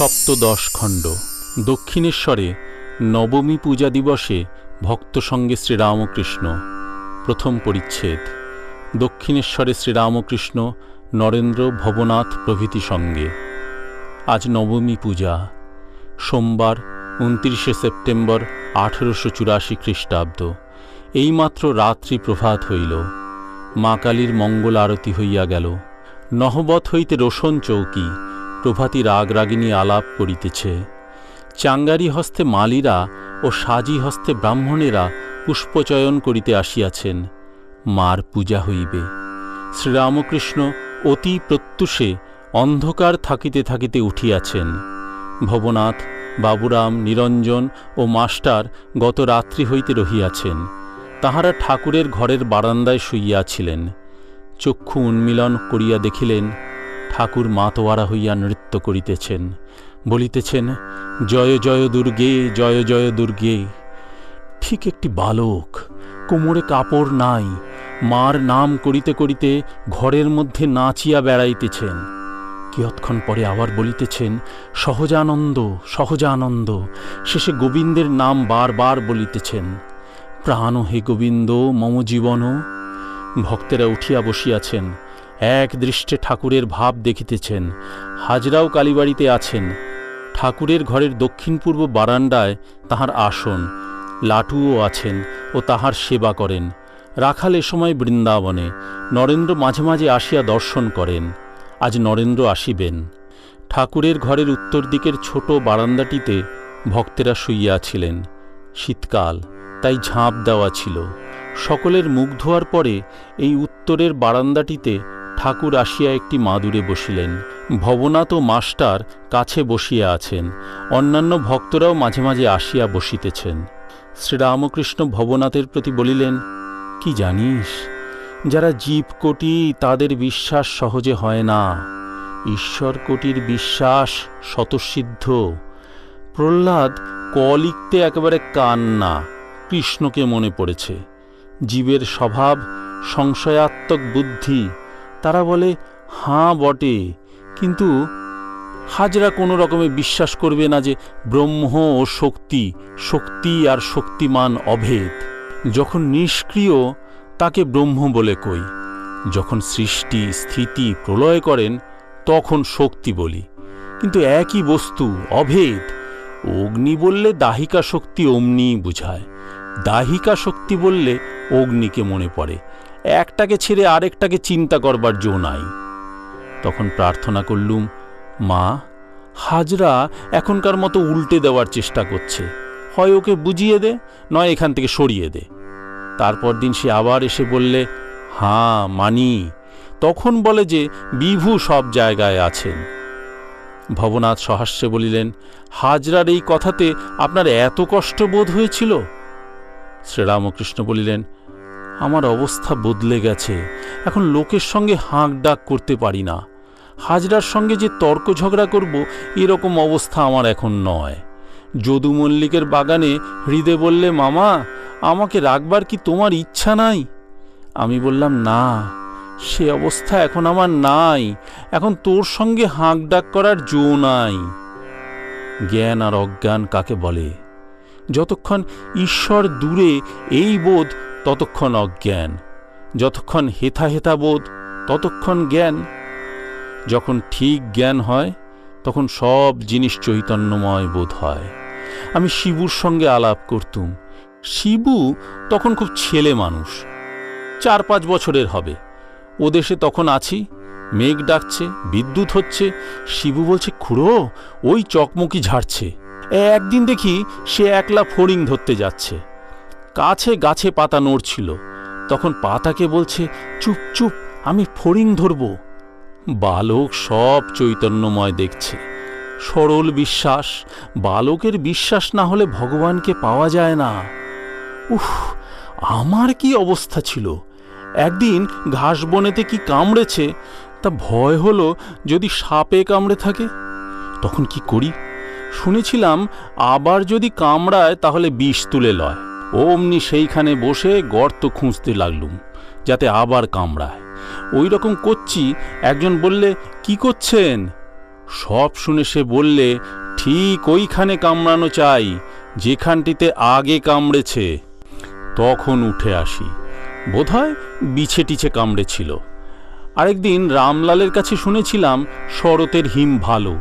সপ্তদশ খণ্ড। দক্ষিণেশ্বরে নবমী পূজা দিবসে ভক্ত সঙ্গে শ্রীরামকৃষ্ণ। প্রথম পরিচ্ছেদ। দক্ষিণেশ্বরে শ্রীরামকৃষ্ণ, নরেন্দ্র, ভবনাথ প্রভৃতি সঙ্গে। আজ নবমী পূজা, সোমবার 29শে সেপ্টেম্বর 1884 খ্রিস্টাব্দ। এইমাত্র রাত্রি প্রভাত হইল, মা কালীর মঙ্গল আরতি হইয়া গেল। নহবত হইতে রোশন চৌকি প্রভাতী রাগরাগিনী আলাপ করিতেছে। চাঙ্গারি হস্তে মালীরা ও সাজি হস্তে ব্রাহ্মণেরা পুষ্পচয়ন করিতে আসিয়াছেন। মার পূজা হইবে। শ্রীরামকৃষ্ণ অতি প্রত্যুষে অন্ধকার থাকিতে থাকিতে উঠিয়াছেন। ভবনাথ, বাবুরাম, নিরঞ্জন ও মাস্টার গত রাত্রি হইতে রহিয়াছেন। তাহারা ঠাকুরের ঘরের বারান্দায় শুইয়াছিলেন। চক্ষু উন্মীলন করিয়া দেখিলেন ঠাকুর মাতোয়ারা হইয়া নৃত্য করিতেছেন, বলিতেছেন, জয় জয় দুর্গে, জয় জয় দুর্গে। ঠিক একটি বালক, কোমরে কাপড় নাই, মার নাম করিতে করিতে ঘরের মধ্যে নাচিয়া বেড়াইতেছেন। কিয়ৎক্ষণ পরে আবার বলিতেছেন, সহজানন্দ, সহজানন্দ। শেষে গোবিন্দের নাম বারবার বলিতেছেন, প্রাণ হে গোবিন্দ মম জীবন। ভক্তেরা উঠিয়া বসিয়াছেন, এক দৃষ্টে ঠাকুরের ভাব দেখিতেছেন। হাজরাও কালীবাড়িতে আছেন। ঠাকুরের ঘরের দক্ষিণ পূর্ব বারান্দায় তাহার আসন, লাটুও আছেন ও তাহার সেবা করেন। রাখাল এ সময় বৃন্দাবনে। নরেন্দ্র মাঝে মাঝে আসিয়া দর্শন করেন। আজ নরেন্দ্র আসিবেন। ঠাকুরের ঘরের উত্তর দিকের ছোট বারান্দাটিতে ভক্তেরা শুইয়াছিলেন। শীতকাল, তাই ঝাঁপ দেওয়া ছিল। সকলের মুখ ধোয়ার পরে এই উত্তরের বারান্দাটিতে ঠাকুর আসিয়া একটি মাদুরে বসিলেন। ভবনাথ ও মাস্টার কাছে বসিয়া আছেন। অন্যান্য ভক্তরাও মাঝে মাঝে আসিয়া বসিতেছেন। শ্রীরামকৃষ্ণ ভবনাথের প্রতি বলিলেন, কি জানিস, যারা জীবকোটি তাদের বিশ্বাস সহজে হয় না। ঈশ্বরকোটির বিশ্বাস স্বতঃসিদ্ধ। প্রহ্লাদ ক লিখতে একেবারে কান্না, কৃষ্ণকে মনে পড়েছে। জীবের স্বভাব সংশয়াত্মক বুদ্ধি। তারা বলে, হাঁ বটে, কিন্তু হাজরা কোনো রকমে বিশ্বাস করবে না যে ব্রহ্ম ও শক্তি, শক্তি আর শক্তিমান অভেদ। যখন নিষ্ক্রিয় তাকে ব্রহ্ম বলে কই, যখন সৃষ্টি স্থিতি প্রলয় করেন তখন শক্তি বলি। কিন্তু একই বস্তু, অভেদ। অগ্নি বললে দাহিকা শক্তি অমনি বুঝায়, দাহিকা শক্তি বললে অগ্নিকে মনে পড়ে। একটাকে ছেড়ে আরেকটাকে চিন্তা করবার জো নাই। তখন প্রার্থনা করলুম, মা, হাজরা এখনকার মতো উল্টে দেওয়ার চেষ্টা করছে, হয় ওকে বুঝিয়ে দে, নয় এখান থেকে সরিয়ে দে। তারপর দিন সে আবার এসে বললে, হাঁ মানি। তখন বলে যে বিভু সব জায়গায় আছেন। ভবনাথ সহাস্যে বলিলেন, হাজরার এই কথাতে আপনার এত কষ্ট বোধ হয়েছিল? শ্রীরামকৃষ্ণ বলিলেন, আমার অবস্থা বদলে গেছে। এখন লোকের সঙ্গে হাঁক ডাক করতে পারি না। হাজরার সঙ্গে যে তর্ক ঝগড়া করব, এরকম অবস্থা আমার এখন নয়। যদু মল্লিকের বাগানে হৃদে বললে, মামা, আমাকে রাখবার কি তোমার ইচ্ছা নাই? আমি বললাম, না, সে অবস্থা এখন আমার নাই। এখন তোর সঙ্গে হাঁক ডাক করার জো নাই। জ্ঞান আর অজ্ঞান কাকে বলে? যতক্ষণ ঈশ্বর দূরে এই বোধ, ততক্ষণ অজ্ঞান। যতক্ষণ হেথা হেথা বোধ, ততক্ষণ জ্ঞান। যখন ঠিক জ্ঞান হয় তখন সব জিনিস চৈতন্যময় বোধ হয়। আমি শিবুর সঙ্গে আলাপ করতুম। শিবু তখন খুব ছেলে মানুষ, 4-5 বছরের হবে। ও দেশে তখন আছি। মেঘ ডাকছে, বিদ্যুৎ হচ্ছে। শিবু বলছে, খুড়ো, ওই চকমকি ঝাড়ছে। একদিন দেখি সে একলা ফড়িং ধরতে যাচ্ছে। কাছে গাছে পাতা নড়ছিল। তখন পাতাকে বলছে, চুপ চুপ, আমি ফড়িং ধরব। বালক সব চৈতন্যময় দেখছে। সরল বিশ্বাস। বালকের বিশ্বাস না হলে ভগবানকে পাওয়া যায় না। উফ, আমার কি অবস্থা ছিল! একদিন ঘাস বনেতে কি কামড়েছে, তা ভয় হলো যদি সাপে কামড়ে থাকে। তখন কি করি? শুনেছিলাম আবার যদি কামড়ায় তাহলে বিষ তুলে লয়। অমনি সেইখানে বসে গর্ত খুঁজতে লাগলুম যাতে আবার কামড়ায়। ওই রকম করছি। একজন বললে, কি করছেন? সব শুনে সে বললে, ঠিক ওইখানে কামড়ানো চাই যেখানটিতে আগে কামড়েছে। তখন উঠে আসি, বোধহয় বিছে টিছে কামড়েছিল। আরেকদিন রামলালের কাছে শুনেছিলাম শরতের হিম ভালো,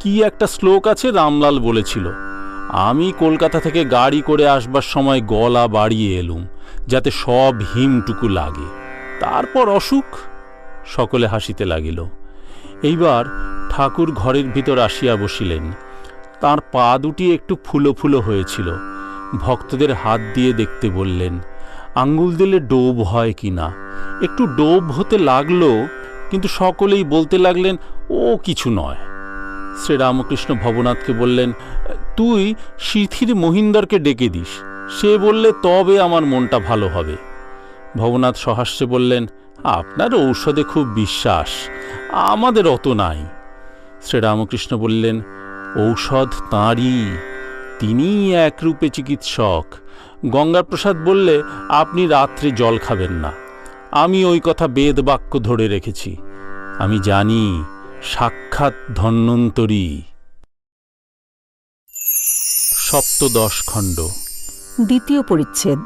কি একটা শ্লোক আছে রামলাল বলেছিল। আমি কলকাতা থেকে গাড়ি করে আসবার সময় গলা বাড়িয়ে এলুম যাতে সব হিমটুকু লাগে, তারপর অসুখ। সকলে হাসিতে লাগিল। এইবার ঠাকুর ঘরের ভিতর আসিয়া বসিলেন। তাঁর পা দুটি একটু ফুলো ফুলো হয়েছিল। ভক্তদের হাত দিয়ে দেখতে বললেন, আঙ্গুল দিলে ডোব হয় কি না। একটু ডোব হতে লাগলো, কিন্তু সকলেই বলতে লাগলেন, ও কিছু নয়। শ্রীরামকৃষ্ণ ভবনাথকে বললেন, তুই শিথির মহিন্দরকে ডেকে দিস, সে বললে তবে আমার মনটা ভালো হবে। ভবনাথ সহাস্যে বললেন, আপনার ঔষধে খুব বিশ্বাস, আমাদের অত নাই। শ্রীরামকৃষ্ণ বললেন, ঔষধ তাঁরই, তিনিই একরূপে চিকিৎসক। গঙ্গাপ্রসাদ বললে, আপনি রাত্রে জল খাবেন না। আমি ওই কথা বেদ বাক্য ধরে রেখেছি। আমি জানি সাক্ষাৎ ধন্বন্তরী। সপ্তদশ খণ্ড। দ্বিতীয় পরিচ্ছেদ।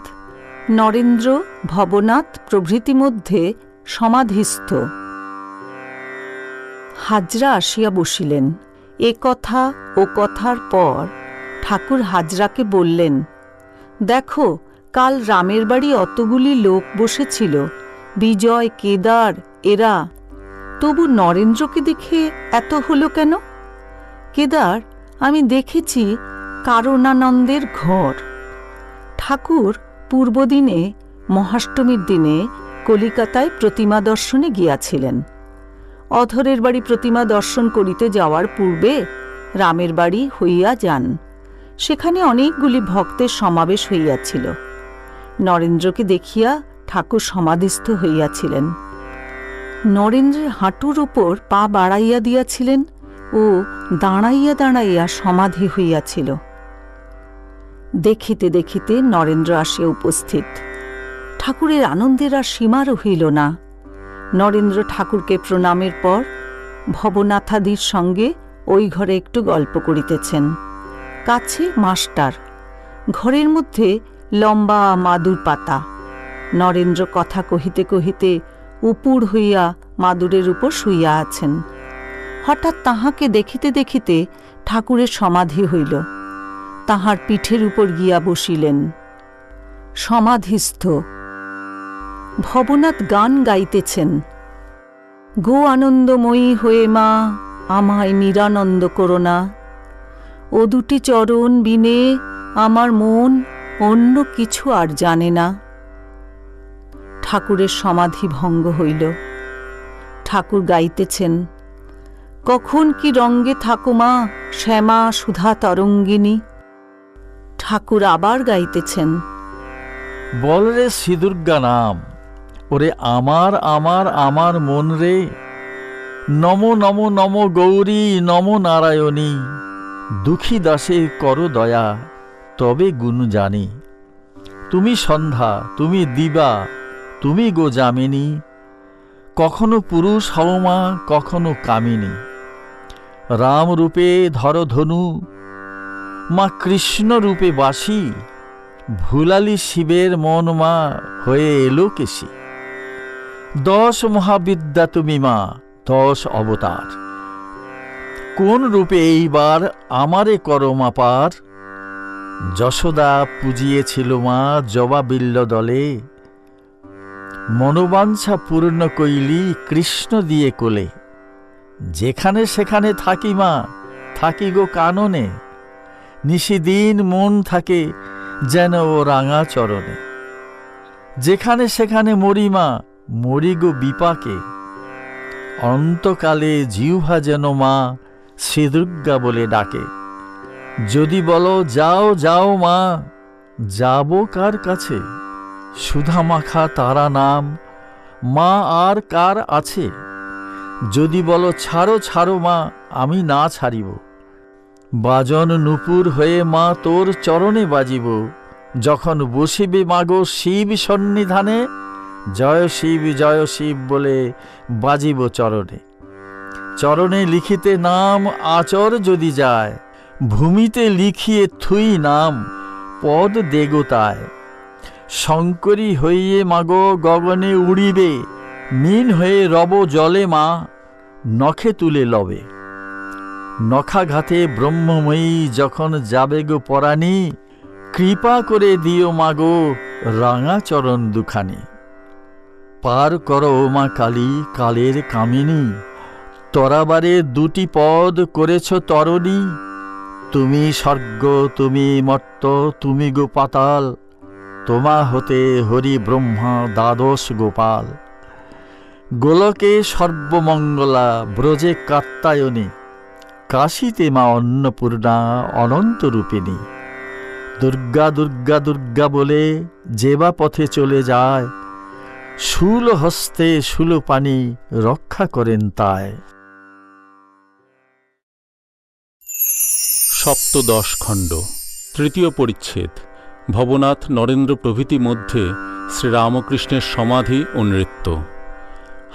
নরেন্দ্র, ভবনাথ প্রভৃতি মধ্যে সমাধিস্থ। হাজরা আসিয়া বসিলেন। এ কথা ও কথার পর ঠাকুর হাজরাকে বললেন, দেখো, কাল রামের বাড়ি অতগুলি লোক বসেছিল, বিজয়, কেদার, এরা, তবু নরেন্দ্রকে দেখে এত হলো কেন? কেদার, আমি দেখেছি কারণানন্দের ঘর। ঠাকুর পূর্বদিনে মহাষ্টমীর দিনে কলিকাতায় প্রতিমা দর্শনে গিয়াছিলেন। অধরের বাড়ি প্রতিমা দর্শন করিতে যাওয়ার পূর্বে রামের বাড়ি হইয়া যান। সেখানে অনেকগুলি ভক্তের সমাবেশ হইয়াছিল। নরেন্দ্রকে দেখিয়া ঠাকুর সমাধিস্থ হইয়াছিলেন। নরেন্দ্রের হাঁটুর উপর পা বাড়াইয়া দিয়াছিলেন ও দাঁড়াইয়া দাঁড়াইয়া সমাধি হইয়াছিল। দেখিতে দেখিতে নরেন্দ্র আসিয়া উপস্থিত। ঠাকুরের আনন্দের আর সীমা রহিল না। নরেন্দ্র ঠাকুরকে প্রণামের পর ভবনাথাদির সঙ্গে ওই ঘরে একটু গল্প করিতেছেন। কাছে মাস্টার, ঘরের মধ্যে লম্বা মাদুর পাতা। নরেন্দ্র কথা কহিতে কহিতে উপুড় হইয়া মাদুরের উপর শুইয়া আছেন। হঠাৎ তাহাকে দেখিতে দেখিতে ঠাকুরের সমাধি হইল। তাহার পিঠের উপর গিয়া বসিলেন। সমাধিস্থ। ভবনাথ গান গাইতেছেন, গো আনন্দময়ী হয়ে মা, আমায় নিরানন্দ করো না। ও দুটি চরণ বিনে আমার মন অন্য কিছু আর জানে না। ঠাকুরের সমাধি ভঙ্গ হইল। ঠাকুর গাইতেছেন, কখন কি রঙ্গে থাকো মা, শ্যামা সুধা তরঙ্গিনী। ঠাকুর আবার গাইতেছেন, বল রে শ্রীদুর্গা নাম, ওরে আমার আমার আমার মন রে, নম নম নম গৌরী নম নারায়ণী, দুঃখী দাসে করো দয়া তবে গুণ জানি। তুমি সন্ধ্যা, তুমি দিবা, তুমি গো যামিনী, কখনো পুরুষ হও মা, কখনো কামিনী। রাম রূপে ধর ধনু, মা কৃষ্ণ রূপে বাসি, ভুলালি শিবের মন মা, হয়ে এলো কেশি। 10 মহাবিদ্যা তুমি মা, 10 অবতার, কোন রূপে এইবার আমারে করো মা পার। যশোদা পুজিয়েছিল মা জবা বিল্ল দলে, মনোবাঞ্ছা পূর্ণ কইলি কৃষ্ণ দিয়ে কোলে। যেখানে সেখানে থাকি মা, থাকি গো কাননে, নিশিদিন মন থাকে যেন ও রাঙা চরণে। যেখানে সেখানে মরি মা, মরি গো বিপাকে, অন্তকালে জিহ্বা যেন মা শ্রীদুর্গা বলে ডাকে। যদি বলো যাও যাও মা, যাব কার কাছে, সুধা মাখা তারা নাম মা আর কার আছে। যদি বলো ছাড়ো ছাড়ো মা, আমি না ছাড়িব, বাজন নূপুর হয়ে মা তোর চরণে বাজিব। যখন বসিবে মাগো শিব সন্নিধানে, জয় শিব বলে বাজিব চরণে। চরণে লিখিতে নাম আচর যদি যায়, ভূমিতে লিখিয়ে থুই নাম পদ দেগতায়। শঙ্করী হইয়ে মাগো গগনে উড়িবে, মিন হয়ে রব জলে মা নখে তুলে লবে। নখাঘাতে ব্রহ্মময়ী যখন যাবে গো পরাণী, কৃপা করে দিও মাগো রাঙা চরণ দুখানি। পার করো ও মা কালী কালের কামিনী, তরাবারে দুটি পদ করেছ তরণী। তুমি স্বর্গ তুমি মর্ত তুমি গো পাতাল, তোমা হতে হরি ব্রহ্মা দ্বাদশ গোপাল। গোলকে সর্বমঙ্গলা ব্রজে কাত্যায়নী, কাশীতে মা অন্নপূর্ণা অনন্ত রূপিণী। দুর্গা দুর্গা দুর্গা বলে যেবা পথে চলে যায়, শূল হস্তে শূলপাণি রক্ষা করেন তাই। সপ্তদশ খণ্ড, তৃতীয় পরিচ্ছেদ। ভবনাথ নরেন্দ্র প্রভৃতি মধ্যে শ্রীরামকৃষ্ণের সমাধি ও নৃত্য।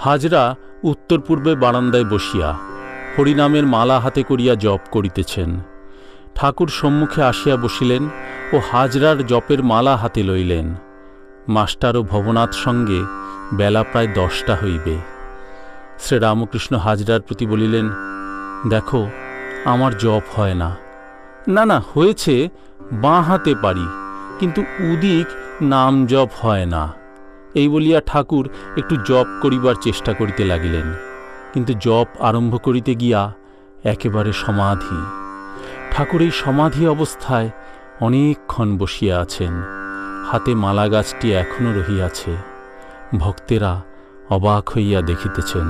হাজরা উত্তর পূর্বে বারান্দায় বসিয়া হরিনামের মালা হাতে করিয়া জপ করিতেছেন। ঠাকুর সম্মুখে আসিয়া বসিলেন ও হাজরার জপের মালা হাতে লইলেন। মাস্টার ও ভবনাথ সঙ্গে বেলা প্রায় 10টা হইবে। শ্রীরামকৃষ্ণ হাজরার প্রতি বলিলেন, দেখো আমার জপ হয় না। না না, হয়েছে, বাঁ হাতে পারি, কিন্তু উদিক নাম জপ হয় না। এই বলিয়া ঠাকুর একটু জপ করিবার চেষ্টা করিতে লাগিলেন, কিন্তু জপ আরম্ভ করিতে গিয়া একেবারে সমাধি। ঠাকুর এই সমাধি অবস্থায় অনেকক্ষণ বসিয়া আছেন। হাতে মালা গাছটি এখনও রহিয়াছে। ভক্তেরা অবাক হইয়া দেখিতেছেন।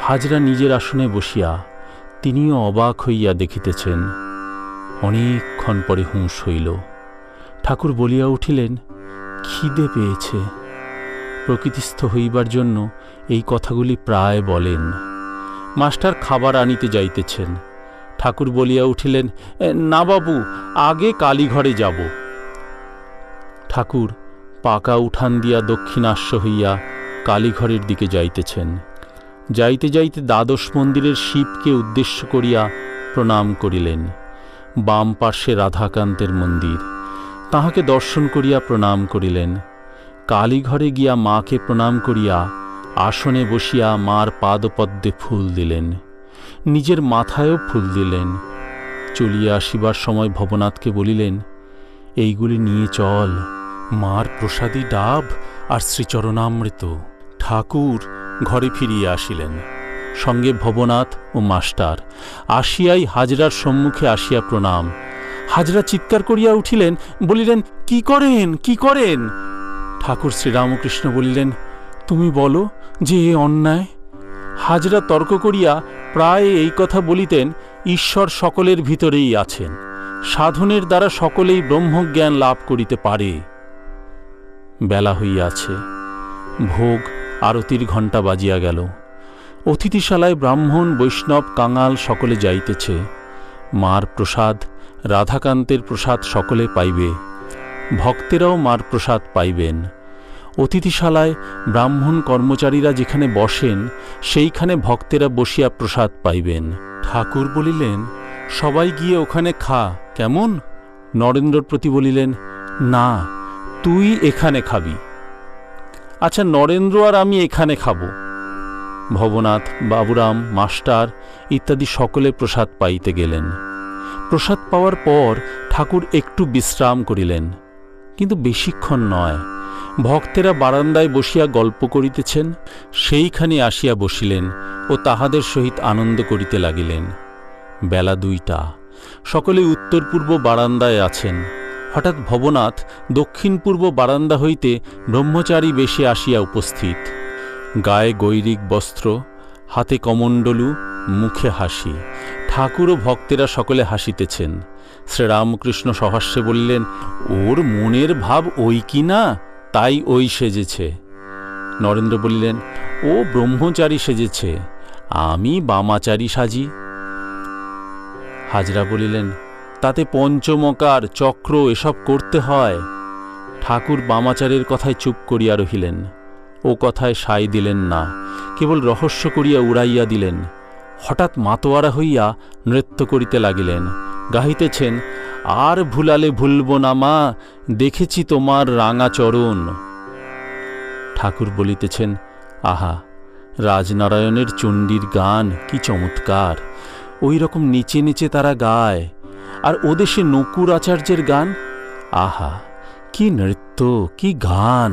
হাজরা নিজের আসনে বসিয়া তিনিও অবাক হইয়া দেখিতেছেন। অনেকক্ষণ পরে হুঁশ হইল। ঠাকুর বলিয়া উঠিলেন, খিদে পেয়েছে। প্রকৃতিস্থ হইবার জন্য এই কথাগুলি প্রায় বলেন। মাস্টার খাবার আনিতে যাইতেছেন। ঠাকুর বলিয়া উঠিলেন, না বাবু, আগে কালীঘরে যাব। ঠাকুর পাকা উঠান দিয়া দক্ষিণাস্য হইয়া কালীঘরের দিকে যাইতেছেন। যাইতে যাইতে দ্বাদশ মন্দিরের শিবকে উদ্দেশ্য করিয়া প্রণাম করিলেন। বাম পার্শ্বে রাধাকান্তের মন্দির, তাহাকে দর্শন করিয়া প্রণাম করিলেন। কালীঘরে গিয়া মাকে প্রণাম করিয়া আসনে বসিয়া মার পাদপদ্মে ফুল দিলেন। নিজের মাথায়ও ফুল দিলেন। চলিয়া আসিবার সময় ভবনাথকে বলিলেন, এইগুলি নিয়ে চল, মার প্রসাদী ডাব আর শ্রীচরণামৃত। ঠাকুর ঘরে ফিরিয়া আসিলেন, সঙ্গে ভবনাথ ও মাস্টার। আসিয়াই হাজরার সম্মুখে আসিয়া প্রণাম। হাজরা চিৎকার করিয়া উঠিলেন, বলিলেন, কি করেন, কি করেন? ঠাকুর শ্রীরামকৃষ্ণ বলিলেন, তুমি বলো যে এ অন্যায়। হাজরা তর্ক করিয়া প্রায় এই কথা বলিতেন, ঈশ্বর সকলের ভিতরেই আছেন, সাধনের দ্বারা সকলেই ব্রহ্মজ্ঞান লাভ করিতে পারে। বেলা হইয়াছে, ভোগ আরতির ঘণ্টা বাজিয়া গেল। অতিথিশালায় ব্রাহ্মণ বৈষ্ণব কাঙাল সকলে যাইতেছে। মার প্রসাদ, রাধাকান্তের প্রসাদ সকলে পাইবে। ভক্তেরাও মার প্রসাদ পাইবেন। অতিথিশালায় ব্রাহ্মণ কর্মচারীরা যেখানে বসেন, সেইখানে ভক্তেরা বসিয়া প্রসাদ পাইবেন। ঠাকুর বলিলেন, সবাই গিয়ে ওখানে খা, কেমন? নরেন্দ্রর প্রতি বলিলেন, না, তুই এখানে খাবি। আচ্ছা, নরেন্দ্র আর আমি এখানে খাব। ভবনাথ, বাবুরাম, মাস্টার ইত্যাদি সকলে প্রসাদ পাইতে গেলেন। প্রসাদ পাওয়ার পর ঠাকুর একটু বিশ্রাম করিলেন, কিন্তু বেশিক্ষণ নয়। ভক্তেরা বারান্দায় বসিয়া গল্প করিতেছেন, সেইখানে আসিয়া বসিলেন ও তাহাদের সহিত আনন্দ করিতে লাগিলেন। বেলা 2টা, সকলে উত্তর পূর্ব বারান্দায় আছেন। হঠাৎ ভবনাথ দক্ষিণ পূর্ব বারান্দা হইতে ব্রহ্মচারী বেশে আসিয়া উপস্থিত। গায়ে গৈরিক বস্ত্র, হাতে কমণ্ডলু, মুখে হাসি। ঠাকুর ও ভক্তেরা সকলে হাসিতেছেন। শ্রীরামকৃষ্ণ সহাস্যে বললেন, ওর মনের ভাব ওই কি না, তাই ওই সেজেছে। নরেন্দ্র বলিলেন, ও ব্রহ্মচারী সেজেছে, আমি বামাচারী সাজি। হাজরা বলিলেন, তাতে পঞ্চমকার, চক্র এসব করতে হয়। ঠাকুর বামাচারের কথায় চুপ করিয়া রহিলেন। ও কথায় সায় দিলেন না, কেবল রহস্য করিয়া উড়াইয়া দিলেন, হঠাৎ মাতোয়ারা হইয়া নৃত্য করিতে লাগিলেন। গাহিতেছেন, আর ভুলালে ভুলব না মা, দেখেছি তোমার রাঙা চরণ। ঠাকুর বলিতেছেন, আহা, রাজনারায়ণের চণ্ডীর গান কি চমৎকার! ওই রকম নিচে নিচে তারা গায়। আর ওদেশে নকুর আচার্যের গান, আহা, কি নৃত্য, কি গান!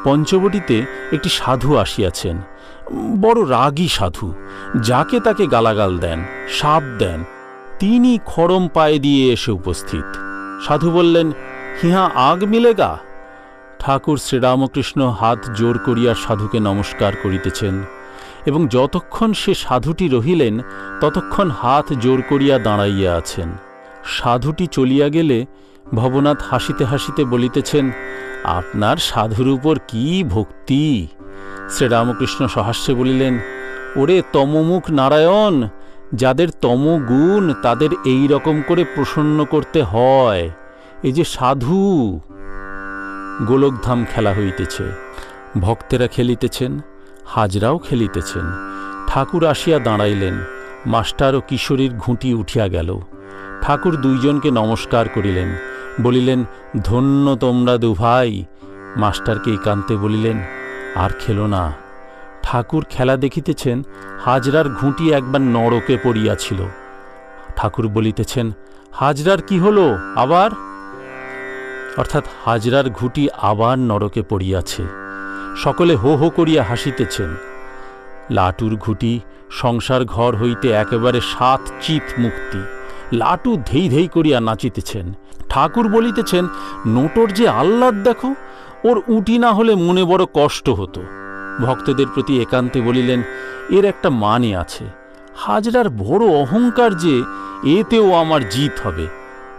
পঞ্চবটিতে একটি সাধু আসিয়াছেন, বড় রাগী সাধু, যাকে তাকে গালাগাল দেন, শাপ দেন। তিনি খড়ম পায়ে দিয়ে এসে উপস্থিত। সাধু বললেন, হিয়া আগ মিলেগা? ঠাকুর শ্রীরামকৃষ্ণ হাত জোর করিয়া সাধুকে নমস্কার করিতেছেন, এবং যতক্ষণ সে সাধুটি রহিলেন ততক্ষণ হাত জোর করিয়া দাঁড়াইয়া আছেন। সাধুটি চলিয়া গেলে ভবনাথ হাসিতে হাসিতে বলিতেছেন, আপনার সাধুর উপর কি ভক্তি! শ্রীরামকৃষ্ণ সহাস্যে বলিলেন, ওরে তমমুখ নারায়ণ, যাদের তমগুণ তাদের এই রকম করে প্রসন্ন করতে হয়। এই যে সাধু। গোলকধাম খেলা হইতেছে, ভক্তেরা খেলিতেছেন, হাজরাও খেলিতেছেন। ঠাকুর আসিয়া দাঁড়াইলেন, মাস্টার ও কিশোরীর ঘুঁটি উঠিয়া গেল। ঠাকুর দুইজনকে নমস্কার করিলেন, বলিলেন, ধন্য তোমরা দুভাই। মাস্টারকে একান্তে বলিলেন, আর খেলো না। ঠাকুর খেলা দেখিতেছেন, হাজরার ঘুঁটি একবার নরকে পড়িয়াছিল। ঠাকুর বলিতেছেন, হাজরার কি হলো আবার? অর্থাৎ হাজরার ঘুঁটি আবার নরকে পড়িয়াছে। সকলে হো হো করিয়া হাসিতেছেন। লাটুর ঘুঁটি সংসার ঘর হইতে একেবারে 7 চিত মুক্তি। লাটু ধেই ধেই করিয়া নাচিতেছেন। ঠাকুর বলিতেছেন, নোটর যে আহ্লাদ দেখো, ওর উটি না হলে মনে বড় কষ্ট হতো। ভক্তদের প্রতি একান্তে বলিলেন, এর একটা মানে আছে। হাজরার বড় অহংকার যে এতেও আমার জিত হবে।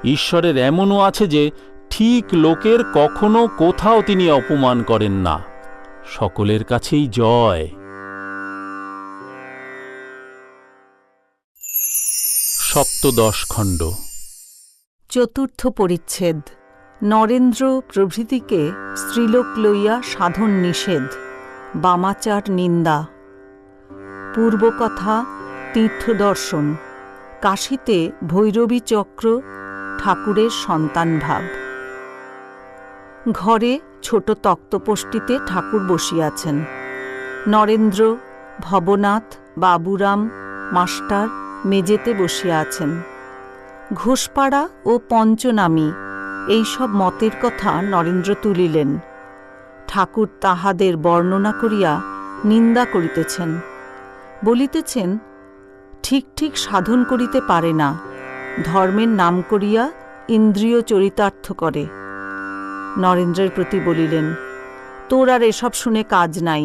ঈশ্বরের এমনও আছে যে ঠিক লোকের কখনো কোথাও তিনি অপমান করেন না। সকলের কাছেই জয়। সপ্তদশ খণ্ড। চতুর্থ পরিচ্ছেদ। নরেন্দ্র প্রভৃতিকে স্ত্রীলোক লইয়া সাধন নিষেধ, বামাচার নিন্দা। পূর্বকথা তীর্থদর্শন। কাশীতে ভৈরবী চক্র, ঠাকুরের সন্তানভাব। ঘরে ছোট তক্তপোষ্টিতে ঠাকুর বসিয়াছেন। নরেন্দ্র, ভবনাথ, বাবুরাম, মাস্টার মেজেতে বসিয়া আছেন। ঘোষপাড়া ও পঞ্চনামী এইসব মতের কথা নরেন্দ্র তুলিলেন। ঠাকুর তাহাদের বর্ণনা করিয়া নিন্দা করিতেছেন। বলিতেছেন, ঠিক ঠিক সাধন করিতে পারে না, ধর্মের নাম করিয়া ইন্দ্রিয় চরিতার্থ করে। নরেন্দ্রের প্রতি বলিলেন, তোর আর এসব শুনে কাজ নাই।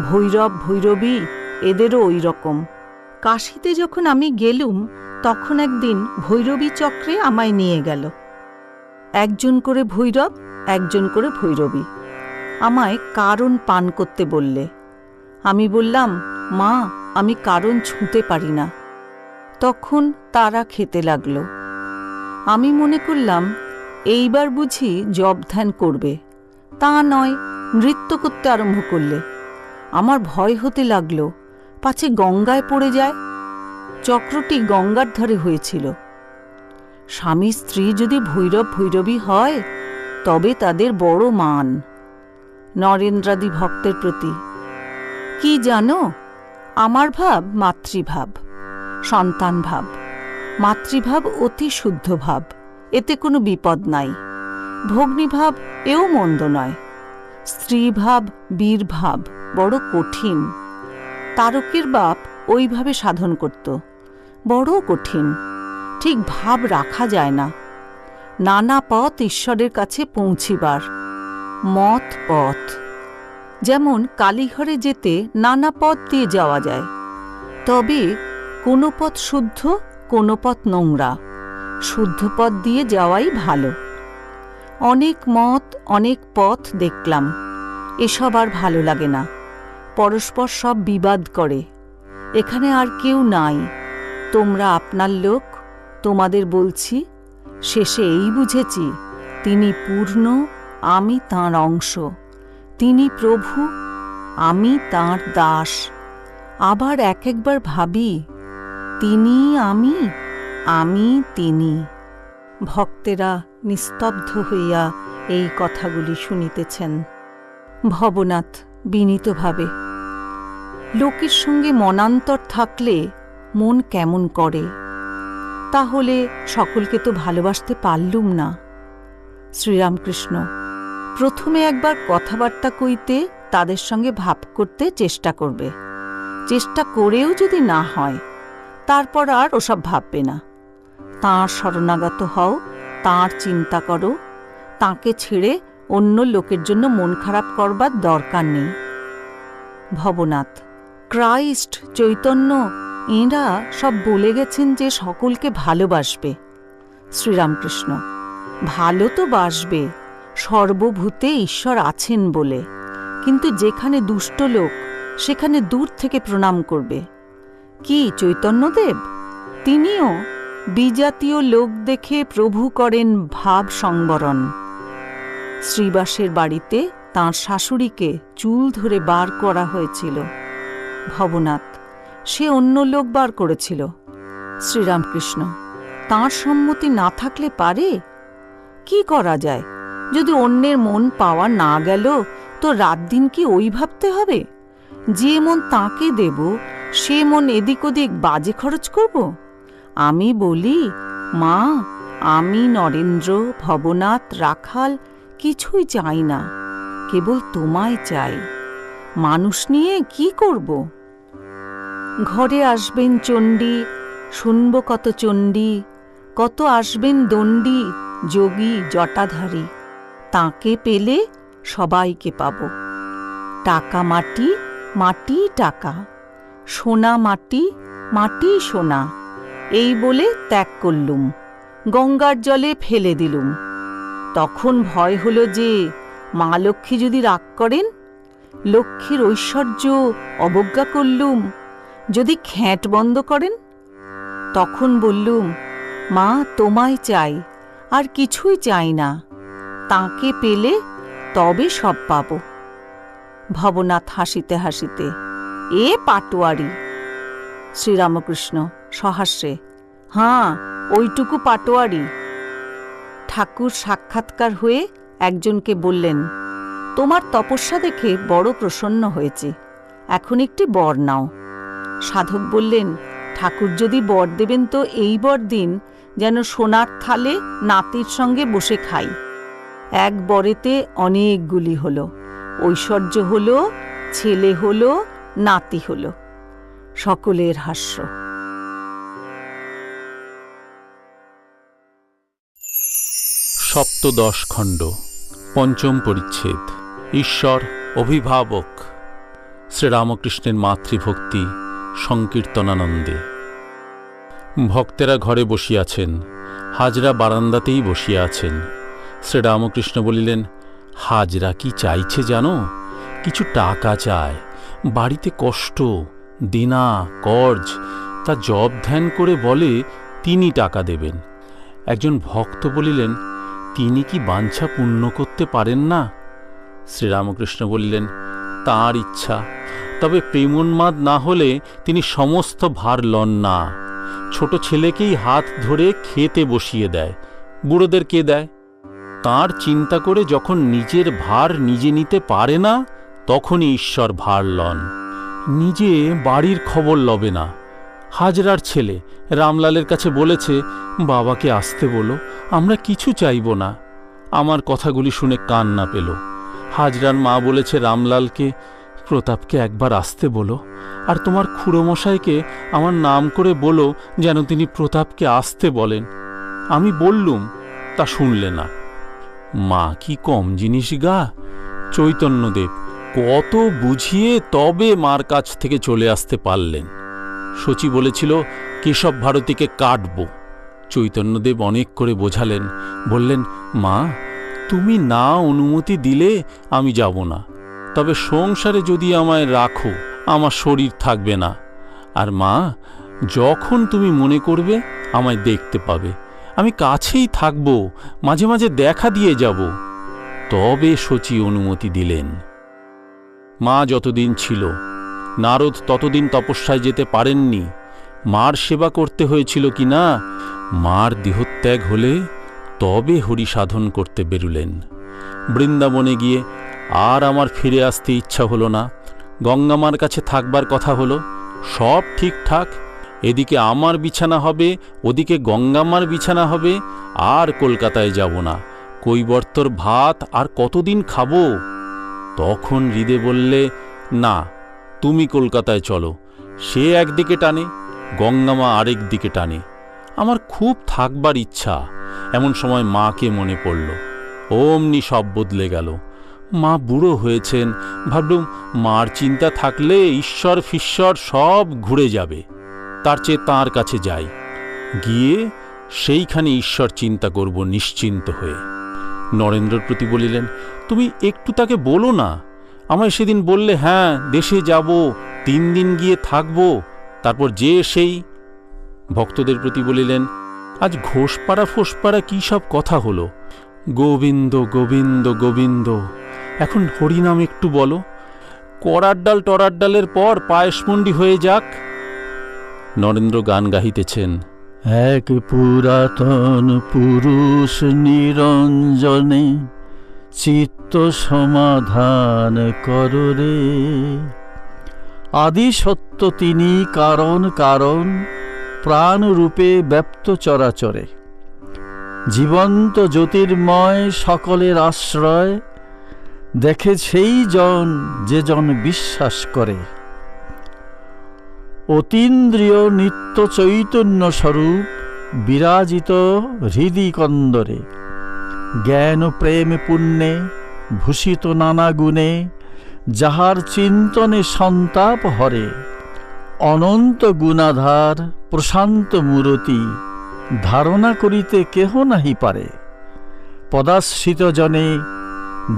ভৈরব ভৈরবী এদেরও ওই রকম। কাশীতে যখন আমি গেলুম তখন একদিন ভৈরবী চক্রে আমায় নিয়ে গেল। একজন করে ভৈরব, একজন করে ভৈরবী। আমায় কারণ পান করতে বললে। আমি বললাম, মা, আমি কারণ ছুঁতে পারি না। তখন তারা খেতে লাগল। আমি মনে করলাম এইবার বুঝি জপ ধ্যান করবে। তা নয়, নৃত্য করতে আরম্ভ করলে। আমার ভয় হতে লাগল, পাছে গঙ্গায় পড়ে যায়। চক্রটি গঙ্গার ধারে হয়েছিল। স্বামী স্ত্রী যদি ভৈরব ভৈরবী হয় তবে তাদের বড় মান। নরেন্দ্রাদি ভক্তের প্রতি, কি জানো, আমার ভাব মাতৃভাব, সন্তান ভাব। মাতৃভাব অতি শুদ্ধ ভাব, এতে কোনো বিপদ নাই। ভগ্নীভাব এও মন্দ নয়। স্ত্রীভাব, বীরভাব বড় কঠিন। তারকের বাপ ওইভাবে সাধন করত, বড় কঠিন। ঠিক ভাব রাখা যায় না। নানা পথ ঈশ্বরের কাছে পৌঁছিবার, মত পথ। যেমন কালীঘরে যেতে নানা পথ দিয়ে যাওয়া যায়, তবে কোনো পথ শুদ্ধ, কোনো পথ নোংরা। শুদ্ধ পথ দিয়ে যাওয়াই ভালো। অনেক মত, অনেক পথ দেখলাম, এসব আর ভালো লাগে না। পরস্পর সব বিবাদ করে। এখানে আর কেউ নাই, তোমরা আপনার লোক। তোমাদের বলছি, শেষে এই বুঝেছি, তিনি পূর্ণ, আমি তাঁর অংশ। তিনি প্রভু, আমি তাঁর দাস। আবার এক একবার ভাবি, তিনি আমি, আমি তিনি। ভক্তেরা নিস্তব্ধ হইয়া এই কথাগুলি শুনিতেছেন। ভবনাথ বিনীতভাবে, লোকের সঙ্গে মনান্তর থাকলে মন কেমন করে, তাহলে সকলকে তো ভালোবাসতে পারলুম না। শ্রীরামকৃষ্ণ, প্রথমে একবার কথাবার্তা কইতে তাদের সঙ্গে ভাব করতে চেষ্টা করবে। চেষ্টা করেও যদি না হয়, তারপর আর ওসব ভাববে না। তাঁর শরণাগত হও, তাঁর চিন্তা করো, তাঁকে ছেড়ে অন্য লোকের জন্য মন খারাপ করবার দরকার নেই। ভবনাথ, ক্রাইস্ট, চৈতন্য, এঁরা সব বলে গেছেন যে সকলকে ভালোবাসবে। শ্রীরামকৃষ্ণ, ভালো তো বাসবে, সর্বভূতে ঈশ্বর আছেন বলে, কিন্তু যেখানে দুষ্ট লোক সেখানে দূর থেকে প্রণাম করবে। কি চৈতন্যদেব? তিনিও বিজাতীয় লোক দেখে প্রভু করেন ভাব সংবরণ। শ্রীবাসের বাড়িতে তাঁর শাশুড়িকে চুল ধরে বার করা হয়েছিল। ভবনাথ, সে অন্য লোক বার করেছিল। শ্রীরামকৃষ্ণ, তাঁর সম্মতি না থাকলে পারে? কি করা যায়? যদি অন্যের মন পাওয়া না গেল তো রাত দিন কি ওই ভাবতে হবে? যে মন তাঁকে দেব সে মন এদিক ওদিক বাজে খরচ করব? আমি বলি, মা, আমি নরেন্দ্র, ভবনাথ, রাখাল কিছুই চাই না, কেবল তোমায় চাই। মানুষ নিয়ে কি করব? ঘরে আসবেন চণ্ডী, শুনব কত চণ্ডী, কত আসবেন দণ্ডী, যোগী, জটাধারী। তাঁকে পেলে সবাইকে পাব। টাকা মাটি, মাটি টাকা, সোনা মাটি, মাটি সোনা, এই বলে ত্যাগ করলুম, গঙ্গার জলে ফেলে দিলুম। তখন ভয় হল যে মা লক্ষ্মী যদি রাগ করেন, লক্ষ্মীর ঐশ্বর্য অবজ্ঞা করলুম, যদি খ্যাঁট বন্ধ করেন। তখন বললুম, মা, তোমায় চাই, আর কিছুই চাই না, তাঁকে পেলে তবে সব পাব। ভবনাথ হাসিতে হাসিতে, এ পাটোয়ারি। শ্রীরামকৃষ্ণ সহাস্যে, হাঁ, ওইটুকু পাটোয়ারি। ঠাকুর সাক্ষাৎকার হয়ে একজনকে বললেন, তোমার তপস্যা দেখে বড় প্রসন্ন হয়েছে, এখন একটি বর নাও। সাধক বললেন, ঠাকুর যদি বর দেবেন তো এই বর দিন যেন সোনার থালে নাতির সঙ্গে বসে খাই। এক বরেতে অনেকগুলি হলো, ঐশ্বর্য হলো, ছেলে হলো, নাতি হলো। সকলের হাস্য। সপ্তদশ খণ্ড, পঞ্চম পরিচ্ছেদ। ঈশ্বর অভিভাবক। শ্রীরামকৃষ্ণের মাতৃভক্তি সংকীর্তনানন্দে। ভক্তেরা ঘরে বসিয়াছেন, হাজরা বারান্দাতেই বসিয়া আছেন। শ্রীরামকৃষ্ণ বলিলেন, হাজরা কি চাইছে জানো? কিছু টাকা চায়, বাড়িতে কষ্ট, দেনা কর্জ, তা জব ধ্যান করে বলে তিনি টাকা দেবেন। একজন ভক্ত বলিলেন, তিনি কি বাঞ্ছা পূর্ণ করতে পারেন না? শ্রীরামকৃষ্ণ বলিলেন, তাঁর ইচ্ছা, তবে প্রেমোন্মাদ না হলে তিনি সমস্ত ভার লন না। ছোট ছেলেকেই হাত ধরে খেতে বসিয়ে দেয়, বুড়োদের কে দেয়? তাঁর চিন্তা করে যখন নিজের ভার নিজে নিতে পারে না, তখনই ঈশ্বর ভার লন। নিজে বাড়ির খবর লবে না। হাজরার ছেলে রামলালের কাছে বলেছে, বাবাকে আসতে বলো, আমরা কিছু চাইব না। আমার কথাগুলি শুনে কান্না পেল। হাজরার মা বলেছে রামলালকে, প্রতাপকে একবার আসতে বলো, আর তোমার খুড়োমশাইকে আমার নাম করে বলো যেন তিনি প্রতাপকে আসতে বলেন। আমি বললুম, তা শুনলে না। মা কি কম জিনিস গা! চৈতন্যদেব কত বুঝিয়ে তবে মার কাছ থেকে চলে আসতে পারলেন। শচী বলেছিল কেশব ভারতীকে কাটব। চৈতন্যদেব অনেক করে বোঝালেন, বললেন, মা, তুমি না অনুমতি দিলে আমি যাব না, তবে সংসারে যদি আমায় রাখো আমার শরীর থাকবে না। আর মা, যখন তুমি মনে করবে আমায় দেখতে পাবে, আমি কাছেই থাকব, মাঝে মাঝে দেখা দিয়ে যাব। তবে শচী অনুমতি দিলেন। মা যতদিন ছিল নারদ ততদিন তপস্যায় যেতে পারেননি। মার সেবা করতে হয়েছিল কি না, মার দেহত্যাগ হলে তবে হরি সাধন করতে বেরুলেন। বৃন্দাবনে গিয়ে আর আমার ফিরে আসতে ইচ্ছা হলো না। গঙ্গামার কাছে থাকবার কথা হলো, সব ঠিকঠাক। এদিকে আমার বিছানা হবে, ওদিকে গঙ্গামার বিছানা হবে, আর কলকাতায় যাব না। কৈবর্তর ভাত আর কতদিন খাবো? তখন হৃদে বললে, না, তুমি কলকাতায় চলো। সে একদিকে টানে, গঙ্গামা আরেক দিকে টানে। আমার খুব থাকবার ইচ্ছা। এমন সময় মাকে মনে পড়ল। অমনি সব বদলে গেল। মা বুড়ো হয়েছেন। ভাবলুম, মার চিন্তা থাকলে ঈশ্বর ফিশ্বর সব ঘুরে যাবে। তার চেয়ে তাঁর কাছে যাই, গিয়ে সেইখানে ঈশ্বর চিন্তা করব নিশ্চিন্ত হয়ে। নরেন্দ্রর প্রতি বলিলেন, তুমি একটু তাকে বলো না। আমায় সেদিন বললে, হ্যাঁ, দেশে যাব, 3 দিন গিয়ে থাকব, তারপর যে সেই। ভক্তদের প্রতি বলিলেন, আজ ঘোষপাড়া ফোসপাড়া কি সব কথা হলো? গোবিন্দ গোবিন্দ গোবিন্দ, এখন হরিনাম একটু বলো। করার ডাল টরার ডালের পর পায়েসমন্ডি হয়ে যাক। নরেন্দ্র গান গাহিতেছেন। এক পুরাতন পুরুষ নিরঞ্জনে চিত্ত সমাধান কররে, আদি সত্য তিনি কারণ কারণ, প্রাণ রূপে ব্যপ্ত চরাচরে। জীবন্ত জ্যোতির্ময় সকলের আশ্রয়, দেখে সেই জন যে জন বিশ্বাস করে। অতীন্দ্রিয় নিত্য চৈতন্য স্বরূপ বিরাজিত হৃদি কন্দরে। জ্ঞান প্রেম পুণ্যে ভূষিত নানা গুণে, যাহার চিন্তনে সন্তাপ হরে। অনন্ত গুণাধার প্রশান্ত মূরতি, ধারণা করিতে কেহ নাহি পারে। পদাশ্রিত জনে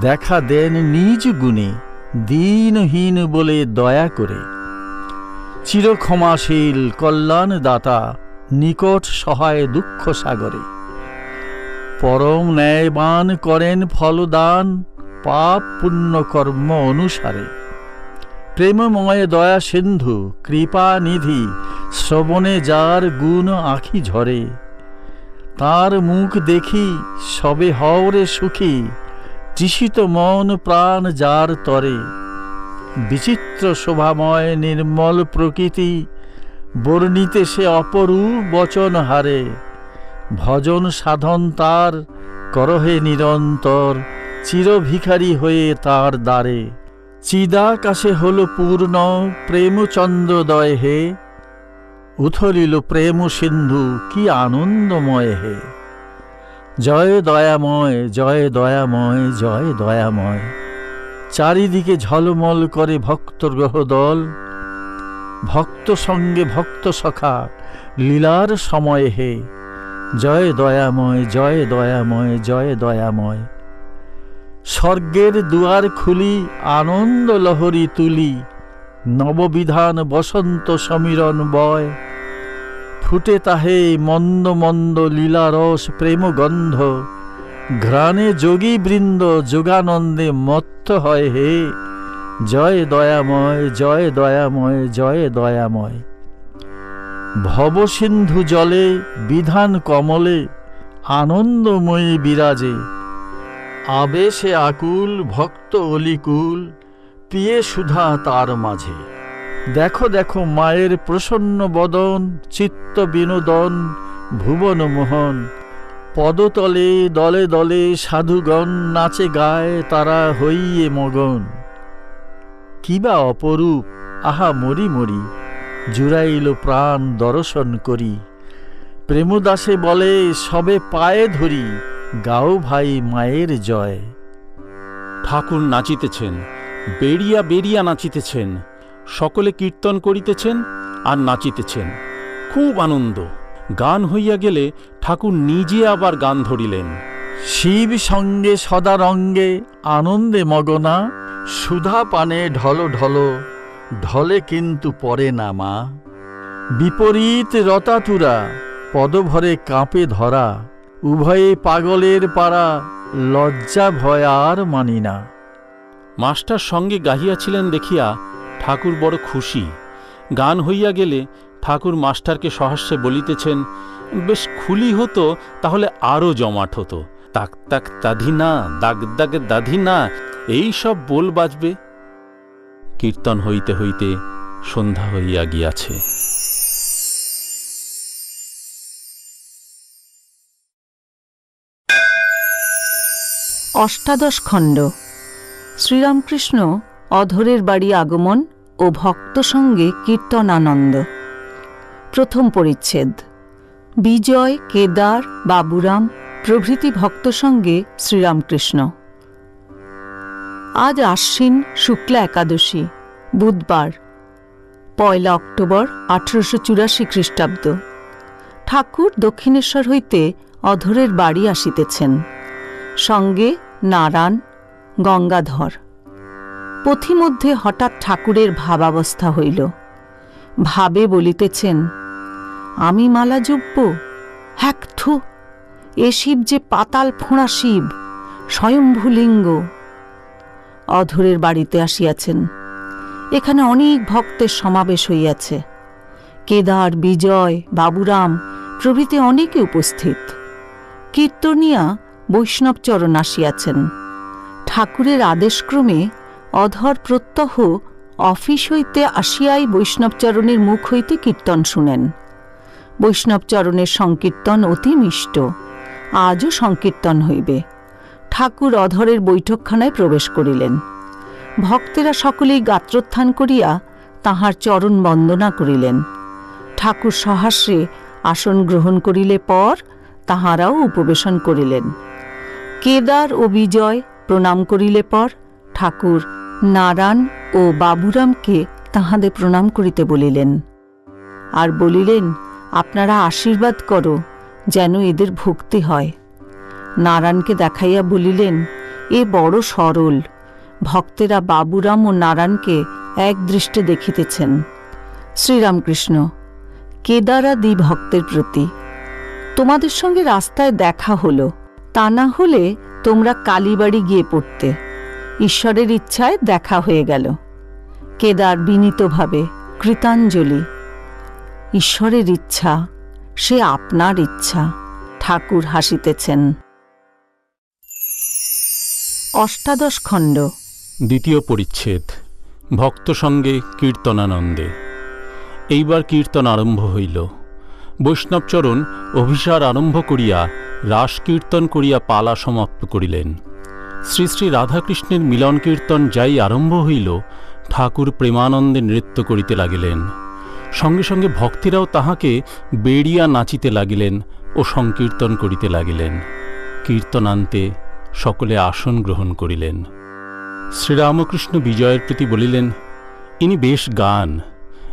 দেখা দেন নিজ গুণে, দীনহীন বলে দয়া করে। চিরক্ষমাশীল কল্যাণ দাতা, নিকট সহায় দুঃখ সাগরে। পরম ন্যায়বান করেন ফলদান, পাপ পুণ্য কর্ম অনুসারে। প্রেমময় দয়া সিন্ধু কৃপা নিধি, শ্রবণে যার গুণ আঁখি ঝরে। তার মুখ দেখি সবে হওরে সুখী, তৃষিত মন প্রাণ যার তরে। বিচিত্র শোভাময় নির্মল প্রকৃতি, বর্ণিতে সে অপরূপ বচন হারে। ভজন সাধন তার করহে নিরন্তর, চিরভিখারী হয়ে তার দ্বারে। চিদাকাশে হল পূর্ণ প্রেমচন্দ্রদয় হে, উথলিল প্রেম সিন্ধু কি আনন্দময় হে। জয় দয়াময় জয় দয়াময় জয় দয়াময়, চারিদিকে ঝলমল করে ভক্ত গ্রহদল। ভক্ত সঙ্গে ভক্ত সখা লীলার সময় হে। জয় দয়াময় জয় দয়াময় জয় দয়াময়। স্বর্গের দুয়ার খুলি আনন্দ লহরী তুলি, নববিধান বসন্ত সমীরণ বয়। ফুটে তাহে মন্দ মন্দ লীলারস প্রেমগন্ধ, ঘ্রাণে যোগী বৃন্দ যোগানন্দে মত্ত হয় হে। জয় দয়াময় জয় দয়াময় জয় দয়াময়। ভবসিন্ধু জলে বিধান কমলে, আনন্দময়ী বিরাজে। আবেশে আকুল ভক্ত অলিকুল, পিয়ে সুধা তার মাঝে। দেখো দেখো মায়ের প্রসন্ন বদন, চিত্ত বিনোদন ভুবন মোহন। পদতলে দলে দলে সাধুগণ, নাচে গায় তারা হইয়ে মগন। কিবা অপরূপ আহা মরি মরি, জুড়াইল প্রাণ দর্শন করি। প্রেমদাসে বলে সবে পায়ে ধরি, গাও ভাই মায়ের জয়। ঠাকুর নাচিতেছেন, বেরিয়া বেরিয়া নাচিতেছেন, সকলে কীর্তন করিতেছেন আর নাচিতেছেন। খুব আনন্দ। গান হইয়া গেলে ঠাকুর নিজে আবার গান ধরিলেন। শিব সঙ্গে সদা রঙ্গে আনন্দে মগনা, সুধা পানে ঢল ঢল ঢলে কিন্তু পড়ে না মা। বিপরীত রতাতুরা পদভরে কাঁপে ধরা, উভয়ে পাগলের পাড়া লজ্জা ভয় আর মানি না। মাস্টার সঙ্গে গাহিয়াছিলেন দেখিয়া ঠাকুর বড় খুশি। গান হইয়া গেলে ঠাকুর মাস্টারকে সহাস্যে বলিতেছেন, বেশ খুলি হতো তাহলে আরও জমাট হতো। তাক তাক তাধি না, দাগ দাগ দাধি না, এই সব বোল বাজবে। কীর্তন হইতে হইতে সন্ধ্যা হইয়া গিয়াছে। অষ্টাদশ খণ্ড। শ্রীরামকৃষ্ণ অধরের বাড়ি আগমন ও ভক্ত সঙ্গে কীর্তনানন্দ। প্রথম পরিচ্ছেদ। বিজয়, কেদার, বাবুরাম প্রভৃতি ভক্ত সঙ্গে শ্রীরামকৃষ্ণ। আজ আশ্বিন শুক্লা একাদশী, বুধবার, 1 অক্টোবর 1884 খ্রিস্টাব্দ। ঠাকুর দক্ষিণেশ্বর হইতে অধরের বাড়ি আসিতেছেন, সঙ্গে নারায়ণ, গঙ্গাধর। পথিমধ্যে হঠাৎ ঠাকুরের ভাবাবস্থা হইল। ভাবে বলিতেছেন, আমি মালা জুব্ব, হ্যাক থু, এ শিব যে পাতাল ফোঁড়া শিব, স্বয়ম্ভুলিঙ্গ। অধরের বাড়িতে আসিয়াছেন। এখানে অনেক ভক্তের সমাবেশ হইয়াছে। কেদার, বিজয়, বাবুরাম প্রভৃতি অনেকে উপস্থিত। কীর্তনিয়া বৈষ্ণবচরণ আসিয়াছেন। ঠাকুরের আদেশক্রমে অধর প্রত্যহ অফিস হইতে আসিয়াই বৈষ্ণবচরণের মুখ হইতে কীর্তন শুনেন। বৈষ্ণবচরণের সংকীর্তন অতি মিষ্ট। আজও সংকীর্তন হইবে। ঠাকুর অধরের বৈঠকখানায় প্রবেশ করিলেন। ভক্তেরা সকলেই গাত্রোত্থান করিয়া তাঁহার চরণ বন্দনা করিলেন। ঠাকুর সহাস্যে আসন গ্রহণ করিলে পর তাঁহারাও উপবেশন করিলেন। কেদার ও বিজয় প্রণাম করিলে পর ঠাকুর নারায়ণ ও বাবুরামকে তাঁহাদের প্রণাম করিতে বলিলেন। আর বলিলেন, আপনারা আশীর্বাদ করো যেন এদের ভক্তি হয়। নারায়ণকে দেখাইয়া বলিলেন, এ বড় সরল। ভক্তেরা বাবুরাম ও নারায়ণকে এক দৃষ্টে দেখিতেছেন। শ্রীরামকৃষ্ণ, কেদারাদি ভক্তের প্রতি, তোমাদের সঙ্গে রাস্তায় দেখা হলো, তা না হলে তোমরা কালীবাড়ি গিয়ে পড়তে। ঈশ্বরের ইচ্ছায় দেখা হয়ে গেল। কেদার বিনীতভাবে কৃতাঞ্জলি। ঈশ্বরের ইচ্ছা, সে আপনার ইচ্ছা। ঠাকুর হাসিতেছেন। অষ্টাদশ খণ্ড। দ্বিতীয় পরিচ্ছেদ। ভক্ত সঙ্গে কীর্তনানন্দে। এইবার কীর্তন আরম্ভ হইল। বৈষ্ণবচরণ অভিসার আরম্ভ করিয়া রাস কীর্তন করিয়া পালা সমাপ্ত করিলেন। শ্রী শ্রী রাধাকৃষ্ণের মিলন কীর্তন যাই আরম্ভ হইল, ঠাকুর প্রেমানন্দে নৃত্য করিতে লাগিলেন। সঙ্গে সঙ্গে ভক্তেরাও তাহাকে বেড়িয়া নাচিতে লাগিলেন ও সংকীর্তন করিতে লাগিলেন। কীর্তনান্তে সকলে আসন গ্রহণ করিলেন। শ্রীরামকৃষ্ণ বিজয়ের প্রতি বলিলেন, ইনি বেশ গান।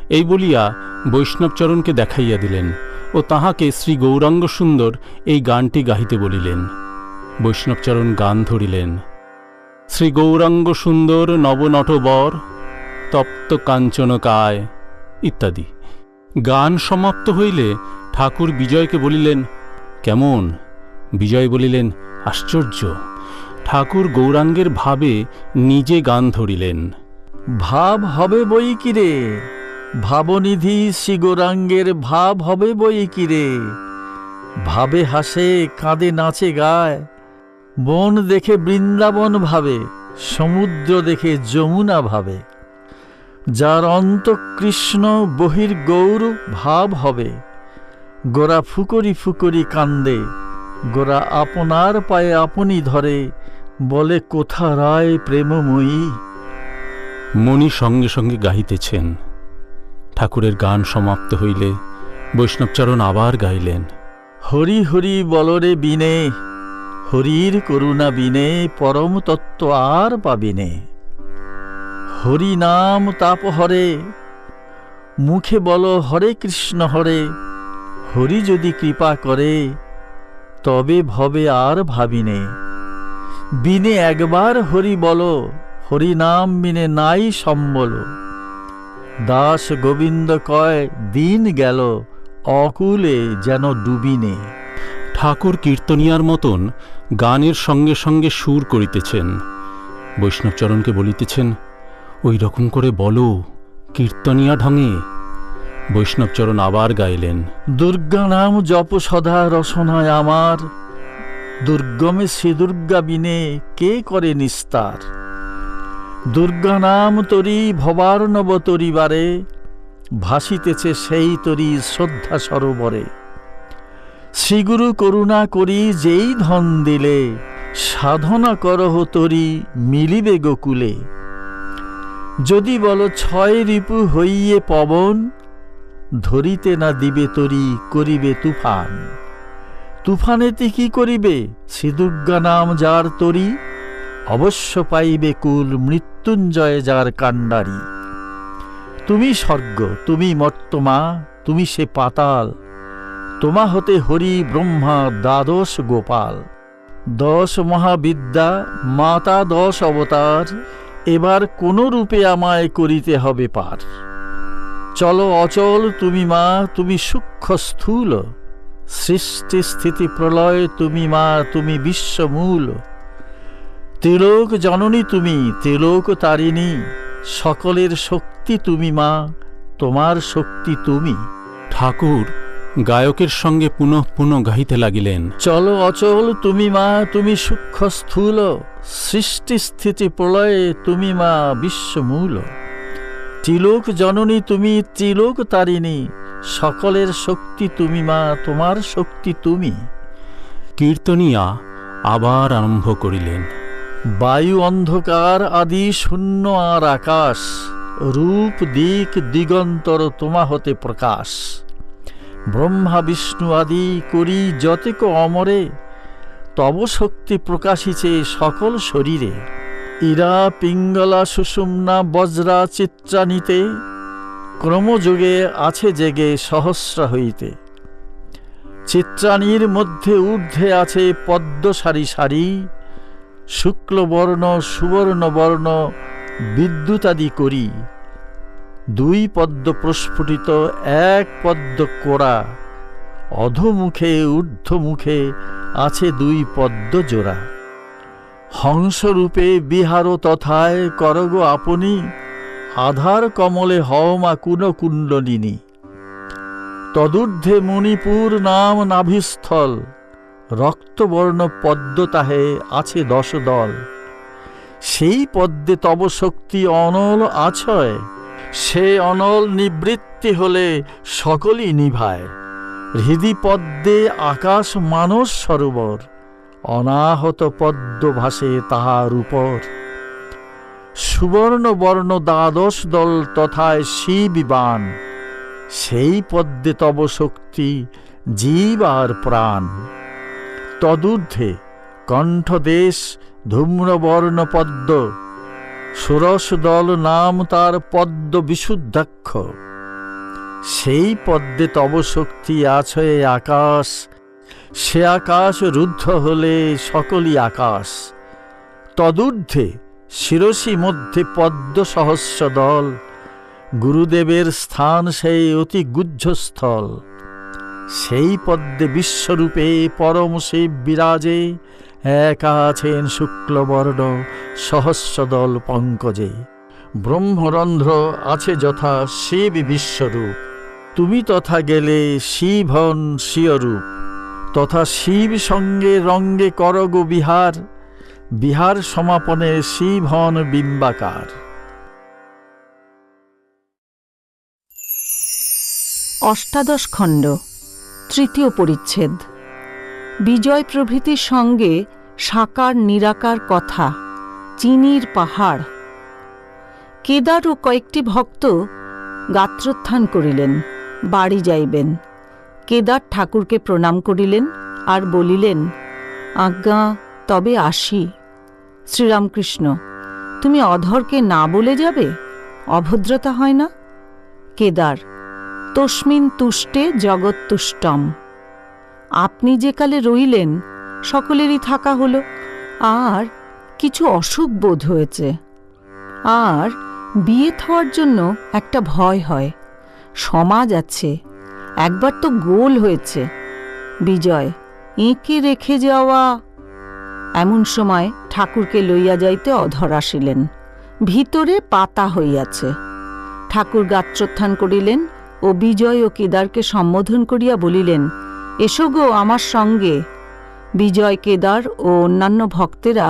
এই বলিয়া বৈষ্ণবচরণকে দেখাইয়া দিলেন ও তাহাকে শ্রী গৌরাঙ্গ সুন্দর এই গানটি গাহিতে বলিলেন। বৈষ্ণবচরণ গান ধরিলেন। শ্রী গৌরাঙ্গ সুন্দর নবনটবর, তপ্ত কাঞ্চনকায় ইত্যাদি। গান সমাপ্ত হইলে ঠাকুর বিজয়কে বলিলেন, কেমন? বিজয় বলিলেন, আশ্চর্য। ঠাকুর গৌরাঙ্গের ভাবে নিজে গান ধরিলেন। ভাব হবে বই কিরে, ভাবনিধি শ্রী গৌরাঙ্গের ভাব হবে বই কিরে। ভাবে হাসে, কাঁদে, নাচে, গায়। বন দেখে বৃন্দাবন ভাবে, সমুদ্র দেখে যমুনা ভাবে। যার অন্তঃকৃষ্ণ বহির গৌর ভাব হবে। গোরা ফুকরি ফুকরি কান্দে, গোরা আপনার পায়ে আপনি ধরে, বলে কোথা রায় প্রেমময়ী। মণি সঙ্গে সঙ্গে গাহিতেছেন। ঠাকুরের গান সমাপ্ত হইলে বৈষ্ণবচরণ আবার গাইলেন। হরি হরি বলরে বিনে, হরির করুণা বিনে পরম তত্ত্ব আর পাবিনে। হরি নাম তাপ হরে, মুখে বলো হরে কৃষ্ণ হরে। হরি যদি কৃপা করে, তবে ভবে আর ভাবিনে। বিনে একবার হরি বলো, হরি নাম বিনে নাই সম্বল। দাস গোবিন্দ কয় দিন গেল, অকুলে যেন ডুবিনে। ঠাকুর কীর্তনিয়ার মতন গানের সঙ্গে সঙ্গে সুর করিতেছেন। বৈষ্ণবচরণকে বলিতেছেন, ওই রকম করে বলো, কীর্তনিয়া ঢঙে বৈষ্ণবচরণ আবার গাইলেন। দুর্গা নাম জপ সদা রসনায় আমার, দুর্গমে শ্রী দুর্গা বিনে কে করে নিস্তার। দুর্গা নাম তরি ভবার্ণব তরিবারে, ভাসিতেছে সেই তরি শ্রদ্ধা সরোবরে। শ্রীগুরু করুণা করি যেই ধন দিলে, সাধনা করহ তরি মিলিবে গোকুলে। যদি বলো ছয় রিপু হইয়ে পবন, ধরিতে না দিবে তরি করিবে তুফান। তুফানেতে কি করিবে শ্রী দুর্গা নাম যার তরি, অবশ্য পাইবে কুল মৃত্যুঞ্জয় যার কাণ্ডারি। তুমি স্বর্গ তুমি মর্তমা তুমি সে পাতাল, তোমা হতে হরি ব্রহ্মা দ্বাদশ গোপাল। 10 মহাবিদ্যা মাতা 10 অবতার, এবার কোন রূপে আমায় করিতে হবে পার। চলো অচল তুমি মা তুমি সূক্ষ্ম স্থূল, সৃষ্টি স্থিতি প্রলয় তুমি মা তুমি বিশ্বমূল। ত্রিলোক জননী তুমি ত্রিলোক তারিণী, সকলের শক্তি তুমি মা তোমার শক্তি তুমি। ঠাকুর গায়কের সঙ্গে পুনঃ পুনঃ গাহিতে লাগিলেন। চলো অচল তুমি মা তুমি সূক্ষ্ম স্থূল, সৃষ্টি স্থিতি প্রলয়ে তুমি মা বিশ্বমূল। ত্রিলোক জননী তুমি ত্রিলোক তারিণী, সকলের শক্তি তুমি মা তোমার শক্তি তুমি। কীর্তনিয়া আবার আরম্ভ করিলেন। বায়ু অন্ধকার আদি শূন্য আর আকাশ, রূপ দিক দিগন্তর তোমা হতে প্রকাশ। ব্রহ্মা বিষ্ণু আদি করি যতেক অমরে, তব শক্তি প্রকাশিছে সকল শরীরে। ইরা পিঙ্গলা সুষুম্না বজ্রা চিত্রানিতে, ক্রমযোগে আছে জেগে সহস্র হইতে। চিত্রাণীর মধ্যে ঊর্ধ্বে আছে পদ্ম সারি সারি, শুক্লবর্ণ সুবর্ণবর্ণ বিদ্যুতাদি করি। 2 পদ্ম প্রস্ফুটিত 1 পদ্ম কোড়া, অধোমুখে ঊর্ধ্বমুখে আছে 2 পদ্ম জোড়া। হংসরূপে বিহার তথায় করগ আপনি, আধার কমলে হওমা কুন কুণ্ডলিনী। তদূর্ধ্বে মণিপুর নাম নাভিস্থল, রক্তবর্ণ পদ্ম তাহে আছে 10 দল। সেই পদ্মে তব শক্তি অনল আছয়, সে অনল নিবৃত্তি হলে সকলই নিভায়। হৃদি পদ্মে আকাশ মানস সরোবর, অনাহত পদ্ম ভাসে তাহার উপর। সুবর্ণ বর্ণ 12 দল তথায় শিবিবান, সেই পদ্মে তব শক্তি জীব আর প্রাণ। তদূর্ধ্বে কণ্ঠদেশ ধূম্রবর্ণ পদ্ম, ষোড়শ দল নাম তার পদ্ম বিশুদ্ধাক্ষ। সেই পদ্মে তব শক্তি আছয়ে আকাশ, সে আকাশ রুদ্ধ হলে সকলই আকাশ। তদূর্ধ্বে শিরসি মধ্যে পদ্ম সহস্র দল, গুরুদেবের স্থান সেই অতি গুহ্যস্থল। সেই পদ্মে বিশ্বরূপে পরম শিব বিরাজে, একা আছেন শুক্লবর্ণ সহস্রদল পঙ্কজে। ব্রহ্মরন্ধ্র আছে যথা শিব বিশ্বরূপ, তুমি তথা গেলে শিব হন স্বীয়রূপ। তথা শিব সঙ্গে রঙ্গে করগ বিহার, বিহার সমাপনে শিব হন বিম্বাকার। অষ্টাদশ খণ্ড, তৃতীয় পরিচ্ছেদ। বিজয় প্রভৃতির সঙ্গে সাকার নিরাকার কথা, চিনির পাহাড়। কেদার ও কয়েকটি ভক্ত গাত্রোত্থান করিলেন, বাড়ি যাইবেন। কেদার ঠাকুরকে প্রণাম করিলেন আর বলিলেন, আজ্ঞা তবে আসি। শ্রীরামকৃষ্ণ, তুমি অধরকে না বলে যাবে? অভদ্রতা হয় না? কেদার, তস্মিন তুষ্টে জগৎ তুষ্টম। আপনি যে কালে রইলেন সকলেরই থাকা হলো, আর কিছু অসুখ বোধ হয়েছে। আর বিয়ে থাওয়ার জন্য একটা ভয় হয়। সমাজ আছে, একবার তো গোল হয়েছে। বিজয়, এঁকে রেখে যাওয়া। এমন সময় ঠাকুরকে লইয়া যাইতে অধর আসিলেন। ভিতরে পাতা হইয়াছে। ঠাকুর গাত্রোত্থান করিলেন ও বিজয় ও কেদারকে সম্বোধন করিয়া বলিলেন, এসো গো আমার সঙ্গে। বিজয়, কেদার ও অন্যান্য ভক্তেরা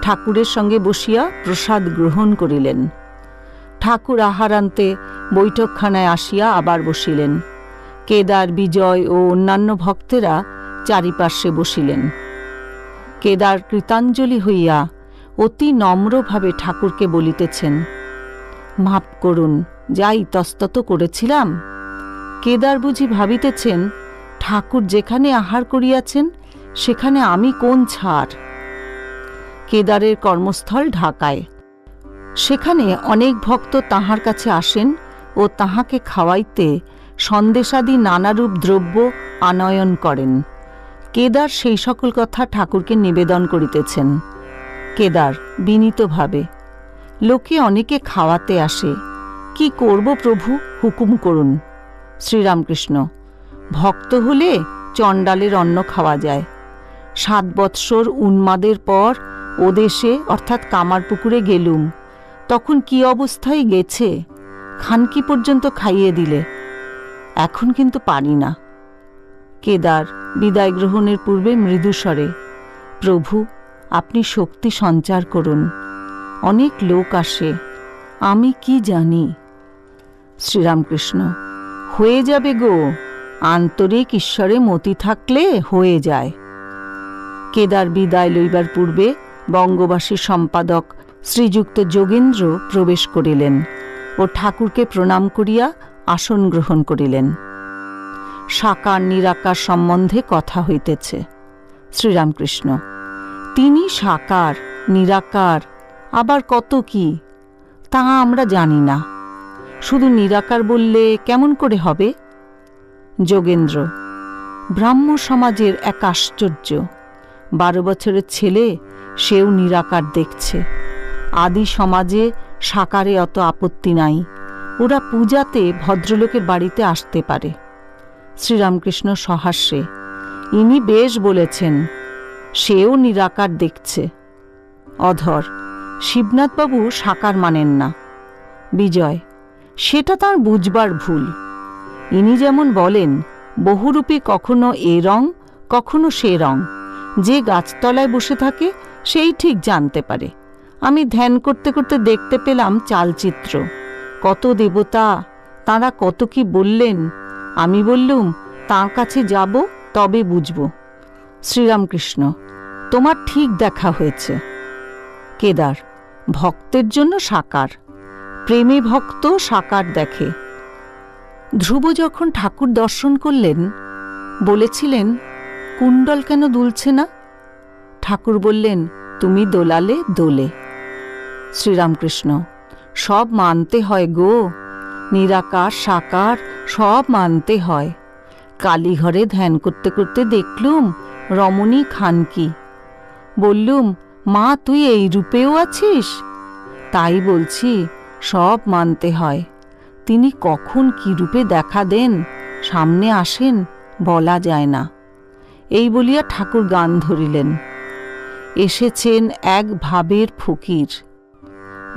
ঠাকুরের সঙ্গে বসিয়া প্রসাদ গ্রহণ করিলেন। ঠাকুর আহারান্তে বৈঠকখানায় আসিয়া আবার বসিলেন। কেদার, বিজয় ও অন্যান্য ভক্তেরা চারিপার্শ্বে বসিলেন। কেদার কৃতাঞ্জলি হইয়া অতি নম্রভাবে ঠাকুরকে বলিতেছেন, মাপ করুন, যা ইতস্তত করেছিলাম। কেদার বুঝি ভাবিতেছেন, ঠাকুর যেখানে আহার করিয়াছেন সেখানে আমি কোন ছাড়। কেদারের কর্মস্থল ঢাকায়। সেখানে অনেক ভক্ত তাঁহার কাছে আসেন ও তাঁহাকে খাওয়াইতে সন্দেশাদি নানারূপ দ্রব্য আনয়ন করেন। কেদার সেই সকল কথা ঠাকুরকে নিবেদন করিতেছেন। কেদার বিনীতভাবে, লোকে অনেকে খাওয়াতে আসে, কি করব প্রভু, হুকুম করুন। শ্রীরামকৃষ্ণ, ভক্ত হলে চণ্ডালের অন্ন খাওয়া যায়। 7 বৎসর উন্মাদের পর ওদেশে অর্থাৎ কামারপুকুরে গেলুম, তখন কি অবস্থায় গেছে, খানকি পর্যন্ত খাইয়ে দিলে, এখন কিন্তু পারি না। কেদার বিদায় গ্রহণের পূর্বে মৃদুস্বরে, প্রভু আপনি শক্তি সঞ্চার করুন, অনেক লোক আসে, আমি কি জানি। শ্রীরামকৃষ্ণ, হয়ে যাবে গো, আন্তরিক ঈশ্বরে মতি থাকলে হয়ে যায়। কেদার বিদায় লইবার পূর্বে বঙ্গবাসী সম্পাদক শ্রীযুক্ত যোগেন্দ্র প্রবেশ করিলেন ও ঠাকুরকে প্রণাম করিয়া আসন গ্রহণ করিলেন। সাকার নিরাকার সম্বন্ধে কথা হইতেছে। শ্রীরামকৃষ্ণ, তিনি সাকার, নিরাকার, আবার কত কি, তা আমরা জানি না। শুধু নিরাকার বললে কেমন করে হবে? যোগেন্দ্র, ব্রাহ্ম সমাজের এক আশ্চর্য, 12 বছরের ছেলে, সেও নিরাকার দেখছে। আদি সমাজে সাকারে অত আপত্তি নাই, ওরা পূজাতে ভদ্রলোকের বাড়িতে আসতে পারে। শ্রীরামকৃষ্ণ সহাস্যে, ইনি বেশ বলেছেন, সেও নিরাকার দেখছে। অধর, শিবনাথবাবু সাকার মানেন না। বিজয়, সেটা তাঁর বুঝবার ভুল। ইনি যেমন বলেন, বহুরূপী কখনো এ রং কখনো সে রং, যে গাছতলায় বসে থাকে সেই ঠিক জানতে পারে। আমি ধ্যান করতে করতে দেখতে পেলাম চালচিত্র, কত দেবতা, তাঁরা কত কি বললেন। আমি বললুম, তাঁর কাছে যাব তবে বুঝব। শ্রীরামকৃষ্ণ, তোমার ঠিক দেখা হয়েছে। কেদার, ভক্তের জন্য সাকার, প্রেমে ভক্ত সাকার দেখে। ধ্রুব যখন ঠাকুর দর্শন করলেন, বলেছিলেন, কুণ্ডল কেন দুলছে না? ঠাকুর বললেন, তুমি দোলালে দোলে। শ্রীরামকৃষ্ণ, সব মানতে হয় গো, নিরাকার সাকার সব মানতে হয়। কালীঘরে ধ্যান করতে করতে দেখলুম রমণী খানকি। বললুম, মা তুই এই রূপেও আছিস? তাই বলছি, সব মানতে হয়। তিনি কখন কি রূপে দেখা দেন, সামনে আসেন, বলা যায় না। এই বলিয়া ঠাকুর গান ধরিলেন, এসেছেন এক ভাবের ফকির।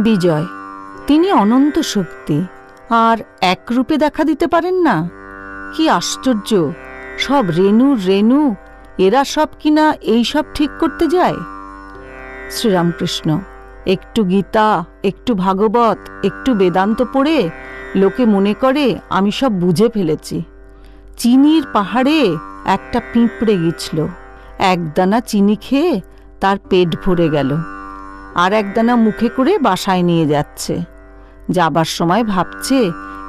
বিজয়, তিনি অনন্ত শক্তি, আর এক রূপে দেখা দিতে পারেন না? কি আশ্চর্য, সব রেণু রেণু, এরা সব কিনা এই সব ঠিক করতে যায়। শ্রীরামকৃষ্ণ, একটু গীতা, একটু ভাগবত, একটু বেদান্ত পড়ে লোকে মনে করে আমি সব বুঝে ফেলেছি। চিনির পাহাড়ে একটা পিঁপড়ে গেছিল, একদানা চিনি খেয়ে তার পেট ভরে গেল, আর একদানা মুখে করে বাসায় নিয়ে যাচ্ছে। যাবার সময় ভাবছে,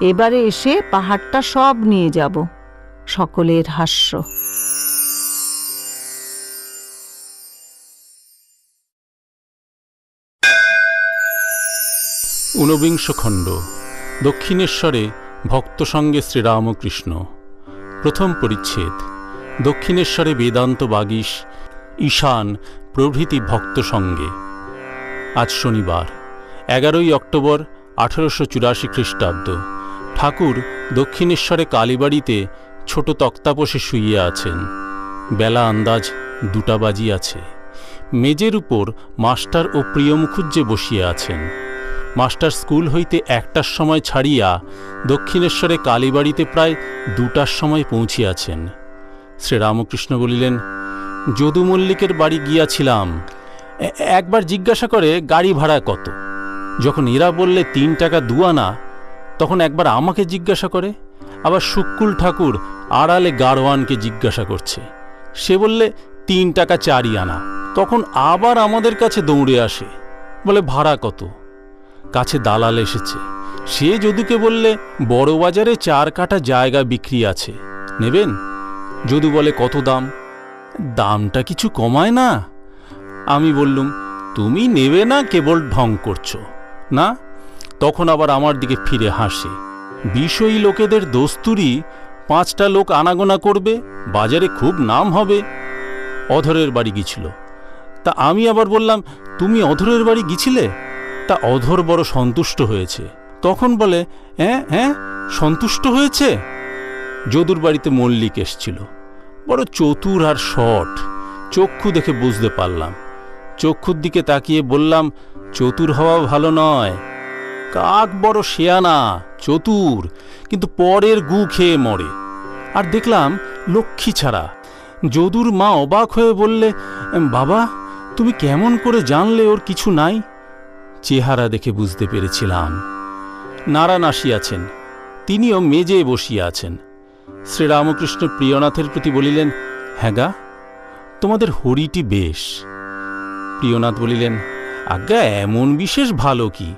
এবারে এসে পাহাড়টা সব নিয়ে যাব। সকলের হাস্য। ঊনবিংশ খণ্ড। দক্ষিণেশ্বরে ভক্ত সঙ্গে শ্রীরামকৃষ্ণ। প্রথম পরিচ্ছেদ। দক্ষিণেশ্বরে বেদান্ত বাগীশ, ঈশান প্রভৃতি ভক্ত সঙ্গে। আজ শনিবার 11 অক্টোবর 1884 খ্রিস্টাব্দ। ঠাকুর দক্ষিণেশ্বরে কালীবাড়িতে ছোট তক্তাপোষে শুইয়ে আছেন। বেলা আন্দাজ 2টা বাজিয়াছে। মেজের উপর মাস্টার ও প্রিয় মুখুজ্জে বসিয়ে আছেন। মাস্টার স্কুল হইতে 1টার সময় ছাড়িয়া দক্ষিণেশ্বরে কালীবাড়িতে প্রায় 2টার সময় পৌঁছিয়াছেন। শ্রীরামকৃষ্ণ বলিলেন, যদু মল্লিকের বাড়ি গিয়াছিলাম। একবার জিজ্ঞাসা করে গাড়ি ভাড়া কত। যখন এরা বললে 3 টাকা 2 আনা, তখন একবার আমাকে জিজ্ঞাসা করে, আবার শুক্কুল ঠাকুর আড়ালে গাড়োয়ানকে জিজ্ঞাসা করছে। সে বললে 3 টাকা 4 আনা। তখন আবার আমাদের কাছে দৌড়ে আসে, বলে ভাড়া কত। কাছে দালাল এসেছে, সে যদুকে বললে বড় বাজারে 4 কাঠা জায়গা বিক্রি আছে, নেবেন? যদু বলে কত দাম? দামটা কিছু কমায় না? আমি বললুম, তুমি নেবে না, কেবল ঢং করছো না? তখন আবার আমার দিকে ফিরে হাসে। বিষয়ী লোকেদের দস্তুরি 5টা লোক আনাগোনা করবে, বাজারে খুব নাম হবে। অধরের বাড়ি গিয়েছিল। তা আমি আবার বললাম, তুমি অধরের বাড়ি গিয়েছিলে? তা অধর বড় সন্তুষ্ট হয়েছে। তখন বলে, হ্যাঁ হ্যাঁ, সন্তুষ্ট হয়েছে। যদুর বাড়িতে মল্লিক এসছিল, বড় চতুর আর শট। চক্ষু দেখে বুঝতে পারলাম। চক্ষুর দিকে তাকিয়ে বললাম, চতুর হওয়া ভালো নয়, কাক বড় শেয়ানা, চতুর, কিন্তু পরের গু খেয়ে মরে। আর দেখলাম লক্ষ্মী ছাড়া। যদুর মা অবাক হয়ে বললে, বাবা, তুমি কেমন করে জানলে ওর কিছু নাই? চেহারা দেখে বুঝতে পেরেছিলাম। নারায়ণ আসিয়াছেন, তিনিও মেজে বসিয়া আছেন। শ্রীরামকৃষ্ণ প্রিয়নাথের প্রতি বলিলেন, হ্যাঁ গা, তোমাদের হরিটি বেশ। প্রিয়নাথ বলিলেন, আজ্ঞা, এমন বিশেষ ভালো কি,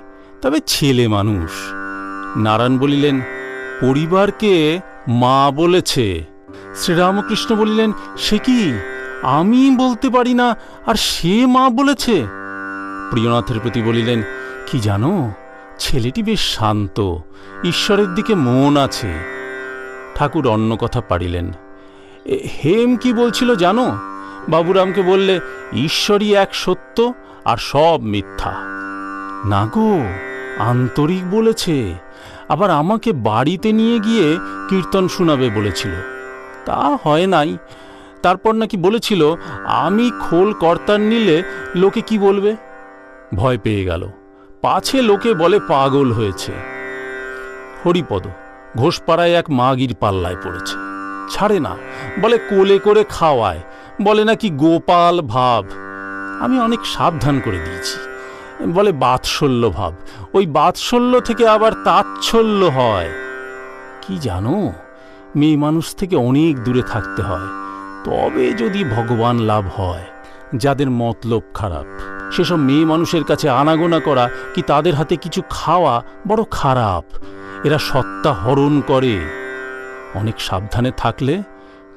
তবে ছেলে মানুষ। নারায়ণ বলিলেন, পরিবারকে মা বলেছে। শ্রীরামকৃষ্ণ বলিলেন, সে কি, আমি বলতে পারি না, আর সে মা বলেছে? প্রিয়নাথের প্রতি বলিলেন, কি জানো, ছেলেটি বেশ শান্ত, ঈশ্বরের দিকে মন আছে। ঠাকুর অন্য কথা পারিলেন। হেম কি বলছিল জানো? বাবুরামকে বললে, ঈশ্বরই এক সত্য, আর সব মিথ্যা। না গো, আন্তরিক বলেছে। আবার আমাকে বাড়িতে নিয়ে গিয়ে কীর্তন শোনাবে বলেছিল, তা হয় নাই। তারপর নাকি বলেছিল, আমি খোল কর্তার নিলে লোকে কি বলবে। ভয় পেয়ে গেল, পাছে লোকে বলে পাগল হয়েছে। হরিপদ ঘোষপাড়ায় এক মাগির পাল্লায় পড়েছে, ছাড়ে না, বলে কোলে করে খাওয়ায়, বলে নাকি গোপাল ভাব। আমি অনেক সাবধান করে দিয়েছি, বলে বাৎসল্য ভাব। ওই বাৎসল্য থেকে আবার তাচ্ছল্য হয়। কি জানো, মেয়ে মানুষ থেকে অনেক দূরে থাকতে হয়, তবে যদি ভগবান লাভ হয়। যাদের মতলব খারাপ, সেসব মেয়ে মানুষের কাছে আনাগোনা করা কি তাদের হাতে কিছু খাওয়া বড় খারাপ। এরা সত্তা হরণ করে। অনেক সাবধানে থাকলে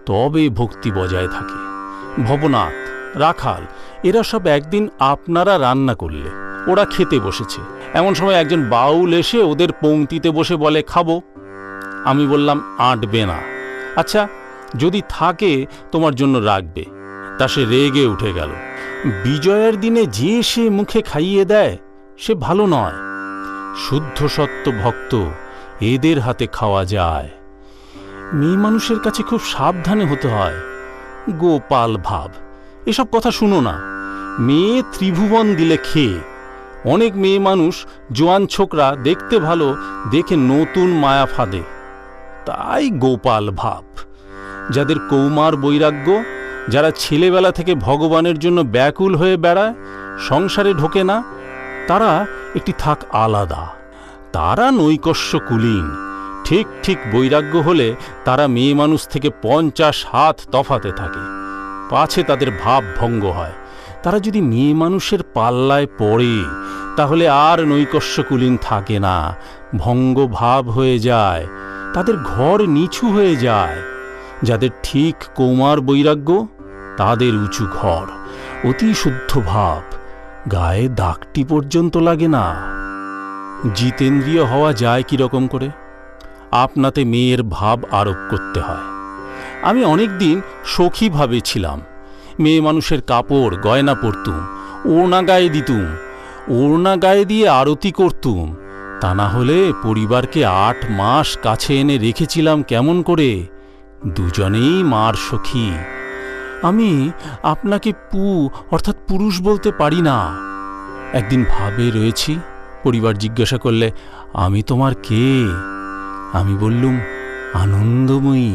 তবে ভক্তি বজায় থাকে। ভবনাথ, রাখাল, এরা সব একদিন আপনারা রান্না করলে ওরা খেতে বসেছে। এমন সময় একজন বাউল এসে ওদের পংক্তিতে বসে বলে, খাবো। আমি বললাম, আঁটবে না। আচ্ছা, যদি থাকে তোমার জন্য রাখবে। তা সে রেগে উঠে গেল। বিজয়ের দিনে যে সে মুখে খাইয়ে দেয়, সে ভালো নয়। শুদ্ধ সত্য ভক্ত, এদের হাতে খাওয়া যায়। মেয়ে মানুষের কাছে খুব সাবধানে হতে হয়। গোপাল ভাব, এসব কথা শুনো না। মেয়ে ত্রিভুবন দিলে খেয়ে। অনেক মেয়ে মানুষ, জোয়ান ছোকরা, দেখতে ভালো দেখে নতুন মায়া ফাঁদে, তাই গোপাল ভাব। যাদের কৌমার বৈরাগ্য, যারা ছেলেবেলা থেকে ভগবানের জন্য ব্যাকুল হয়ে বেড়ায়, সংসারে ঢোকে না, তারা একটি থাক আলাদা। তারা নৈকস্য কুলীন। ঠিক ঠিক বৈরাগ্য হলে তারা মেয়ে মানুষ থেকে 50 হাত তফাতে থাকে, পাছে তাদের ভাব ভঙ্গ হয়। তারা যদি মেয়ে মানুষের পাল্লায় পড়ে, তাহলে আর নৈকস্য কুলীন থাকে না, ভঙ্গ ভাব হয়ে যায়, তাদের ঘর নিচু হয়ে যায়। যাদের ঠিক কৌমার বৈরাগ্য, তাদের উঁচু ঘর, অতি শুদ্ধ ভাব, গায়ে দাগটি পর্যন্ত লাগে না। জিতেন্দ্রিয় হওয়া যায় কি রকম করে? আপনাতে মেয়ের ভাব আরোপ করতে হয়। আমি অনেকদিন সখীভাবে ছিলাম। মেয়ে মানুষের কাপড় গয়না পরতুম, ওড়না গায়ে দিতুম, ওড়না গায়ে দিয়ে আরতি করতুম। তা না হলে পরিবারকে 8 মাস কাছে এনে রেখেছিলাম কেমন করে? দুজনেই মার সখী। আমি আপনাকে অর্থাৎ পুরুষ বলতে পারি না। একদিন ভাবে রয়েছি, পরিবার জিজ্ঞাসা করলে, আমি তোমার কে? আমি বললুম, আনন্দময়ী।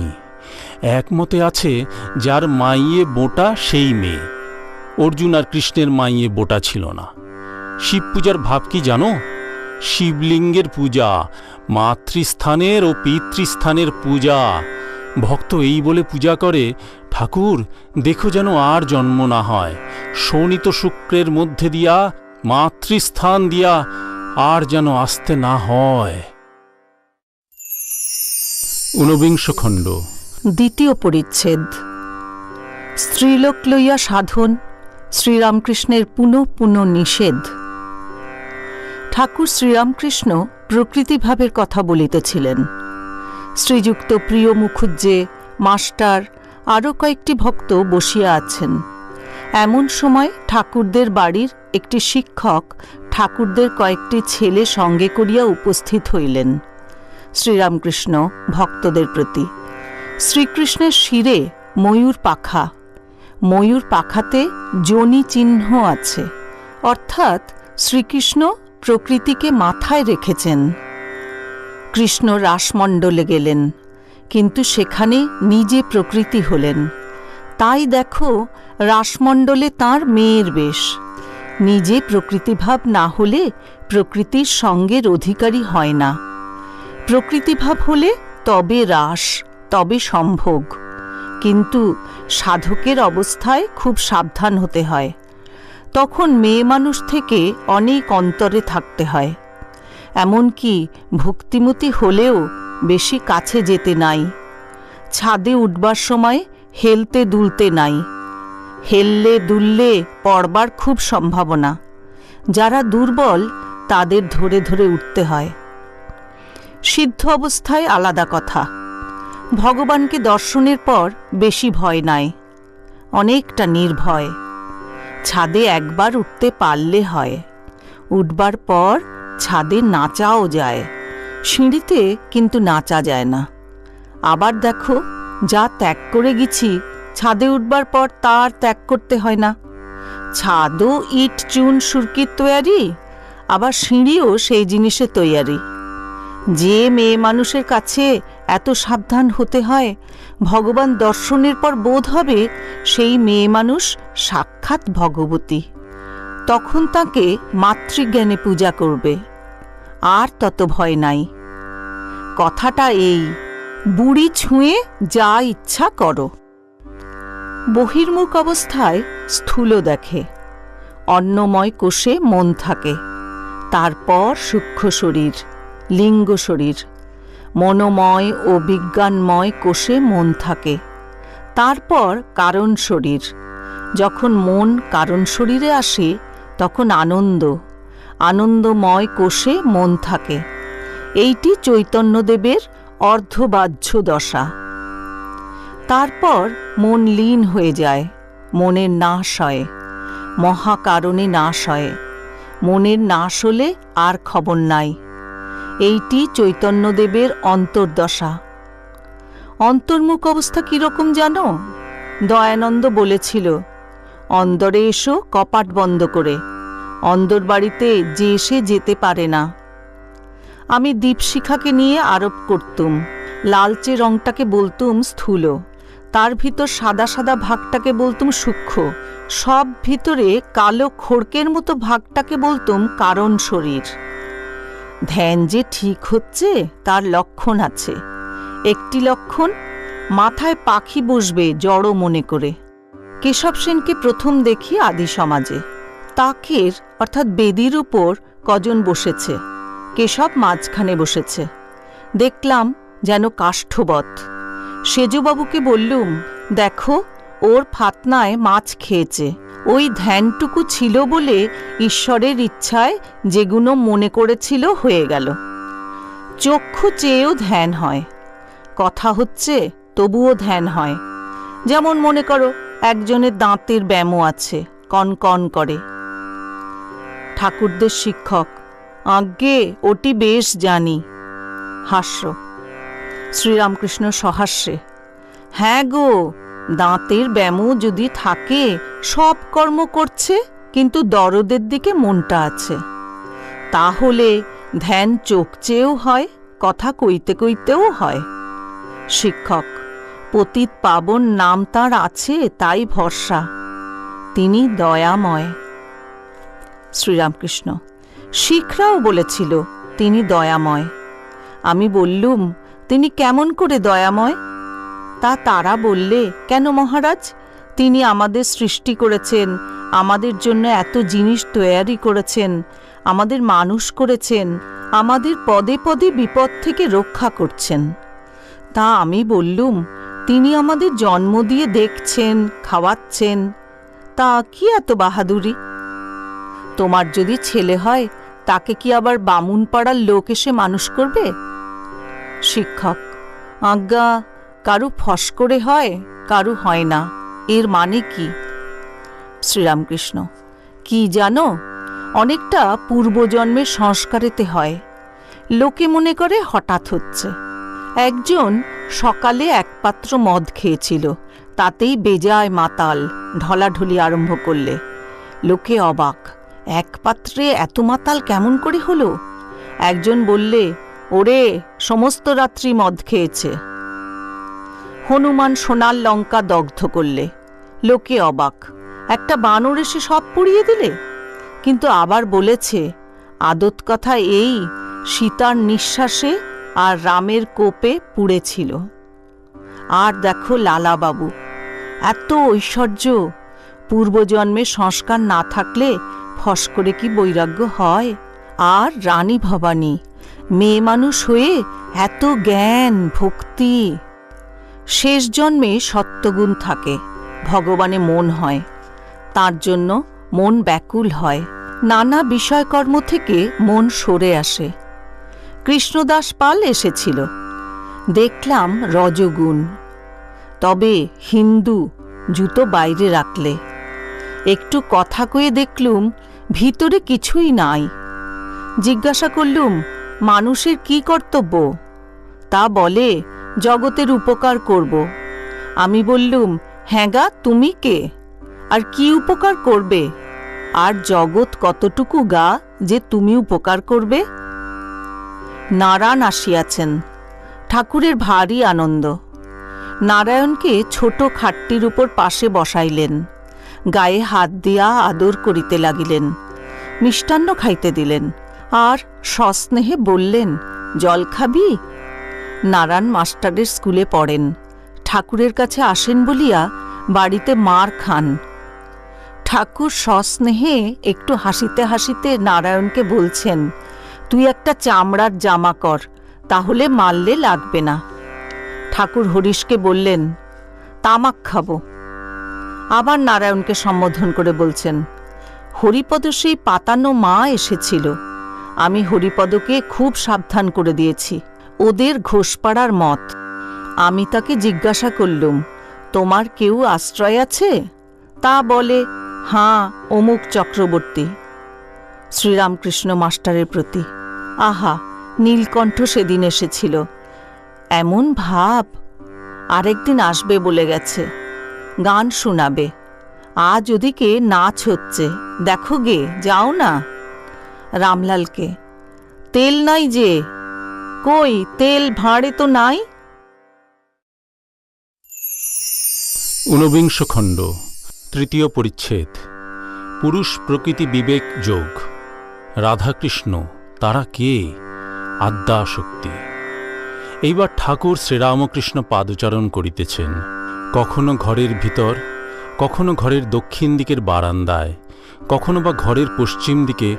একমতে আছে যার মাইয়ে বোটা সেই মেয়ে। অর্জুন আর কৃষ্ণের মাইয়ে বোটা ছিল না। শিব পূজার ভাব কি জানো? শিবলিঙ্গের পূজা, মাতৃস্থানের ও পিতৃস্থানের পূজা। ভক্ত এই বলে পূজা করে, ঠাকুর দেখো যেন আর জন্ম না হয়, শোণিত শুক্রের মধ্যে দিয়া মাতৃস্থান দিয়া আর যেন আসতে না হয়। ঊনবিংশ খণ্ড। দ্বিতীয় পরিচ্ছেদ। স্ত্রীলোক লইয়া সাধন, শ্রীরামকৃষ্ণের পুনঃ পুনঃ নিষেধ। ঠাকুর শ্রীরামকৃষ্ণ প্রকৃতিভাবের কথা বলিতেছিলেন। শ্রীযুক্ত প্রিয় মুখুজ্জে, মাস্টার, আরও কয়েকটি ভক্ত বসিয়া আছেন। এমন সময় ঠাকুরদের বাড়ির একটি শিক্ষক ঠাকুরদের কয়েকটি ছেলে সঙ্গে করিয়া উপস্থিত হইলেন। শ্রীরামকৃষ্ণ ভক্তদের প্রতি, শ্রীকৃষ্ণের শিরে ময়ূর পাখা, ময়ূর পাখাতে যোনি চিহ্ন আছে, অর্থাৎ শ্রীকৃষ্ণ প্রকৃতিকে মাথায় রেখেছেন। কৃষ্ণ রাসমণ্ডলে গেলেন, কিন্তু সেখানে নিজে প্রকৃতি হলেন। তাই দেখো রাসমণ্ডলে তাঁর মেয়ের বেশ। নিজে প্রকৃতিভাব না হলে প্রকৃতির সঙ্গের অধিকারী হয় না। প্রকৃতিভাব হলে তবে রাস, তবে সম্ভোগ। কিন্তু সাধকের অবস্থায় খুব সাবধান হতে হয়। তখন মেয়ে মানুষ থেকে অনেক অন্তরে থাকতে হয়। এমনকি ভক্তিমতী হলেও বেশি কাছে যেতে নাই। ছাদে উঠবার সময় হেলতে দুলতে নাই। হেললে দুললে পড়বার খুব সম্ভাবনা। যারা দুর্বল তাদের ধরে ধরে উঠতে হয়। সিদ্ধ অবস্থায় আলাদা কথা। ভগবানকে দর্শনের পর বেশি ভয় নাই, অনেকটা নির্ভয়। ছাদে একবার উঠতে পারলে হয়। উঠবার পর ছাদে নাচাও যায়, সিঁড়িতে কিন্তু নাচা যায় না। আবার দেখো, যা ত্যাগ করে গেছি ছাদে উঠবার পর তার ত্যাগ করতে হয় না। ছাদও ইট চুন সুরকির তৈয়ারি, আবার সিঁড়িও সেই জিনিসে তৈয়ারি। যে মেয়ে মানুষের কাছে এত সাবধান হতে হয়, ভগবান দর্শনের পর বোধ হবে সেই মেয়ে মানুষ সাক্ষাৎ ভগবতী। তখন তাকে মাতৃজ্ঞানে পূজা করবে, আর তত ভয় নাই। কথাটা এই, বুড়ি ছুঁয়ে যা ইচ্ছা করো। বহির্মুখ অবস্থায় স্থূল দেখে, অন্নময় কোষে মন থাকে। তারপর সূক্ষ্ম শরীর, লিঙ্গ শরীর। মনোময় ও বিজ্ঞানময় কোষে মন থাকে। তারপর কারণ শরীর। যখন মন কারণ শরীরে আসে তখন আনন্দ, আনন্দময় কোষে মন থাকে। এইটি চৈতন্যদেবের অর্ধবাহ্য দশা। তারপর মন লীন হয়ে যায়, মনের নাশ হয়, মহাকারণে নাশ হয়। মনের নাশ হলে আর খবর নাই। এইটি চৈতন্যদেবের অন্তর্দশা। অন্তর্মুখ অবস্থা কিরকম জানো? দয়ানন্দ বলেছিল, অন্দরে এসো কপাট বন্ধ করে, অন্দর বাড়িতে যে এসে যেতে পারে না। আমি দীপশিখাকে নিয়ে আরোপ করতুম। লালচে রংটাকে বলতুম স্থূল, তার ভিতর সাদা সাদা ভাগটাকে বলতুম সূক্ষ্ম, সব ভিতরে কালো খড়কের মতো ভাগটাকে বলতুম কারণ শরীর। ধ্যান যে ঠিক হচ্ছে তার লক্ষণ আছে। একটি লক্ষণ, মাথায় পাখি বসবে জড় মনে করে। কেশব সেনকে প্রথম দেখি আদি সমাজে। তাকের অর্থাৎ বেদির উপর কজন বসেছে, কেশব মাঝখানে বসেছে। দেখলাম যেন কাষ্ঠবৎ। সেজবাবুকে বললুম, দেখো ওর ফাতনায় মাছ খেয়েছে। ওই ধ্যানটুকু ছিল বলে ঈশ্বরের ইচ্ছায় যেগুলো মনে করেছিল হয়ে গেল। চক্ষু চেয়েও ধ্যান হয়, কথা হচ্ছে তবুও ধ্যান হয়। যেমন মনে করো একজনের দাঁতের ব্যামো আছে, কনকন করে। ঠাকুরদের শিক্ষক, আজ্ঞে ওটি বেশ জানি। হাস্য। শ্রীরামকৃষ্ণ সহাস্যে, হ্যাঁ গো, দাঁতের ব্যামো যদি থাকে সব কর্ম করছে, কিন্তু দরদের দিকে মনটা আছে। তাহলে ধ্যান চোখ চেয়েও হয়, কথা কইতে কইতেও হয়। শিক্ষক: পতিত পাবন নাম তাঁর আছে, তাই ভরসা, তিনি দয়াময়। শ্রীরামকৃষ্ণ: শিখরাও বলেছিল তিনি দয়াময়। আমি বললুম, তিনি কেমন করে দয়াময়? তা তারা বললে, কেন মহারাজ, তিনি আমাদের সৃষ্টি করেছেন, আমাদের জন্য এত জিনিস তৈয়ারি করেছেন, আমাদের মানুষ করেছেন, আমাদের পদে পদে বিপদ থেকে রক্ষা করছেন। তা আমি বললুম, তিনি আমাদের জন্ম দিয়ে দেখছেন, খাওয়াচ্ছেন, তা কি এত বাহাদুরি? তোমার যদি ছেলে হয়, তাকে কি আবার বামুন পাড়ার লোক এসে মানুষ করবে? শিক্ষক: আজ্ঞা, কারু ফস করে হয়, কারু হয় না, এর মানে কি? শ্রীরামকৃষ্ণ: কি জানো, অনেকটা পূর্বজন্মের সংস্কারেতে হয়। লোকে মনে করে হঠাৎ হচ্ছে। একজন সকালে এক পাত্র মদ খেয়েছিল, তাতেই বেজায় মাতাল, ঢলাঢলি আরম্ভ করলে। লোকে অবাক, এক পাত্রে এত মাতাল কেমন করে হলো? একজন বললে, ওরে, সমস্ত রাত্রি মদ খেয়েছে। হনুমান সোনার লঙ্কা দগ্ধ করলে। লোকে অবাক, একটা বানর এসে সব পুড়িয়ে দিলে। কিন্তু আবার বলেছে, আদত কথা এই, সীতার নিঃশ্বাসে আর রামের কোপে পুড়েছিল। আর দেখো লালাবাবু, এত ঐশ্বর্য, পূর্বজন্মে সংস্কার না থাকলে ফস করে কি বৈরাগ্য হয়? আর রানী ভবানী, মেয়ে মানুষ হয়ে এত জ্ঞান ভক্তি। শেষ জন্মে সত্যগুণ থাকে, ভগবানে মন হয়, তার জন্য মন ব্যাকুল হয়, নানা বিষয়কর্ম থেকে মন সরে আসে। কৃষ্ণদাস পাল এসেছিল, দেখলাম রজগুণ। তবে হিন্দু, জুতো বাইরে রাখলে। একটু কথা কয়ে দেখলুম ভিতরে কিছুই নাই। জিজ্ঞাসা করলুম, মানুষের কি কর্তব্য? তা বলে, জগতের উপকার করব। আমি বললুম, হ্যাঁ গা, তুমি কে, আর কি উপকার করবে? আর জগৎ কতটুকু গা যে তুমি উপকার করবে? নারায়ণ আসিয়াছেন, ঠাকুরের ভারী আনন্দ। নারায়ণকে ছোট খাটটির উপর পাশে বসাইলেন, গায়ে হাত দিয়া আদর করিতে লাগিলেন, মিষ্টান্ন খাইতে দিলেন, আর সস্নেহে বললেন, জল খাবি? নারায়ণ মাস্টারের স্কুলে পড়েন, ঠাকুরের কাছে আসেন বলিয়া বাড়িতে মার খান। ঠাকুর সস্নেহে একটু হাসিতে হাসিতে নারায়ণকে বলছেন, তুই একটা চামড়ার জামা কর, তাহলে মারলে লাগবে না। ঠাকুর হরিশকে বললেন, তামাক খাবো। আবার নারায়ণকে সম্বোধন করে বলছেন, হরিপদ সেই পাতানো মা এসেছিল, আমি হরিপদকে খুব সাবধান করে দিয়েছি, ওদের ঘোষপাড়ার মত। আমি তাকে জিজ্ঞাসা করলুম, তোমার কেউ আশ্রয় আছে? তা বলে, হাঁ, অমুক চক্রবর্তী। শ্রীরামকৃষ্ণ মাস্টারের প্রতি আহা, নীলকণ্ঠ সেদিন এসেছিল, এমন ভাব। আরেকদিন আসবে বলে গেছে, গান শোনাবে। আজ ওদিকে নাচ হচ্ছে, দেখো গে, যাও না। রামলালকে, তেল নাই যে? কই, তেল ভাঁড়ে তো নাই। ঊনবিংশ খণ্ড, তৃতীয় পরিচ্ছেদ। পুরুষ প্রকৃতি বিবেক যোগ। রাধাকৃষ্ণ, তারা কে? আদ্যাশক্তি। এইবার ঠাকুর শ্রীরামকৃষ্ণ পাদচারণ করিতেছেন, কখনো ঘরের ভিতর, কখনো ঘরের দক্ষিণ দিকের বারান্দায়, কখনো বা ঘরের পশ্চিম দিকে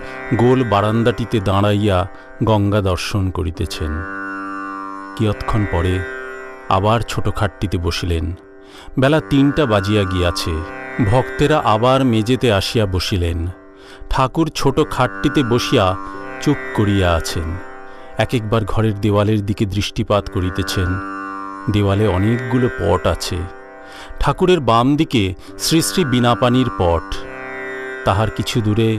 গোল বারান্দাটিতে দাঁড়াইয়া গঙ্গা দর্শন করিতেছেন। কিয়ৎক্ষণ পরে আবার ছোট খাটটিতে বসিলেন। বেলা ৩টা বাজিয়া গিয়াছে। ভক্তেরা আবার মেজেতে আসিয়া বসিলেন। ঠাকুর ছোট খাটটিতে বসিয়া চুপ করিয়া আছেন। এক একবার ঘরের দেওয়ালের দিকে দৃষ্টিপাত করিতেছেন। দেওয়ালে অনেকগুলো পট আছে। ঠাকুরের বাম দিকে শ্রী শ্রী বীণাপাণির পট, তাহার কিছু দূরে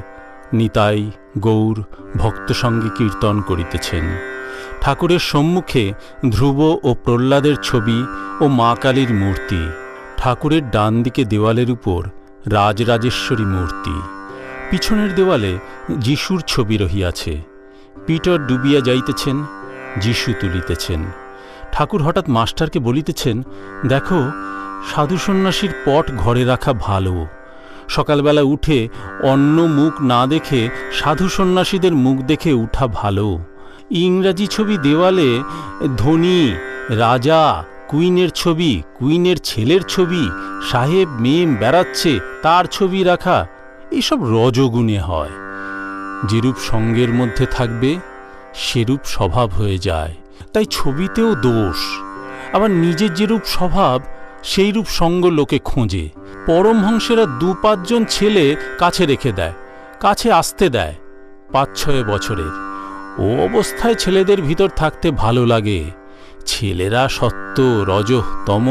নিতাই, গৌর ভক্তসঙ্গে কীর্তন করিতেছেন। ঠাকুরের সম্মুখে ধ্রুব ও প্রহ্লাদের ছবি ও মা কালীর মূর্তি। ঠাকুরের ডান দিকে দেওয়ালের উপর রাজরাজেশ্বরী মূর্তি। পিছনের দেওয়ালে যিশুর ছবি রহিয়াছে। পিটার ডুবিয়া যাইতেছেন, যিশু তুলিতেছেন। ঠাকুর হঠাৎ মাস্টারকে বলিতেছেন, দেখো, সাধু সন্ন্যাসীর পট ঘরে রাখা ভালো। সকালবেলা উঠে অন্য মুখ না দেখে সাধু সন্ন্যাসীদের মুখ দেখে উঠা ভালো। ইংরাজি ছবি দেওয়ালে ধনী, রাজা, কুইনের ছবি, কুইনের ছেলের ছবি, সাহেব মেম বেড়াচ্ছে তার ছবি রাখা, এসব রজগুণে হয়। যেরূপ সঙ্গের মধ্যে থাকবে সেরূপ স্বভাব হয়ে যায়। তাই ছবিতেও দোষ। আবার নিজের যেরূপ স্বভাব সেইরূপ সঙ্গ লোকে খোঁজে। পরমহংসেরা 2-5 জন ছেলে কাছে রেখে দেয়, কাছে আসতে দেয় 5-6 বছরের। ও অবস্থায় ছেলেদের ভিতর থাকতে ভালো লাগে। ছেলেরা সত্য, রজঃ, তম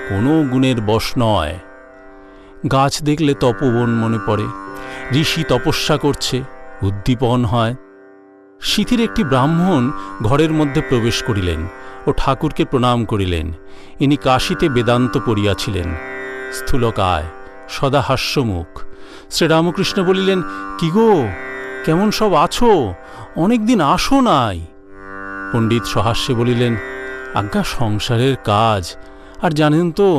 কোনো গুণের বশ নয়। গাছ দেখলে তপবন মনে পড়ে। ঋষি তপস্যা করছে, উদ্দীপন হয়। সিথির একটি ব্রাহ্মণ ঘরের মধ্যে প্রবেশ করিলেন ও ঠাকুরকে প্রণাম করিলেন। ইনি কাশীতে বেদান্ত পড়িয়াছিলেন। স্থূলকায়, সদা হাস্যমুখ। শ্রীরামকৃষ্ণ বলিলেন, কি গো, কেমন সব আছো? অনেকদিন আসো নাই। পণ্ডিত সহাস্যে বলিলেন, আজ্ঞা, সংসারের কাজ, আর জানেন তো,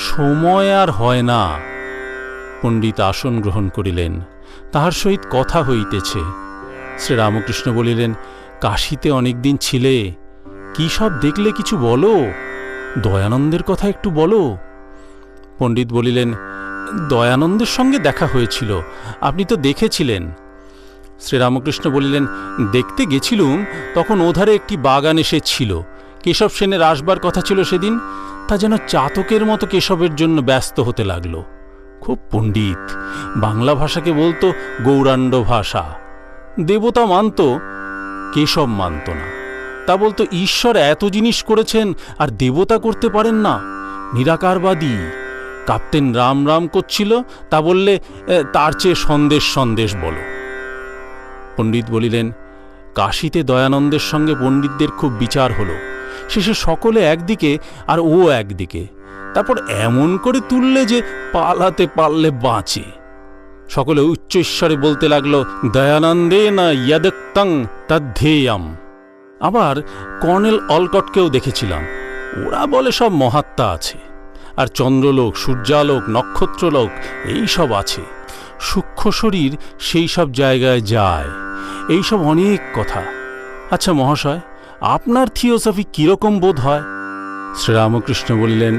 সময় আর হয় না। পণ্ডিত আসন গ্রহণ করিলেন। তাহার সহিত কথা হইতেছে। শ্রীরামকৃষ্ণ বলিলেন, কাশীতে অনেকদিন ছিলে, কি সব দেখলে কিছু বলো। দয়ানন্দের কথা একটু বলো। পণ্ডিত বলিলেন, দয়ানন্দের সঙ্গে দেখা হয়েছিল, আপনি তো দেখেছিলেন। শ্রীরামকৃষ্ণ বলিলেন, দেখতে গেছিলুম, তখন ওধারে একটি বাগান এসেছিল। কেশব সেনের আসবার কথা ছিল সেদিন, তা যেন চাতকের মতো কেশবের জন্য ব্যস্ত হতে লাগল। খুব পণ্ডিত, বাংলা ভাষাকে বলতো গৌরাণ্ড ভাষা। দেবতা মানত, কেশব মানত না। তা বলতো, ঈশ্বর এত জিনিস করেছেন আর দেবতা করতে পারেন না, নিরাকারবাদী। কাপ্তেন রাম রাম করছিল, তা বললে তার চেয়ে সন্দেশ সন্দেশ বলো। পণ্ডিত বলিলেন, কাশীতে দয়ানন্দের সঙ্গে পণ্ডিতদের খুব বিচার হলো। শেষে সকলে একদিকে আর ও একদিকে। তারপর এমন করে তুললে যে পালাতে পারলে বাঁচে। সকলে উচ্চ ঈশ্বরে বলতে লাগলো, দয়ানন্দে না ইয়াদক্তং তদ্ধেয়ম। আবার কর্নেল অলকটকেও দেখেছিলাম। ওরা বলে সব মহাত্মা আছে, আর চন্দ্রলোক, সূর্যালোক, নক্ষত্রলোক এই সব আছে। সূক্ষ্ম শরীর সেই সব জায়গায় যায়। এই সব অনেক কথা। আচ্ছা মহাশয়, আপনার থিওসফি কিরকম বোধ হয়? শ্রীরামকৃষ্ণ বলিলেন,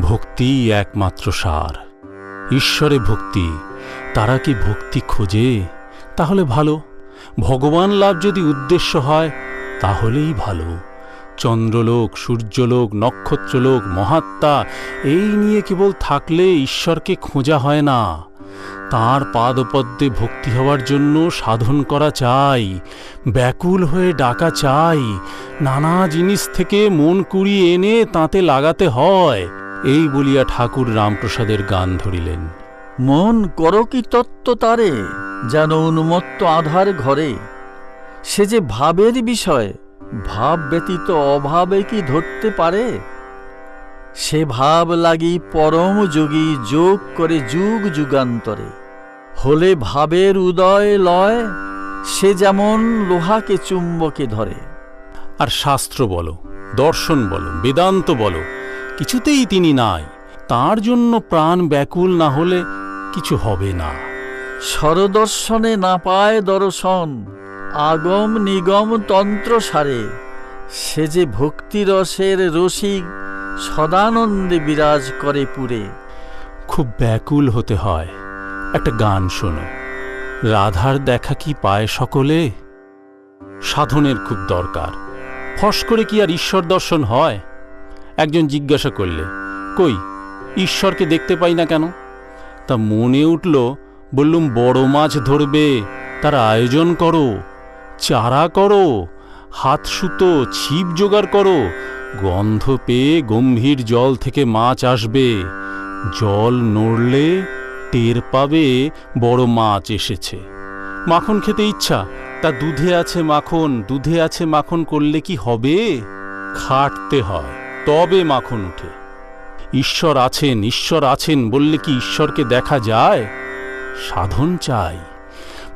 ভক্তি একমাত্র সার। ঈশ্বরে ভক্তি। তারা কি ভক্তি খোঁজে? তাহলে ভালো। ভগবান লাভ যদি উদ্দেশ্য হয় তাহলেই ভালো। চন্দ্রলোক, সূর্যলোক, নক্ষত্রলোক, মহাত্মা এই নিয়ে কেবল থাকলে ঈশ্বরকে খোঁজা হয় না। তাঁর পাদপদ্মে ভক্তি হওয়ার জন্য সাধন করা চাই, ব্যাকুল হয়ে ডাকা চাই, নানা জিনিস থেকে মন কুড়িয়ে এনে তাতে লাগাতে হয়। এই বলিয়া ঠাকুর রামপ্রসাদের গান ধরিলেন। মন করো কি তত্ত্ব তারে, যেন উন্মত্ত আধার ঘরে। সে যে ভাবের বিষয়, ভাব ব্যতীত অভাবে কি ধরতে পারে? সে ভাব লাগি পরম যোগী যোগ করে যুগ যুগান্তরে। হলে ভাবের উদয় লয়, সে যেমন লোহাকে চুম্বকে ধরে। আর শাস্ত্র বলো, দর্শন বলো, বেদান্ত বলো, কিছুতেই তিনি নাই। তার জন্য প্রাণ ব্যাকুল না হলে কিছু হবে না। স্বরদর্শনে না পায় দর্শন, আগম নিগম তন্ত্র সারে। সে যে ভক্তিরসের রসিক, সদানন্দে বিরাজ করে পুরে। খুব ব্যাকুল হতে হয়। একটা গান শোনো, রাধার দেখা কি পায় সকলে? সাধনের খুব দরকার। ফস করে কি আর ঈশ্বর দর্শন হয়? একজন জিজ্ঞাসা করলে, কই ঈশ্বরকে দেখতে পাই না কেন? তা মনে উঠল, বললুম, বড় মাছ ধরবে, তার আয়োজন করো, চারা করো, হাত সুতো, ছিপ জোগাড় করো। গন্ধ পেয়ে গম্ভীর জল থেকে মাছ আসবে। জল নড়লে টের পাবে বড় মাছ এসেছে। মাখন খেতে ইচ্ছা, তা দুধে আছে মাখন, দুধে আছে মাখন করলে কি হবে? খাটতে হয়, তবে মাখন উঠে। ঈশ্বর আছেন, ঈশ্বর আছেন বললে কি ঈশ্বরকে দেখা যায়? সাধন চাই।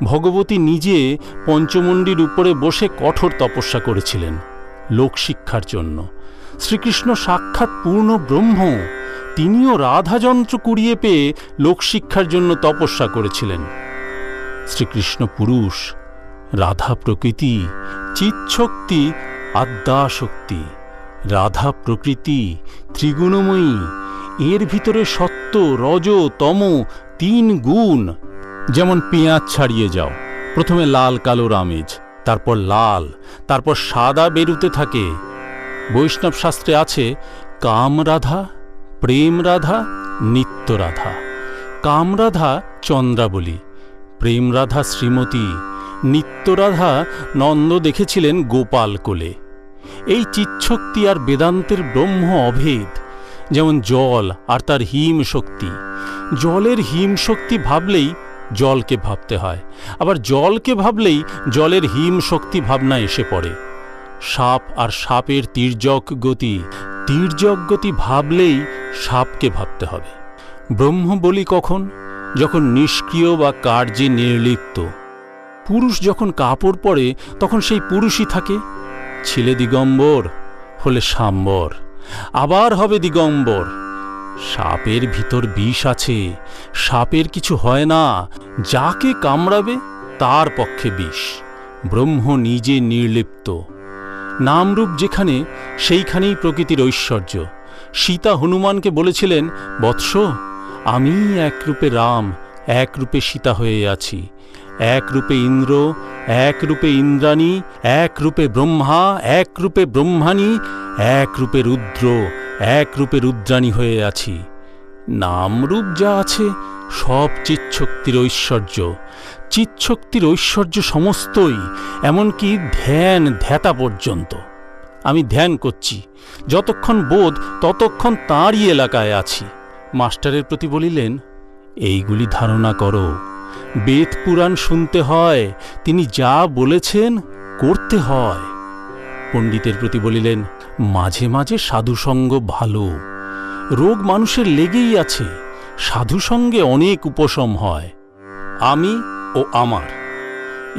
ভগবতী নিজে পঞ্চমুণ্ডির উপরে বসে কঠোর তপস্যা করেছিলেন লোকশিক্ষার জন্য। শ্রীকৃষ্ণ সাক্ষাৎ পূর্ণ ব্রহ্ম, তিনিও রাধাযন্ত্র কুড়িয়ে পেয়ে লোকশিক্ষার জন্য তপস্যা করেছিলেন। শ্রীকৃষ্ণ পুরুষ, রাধা প্রকৃতি, চিৎশক্তি আদ্যাশক্তি। রাধা প্রকৃতি ত্রিগুণময়ী, এর ভিতরে সত্য রজ তম 3 গুণ। যেমন পেঁয়াজ ছাড়িয়ে যাও, প্রথমে লাল কালোর আমেজ, তারপর লাল, তারপর সাদা বেরুতে থাকে। বৈষ্ণব শাস্ত্রে আছে কামরাধা, প্রেম রাধা, নিত্য রাধা। কামরাধা চন্দ্রাবলী, প্রেম রাধা শ্রীমতী, নিত্য রাধা নন্দ দেখেছিলেন গোপাল কোলে। এই চিৎশক্তি আর বেদান্তের ব্রহ্ম অভেদ। যেমন জল আর তার হিম শক্তি। জলের হিম শক্তি ভাবলেই জলকে ভাবতে হয়, আবার জলকে ভাবলেই জলের হিম শক্তি ভাবনা এসে পড়ে। সাপ আর সাপের তির্যক গতি, তির্যক গতি ভাবলেই সাপকে ভাবতে হবে। ব্রহ্ম বলি কখন? যখন নিষ্ক্রিয় বা কার্যে নির্লিপ্ত। পুরুষ যখন কাপড় পরে তখন সেই পুরুষই থাকে। ছিলে দিগম্বর, হলে সাম্বর, আবার হবে দিগম্বর। সাপের ভিতর বিষ আছে, সাপের কিছু হয় না, যাকে কামড়াবে তার পক্ষে বিষ। ব্রহ্ম নিজে নির্লিপ্ত। নামরূপ যেখানে, সেইখানেই প্রকৃতির ঐশ্বর্য। সীতা হনুমানকে বলেছিলেন, বৎস, আমি এক রূপে রাম, এক রূপে সীতা হয়ে আছি। এক রূপে ইন্দ্র, এক রূপে ইন্দ্রাণী, এক রূপে ব্রহ্মা, এক রূপে ব্রহ্মাণী, এক রূপে রুদ্র, এক রূপে রুদ্রাণী হয়ে আছি। নামরূপ যা আছে সব চিৎশক্তির ঐশ্বর্য। চিৎশক্তির ঐশ্বর্য সমস্তই, এমনকি ধ্যান ধ্যাতা পর্যন্ত। আমি ধ্যান করছি, যতক্ষণ বোধ ততক্ষণ তাঁরই এলাকায় আছি। মাস্টারের প্রতি বলিলেন, এইগুলি ধারণা করো। বেদ পুরাণ শুনতে হয়, তিনি যা বলেছেন করতে হয়। পণ্ডিতের প্রতি বলিলেন, মাঝে মাঝে সাধুসঙ্গ ভালো। রোগ মানুষের লেগেই আছে, সাধুসঙ্গে অনেক উপশম হয়। আমি ও আমার,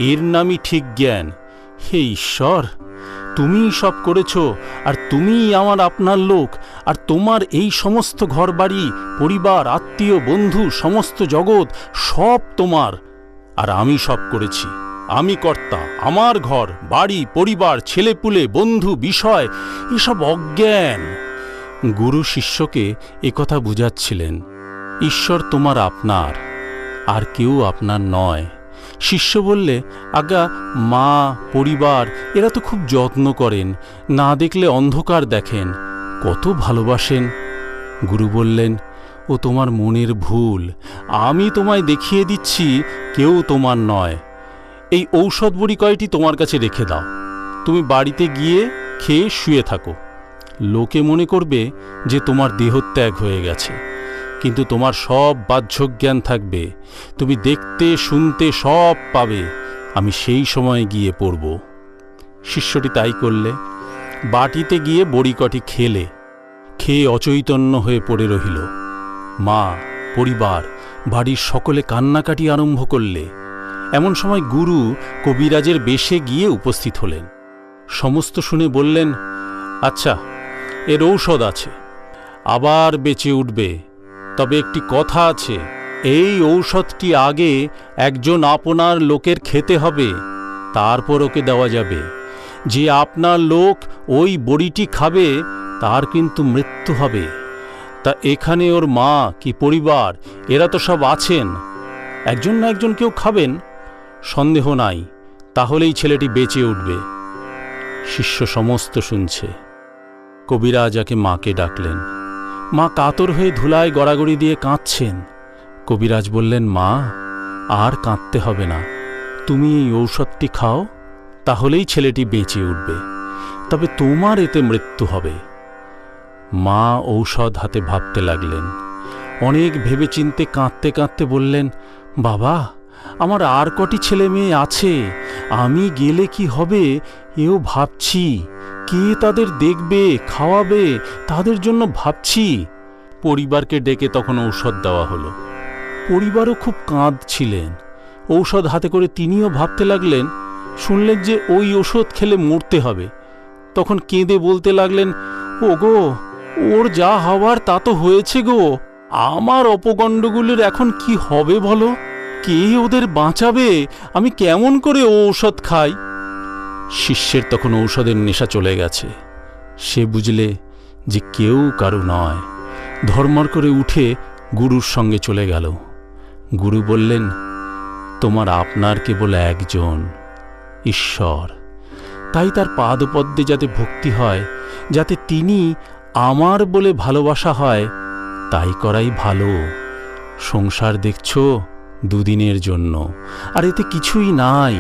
এর নামই ঠিক জ্ঞান। হে ঈশ্বর, তুমিই সব করেছ, আর তুমিই আমার আপনার লোক, আর তোমার এই সমস্ত ঘরবাড়ি, পরিবার, আত্মীয়, বন্ধু, সমস্ত জগৎ সব তোমার, আর আমি সব করেছি। আমি কর্তা। আমার ঘর, বাড়ি, পরিবার, ছেলেপুলে, বন্ধু, বিষয় এসব অজ্ঞান। গুরু শিষ্যকে একথা বুঝাচ্ছিলেন, ঈশ্বর তোমার আপনার, আর কেউ আপনার নয়। শিষ্য বললে, আজ্ঞা, মা, পরিবার এরা তো খুব যত্ন করেন, না দেখলে অন্ধকার দেখেন, কত ভালোবাসেন। গুরু বললেন, ও তোমার মনের ভুল। আমি তোমায় দেখিয়ে দিচ্ছি কেউ তোমার নয়। এই ঔষধ বড়ি কয়টি তোমার কাছে রেখে দাও, তুমি বাড়িতে গিয়ে খেয়ে শুয়ে থাকো। লোকে মনে করবে যে তোমার দেহত্যাগ হয়ে গেছে, কিন্তু তোমার সব বাহ্যজ্ঞান থাকবে, তুমি দেখতে শুনতে সব পাবে। আমি সেই সময় গিয়ে পড়ব। শিষ্যটি তাই করলে। বাটিতে গিয়ে বড়ি কটি খেলে, খেয়ে অচৈতন্য হয়ে পড়ে রহিল। মা, পরিবার, বাড়ির সকলে কান্নাকাটি আরম্ভ করলে। এমন সময় গুরু কবিরাজের বেশে গিয়ে উপস্থিত হলেন। সমস্ত শুনে বললেন, আচ্ছা, এর ঔষধ আছে, আবার বেঁচে উঠবে। তবে একটি কথা আছে, এই ঔষধটি আগে একজন আপনার লোকের খেতে হবে, তারপর ওকে দেওয়া যাবে। যে আপনার লোক ওই বড়িটি খাবে তার কিন্তু মৃত্যু হবে। তা এখানে ওর মা কি পরিবার এরা তো সব আছেন, একজন না একজন কেউ খাবেন, সন্দেহ নাই, তাহলেই ছেলেটি বেঁচে উঠবে। শিষ্য সমস্ত শুনছে। কবিরাজ আগে মাকে ডাকলেন। মা কাতর হয়ে ধুলায় গড়াগড়ি দিয়ে কাঁদছেন। কবিরাজ বললেন, মা, আর কাঁদতে হবে না, তুমি এই ঔষধটি খাও, তাহলেই ছেলেটি বেঁচে উঠবে, তবে তোমার এতে মৃত্যু হবে। মা ঔষধ হাতে ভাবতে লাগলেন। অনেক ভেবেচিন্তে কাঁদতে কাঁদতে বললেন, বাবা, আমার আর কটি ছেলে মেয়ে আছে, আমি গেলে কি হবে এও ভাবছি। কে তাদের দেখবে, খাওয়াবে, তাদের জন্য ভাবছি। পরিবারকে ডেকে তখন ঔষধ দেওয়া হলো। পরিবারও খুব কাঁদছিলেন। ঔষধ হাতে করে তিনিও ভাবতে লাগলেন, শুনলেন যে ওই ওষুধ খেলে মরতে হবে। তখন কেঁদে বলতে লাগলেন, ও গো, ওর যা হওয়ার তা তো হয়েছে গো, আমার অপগণ্ডগুলির এখন কি হবে বলো? কে ওদের বাঁচাবে? আমি কেমন করে ও ঔষধ খাই? শিষ্যের তখন ঔষধের নেশা চলে গেছে। সে বুঝলে যে কেউ কারু নয়। ধর্মর করে উঠে গুরুর সঙ্গে চলে গেল। গুরু বললেন, তোমার আপনার কেবল একজন, ঈশ্বর। তাই তার পাদপদ্মে যাতে ভক্তি হয়, যাতে তিনি আমার বলে ভালোবাসা হয়, তাই করাই ভালো। সংসার দেখছ দুদিনের জন্য, আর এতে কিছুই নাই।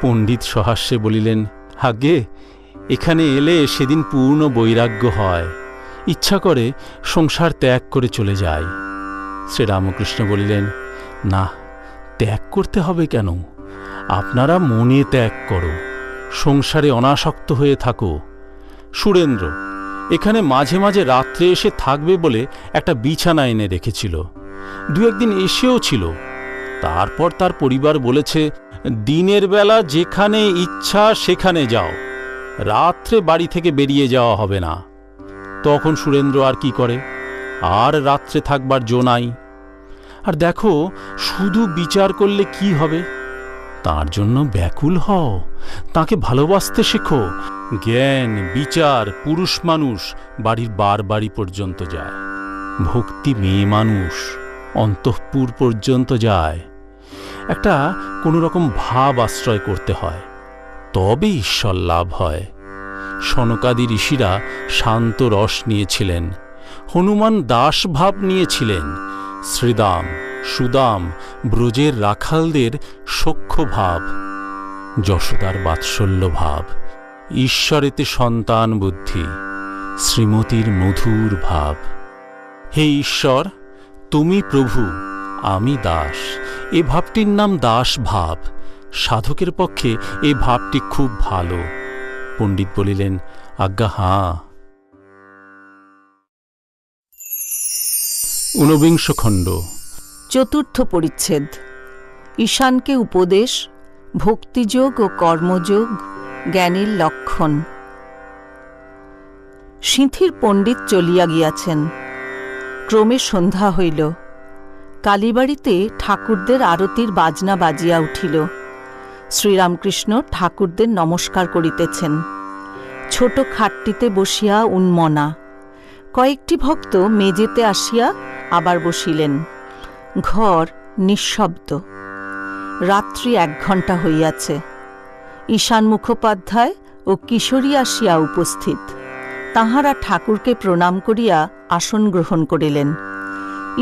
পণ্ডিত সহাস্যে বলিলেন, আগে এখানে এলে সেদিন পূর্ণ বৈরাগ্য হয়, ইচ্ছা করে সংসার ত্যাগ করে চলে যায়। শ্রীরামকৃষ্ণ বলিলেন, না, ত্যাগ করতে হবে কেন? আপনারা মনে ত্যাগ করো, সংসারে অনাসক্ত হয়ে থাকো। সুরেন্দ্র এখানে মাঝে মাঝে রাত্রে এসে থাকবে বলে একটা বিছানা এনে রেখেছিল। দু একদিন এসেও ছিল। তারপর তার পরিবার বলেছে, দিনের বেলা যেখানে ইচ্ছা সেখানে যাও, রাত্রে বাড়ি থেকে বেরিয়ে যাওয়া হবে না। তখন সুরেন্দ্র আর কি করে? আর রাত্রে থাকবার জো নাই। আর দেখো, শুধু বিচার করলে কি হবে? তার জন্য ব্যাকুল হও, তাকে ভালোবাসতে শেখো। জ্ঞান বিচার পুরুষ মানুষ বাড়ির বাড়ি পর্যন্ত যায়, ভক্তি মেয়ে মানুষ অন্তঃপুর পর্যন্ত যায়। একটা কোনো রকম ভাব আশ্রয় করতে হয়, তবে ঈশ্বর লাভ হয়। সনকাদি ঋষিরা শান্ত রস নিয়েছিলেন, হনুমান দাস ভাব নিয়েছিলেন, শ্রীদাম সুদাম ব্রজের রাখালদের সখ্য ভাব, যশোদার বাৎসল্য ভাব, ঈশ্বরেতে সন্তান বুদ্ধি, শ্রীমতীর মধুর ভাব। হে ঈশ্বর, তুমি প্রভু, আমি দাস, এ ভাবটির নাম দাস ভাব। সাধকের পক্ষে এ ভাবটি খুব ভালো। পণ্ডিত বলিলেন, আজ্ঞা হাঁ। ঊনবিংশ খণ্ড, চতুর্থ পরিচ্ছেদ। ঈশানকে উপদেশ, ভক্তিযোগ ও কর্মযোগ জ্ঞানীর লক্ষণ। সিঁথির পণ্ডিত চলিয়া গিয়াছেন। ক্রমে সন্ধ্যা হইল। কালীবাড়িতে ঠাকুরদের আরতির বাজনা বাজিয়া উঠিল। শ্রীরামকৃষ্ণ ঠাকুরদের নমস্কার করিতেছেন। ছোট খাটটিতে বসিয়া উন্মনা। কয়েকটি ভক্ত মেজেতে আসিয়া আবার বসিলেন। ঘর নিঃশব্দ। রাত্রি 1 ঘণ্টা হইয়াছে। ঈশান মুখোপাধ্যায় ও কিশোরী আসিয়া উপস্থিত। তাঁহারা ঠাকুরকে প্রণাম করিয়া আসন গ্রহণ করিলেন।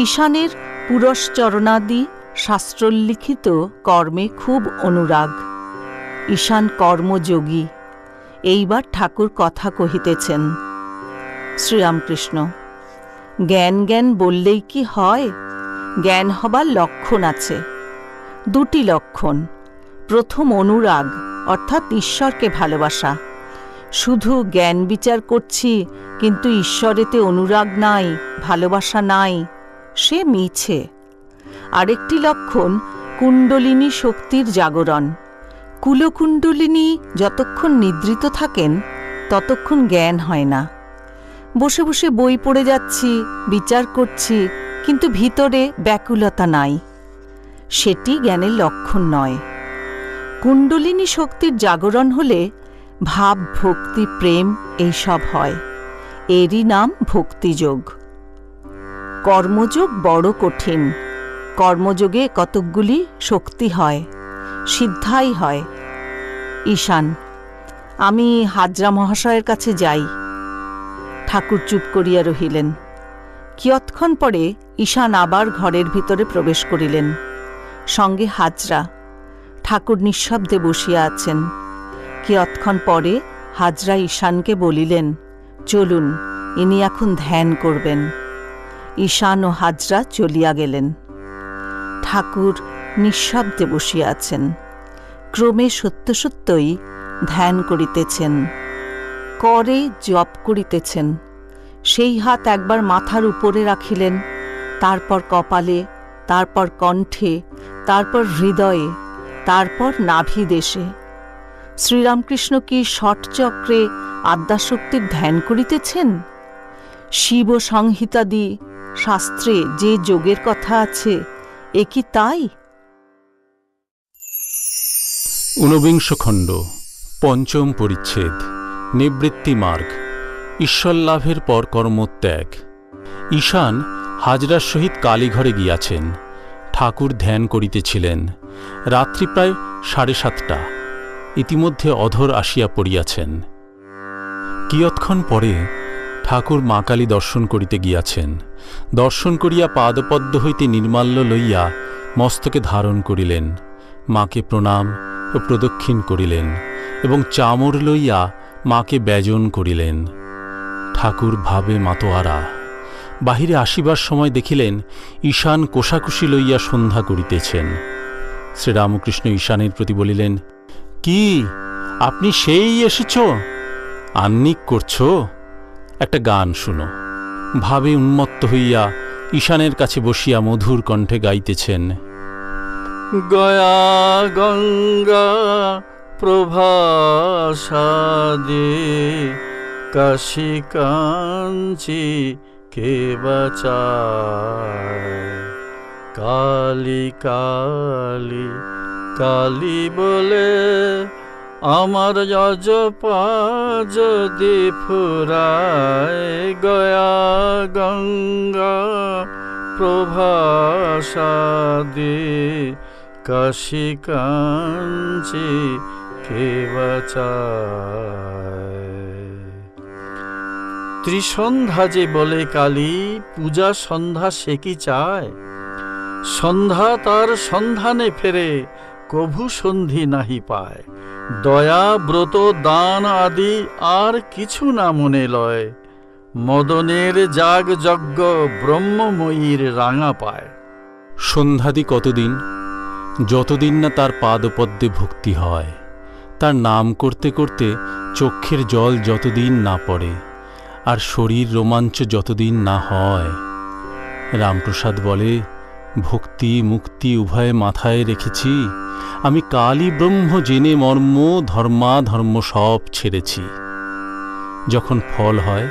ঈশানের পুরশ্চরণাদি শাস্ত্রোল্লিখিত কর্মে খুব অনুরাগ। ঈশান কর্মযোগী। এইবার ঠাকুর কথা কহিতেছেন। শ্রীরামকৃষ্ণ, জ্ঞান জ্ঞান বললেই কি হয়? জ্ঞান হবার লক্ষণ আছে। 2টি লক্ষণ। প্রথম অনুরাগ, অর্থাৎ ঈশ্বরকে ভালোবাসা। শুধু জ্ঞান বিচার করছি কিন্তু ঈশ্বরেতে অনুরাগ নাই, ভালোবাসা নাই, সে মিছে। আরেকটি লক্ষণ কুণ্ডলিনী শক্তির জাগরণ। কুলকুণ্ডলিনী যতক্ষণ নিদ্রিত থাকেন ততক্ষণ জ্ঞান হয় না। বসে বসে বই পড়ে যাচ্ছি, বিচার করছি, কিন্তু ভিতরে ব্যাকুলতা নাই, সেটি জ্ঞানের লক্ষণ নয়। কুণ্ডলিনী শক্তির জাগরণ হলে ভাব, ভক্তি, প্রেম এইসব হয়। এরই নাম ভক্তিযোগ। কর্মযোগ বড় কঠিন। কর্মযোগে কতকগুলি শক্তি হয়, সিদ্ধাই হয়। ঈশান, আমি হাজরা মহাশয়ের কাছে যাই। ঠাকুর চুপ করিয়া রহিলেন। কিয়ৎক্ষণ পরে ঈশান আবার ঘরের ভিতরে প্রবেশ করিলেন। সঙ্গে হাজরা। ঠাকুর নিঃশব্দে বসিয়া আছেন। কিয়ৎক্ষণ পরে হাজরা ঈশানকে বলিলেন, চলুন, ইনি এখন ধ্যান করবেন। ঈশান ও হাজরা চলিয়া গেলেন। ঠাকুর নিঃশব্দে বসিয়া আছেন। ক্রমে সত্য সত্যই ধ্যান করিতেছেন, করে জপ করিতেছেন। সেই হাত একবার মাথার উপরে রাখিলেন, তারপর কপালে, তারপর কণ্ঠে, তারপর হৃদয়ে, তারপর নাভি দেশে। শ্রীরামকৃষ্ণ কি ষটচক্রে আদ্যাশক্তির ধ্যান করিতেছেন? শিব সংহিতাদি শাস্ত্রে যে যোগের কথা আছে, এ কি তাই? ঊনবিংশ খণ্ড, পঞ্চম পরিচ্ছেদ, নিবৃত্তি মার্গ, ঈশ্বর লাভের পর কর্মত্যাগ। ঈশান হাজরার সহিত কালীঘরে গিয়াছেন। ঠাকুর ধ্যান করিতেছিলেন। রাত্রি প্রায় 7:30। ইতিমধ্যে অধর আসিয়া পড়িয়াছেন। কিয়ৎক্ষণ পরে ঠাকুর মা কালী দর্শন করিতে গিয়াছেন। দর্শন করিয়া পাদপদ্ম হইতে নির্মাল্য লইয়া মস্তকে ধারণ করিলেন। মাকে প্রণাম ও প্রদক্ষিণ করিলেন এবং চামর লইয়া মাকে ব্যজন করিলেন। ঠাকুর ভাবে মাতোয়ারা। বাহিরে আসিবার সময় দেখিলেন ঈশান কোষাকুষি লইয়া সন্ধ্যা করিতেছেন। শ্রীরামকৃষ্ণ ঈশানের প্রতি বলিলেন, কি আপনি সেই এসেছ? আহ্নিক করছ? একটা গান শুনো। ভাবে উন্মত্ত হইয়া ঈশানের কাছে বসিয়া মধুর কণ্ঠে গাইতেছেন, গয়া গঙ্গা প্রভাসাদে কাশী কাঞ্চি কে বাঁচায়, কালী কালী কালী বলে আমার যজপা যদি ফুরায়, গয়া গঙ্গা প্রভাসাদে কাশী কাঞ্চি কে বাঁচায়। ত্রিসন্ধ্যা যে বলে কালী, পূজা সন্ধ্যা সে কি চায়? সন্ধ্যা তার সন্ধানে ফেরে, কভু সন্ধি নাহি পায়। দয়া ব্রত দান আদি আর কিছু না মনে লয়, মদনের যাগ যজ্ঞ ব্রহ্মময়ীর রাঙা পায়। সন্ধ্যাদি কতদিন? যতদিন না তার পাদপদ্মে ভক্তি হয়। তার নাম করতে করতে চক্ষের জল যতদিন না পড়ে, আর শরীর রোমাঞ্চ যতদিন না হয়। রামপ্রসাদ বলে, ভক্তি মুক্তি উভয়ে মাথায় রেখেছি। আমি কালী ব্রহ্ম জেনে মর্ম ধর্মাধর্ম সব ছেড়েছি। যখন ফল হয়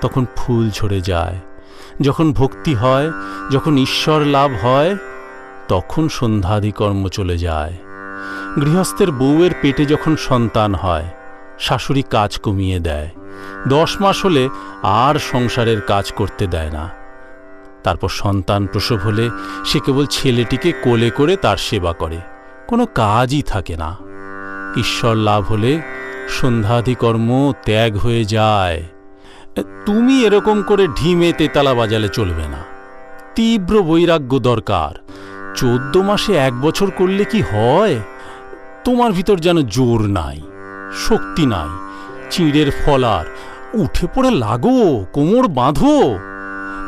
তখন ফুল ঝরে যায়। যখন ভক্তি হয়, যখন ঈশ্বর লাভ হয়, তখন সন্ধ্যাদি কর্ম চলে যায়। গৃহস্থের বউয়ের পেটে যখন সন্তান হয়, শাশুড়ি কাজ কমিয়ে দেয়। 10 মাস হলে আর সংসারের কাজ করতে দেয় না। তারপর সন্তান প্রসব হলে সে কেবল ছেলেটিকে কোলে করে তার সেবা করে, কোনো কাজই থাকে না। ঈশ্বর লাভ হলে সন্ধ্যাদি কর্ম ত্যাগ হয়ে যায়। তুমি এরকম করে ঢিমে তেতালা বাজালে চলবে না। তীব্র বৈরাগ্য দরকার। 14 মাসে 1 বছর করলে কি হয়? তোমার ভিতর যেন জোর নাই, শক্তি নাই। চিঁড়ের ফলার, উঠে পড়ে লাগো, কোমর বাঁধো।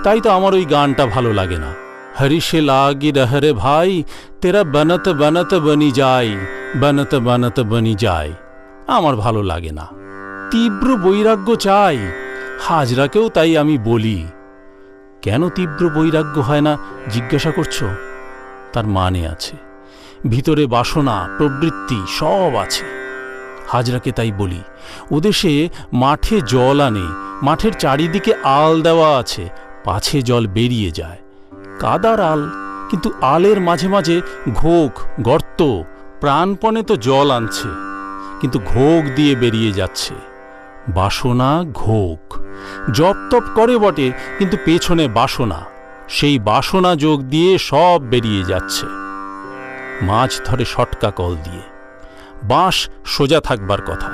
তাই তো আমার ওই গানটা ভালো লাগে না। হরিষে লাগি রহরে ভাই, তেরা বনত বনত বনি যায়, বনত বনত বনি যায়। আমার ভালো লাগে না। তীব্র বৈরাগ্য চাই। হাজরাকেও তাই আমি বলি। কেন তীব্র বৈরাগ্য হয় না জিজ্ঞাসা করছো? তার মানে আছে। ভিতরে বাসনা প্রবৃত্তি সব আছে। হাজরাকে তাই বলি, ওদেশে মাঠে জল আনে, মাঠের চারিদিকে আল দেওয়া আছে, পাছে জল বেরিয়ে যায়। কাদার আল, কিন্তু আলের মাঝে মাঝে ঘোক গর্ত। প্রাণপণে তো জল আনছে, কিন্তু ঘোক দিয়ে বেরিয়ে যাচ্ছে। বাসনা ঘোক। জপ তপ করে বটে, কিন্তু পেছনে বাসনা। সেই বাসনা যোগ দিয়ে সব বেরিয়ে যাচ্ছে। মাছ ধরে শটকা কল দিয়ে। বাঁশ সোজা থাকবার কথা,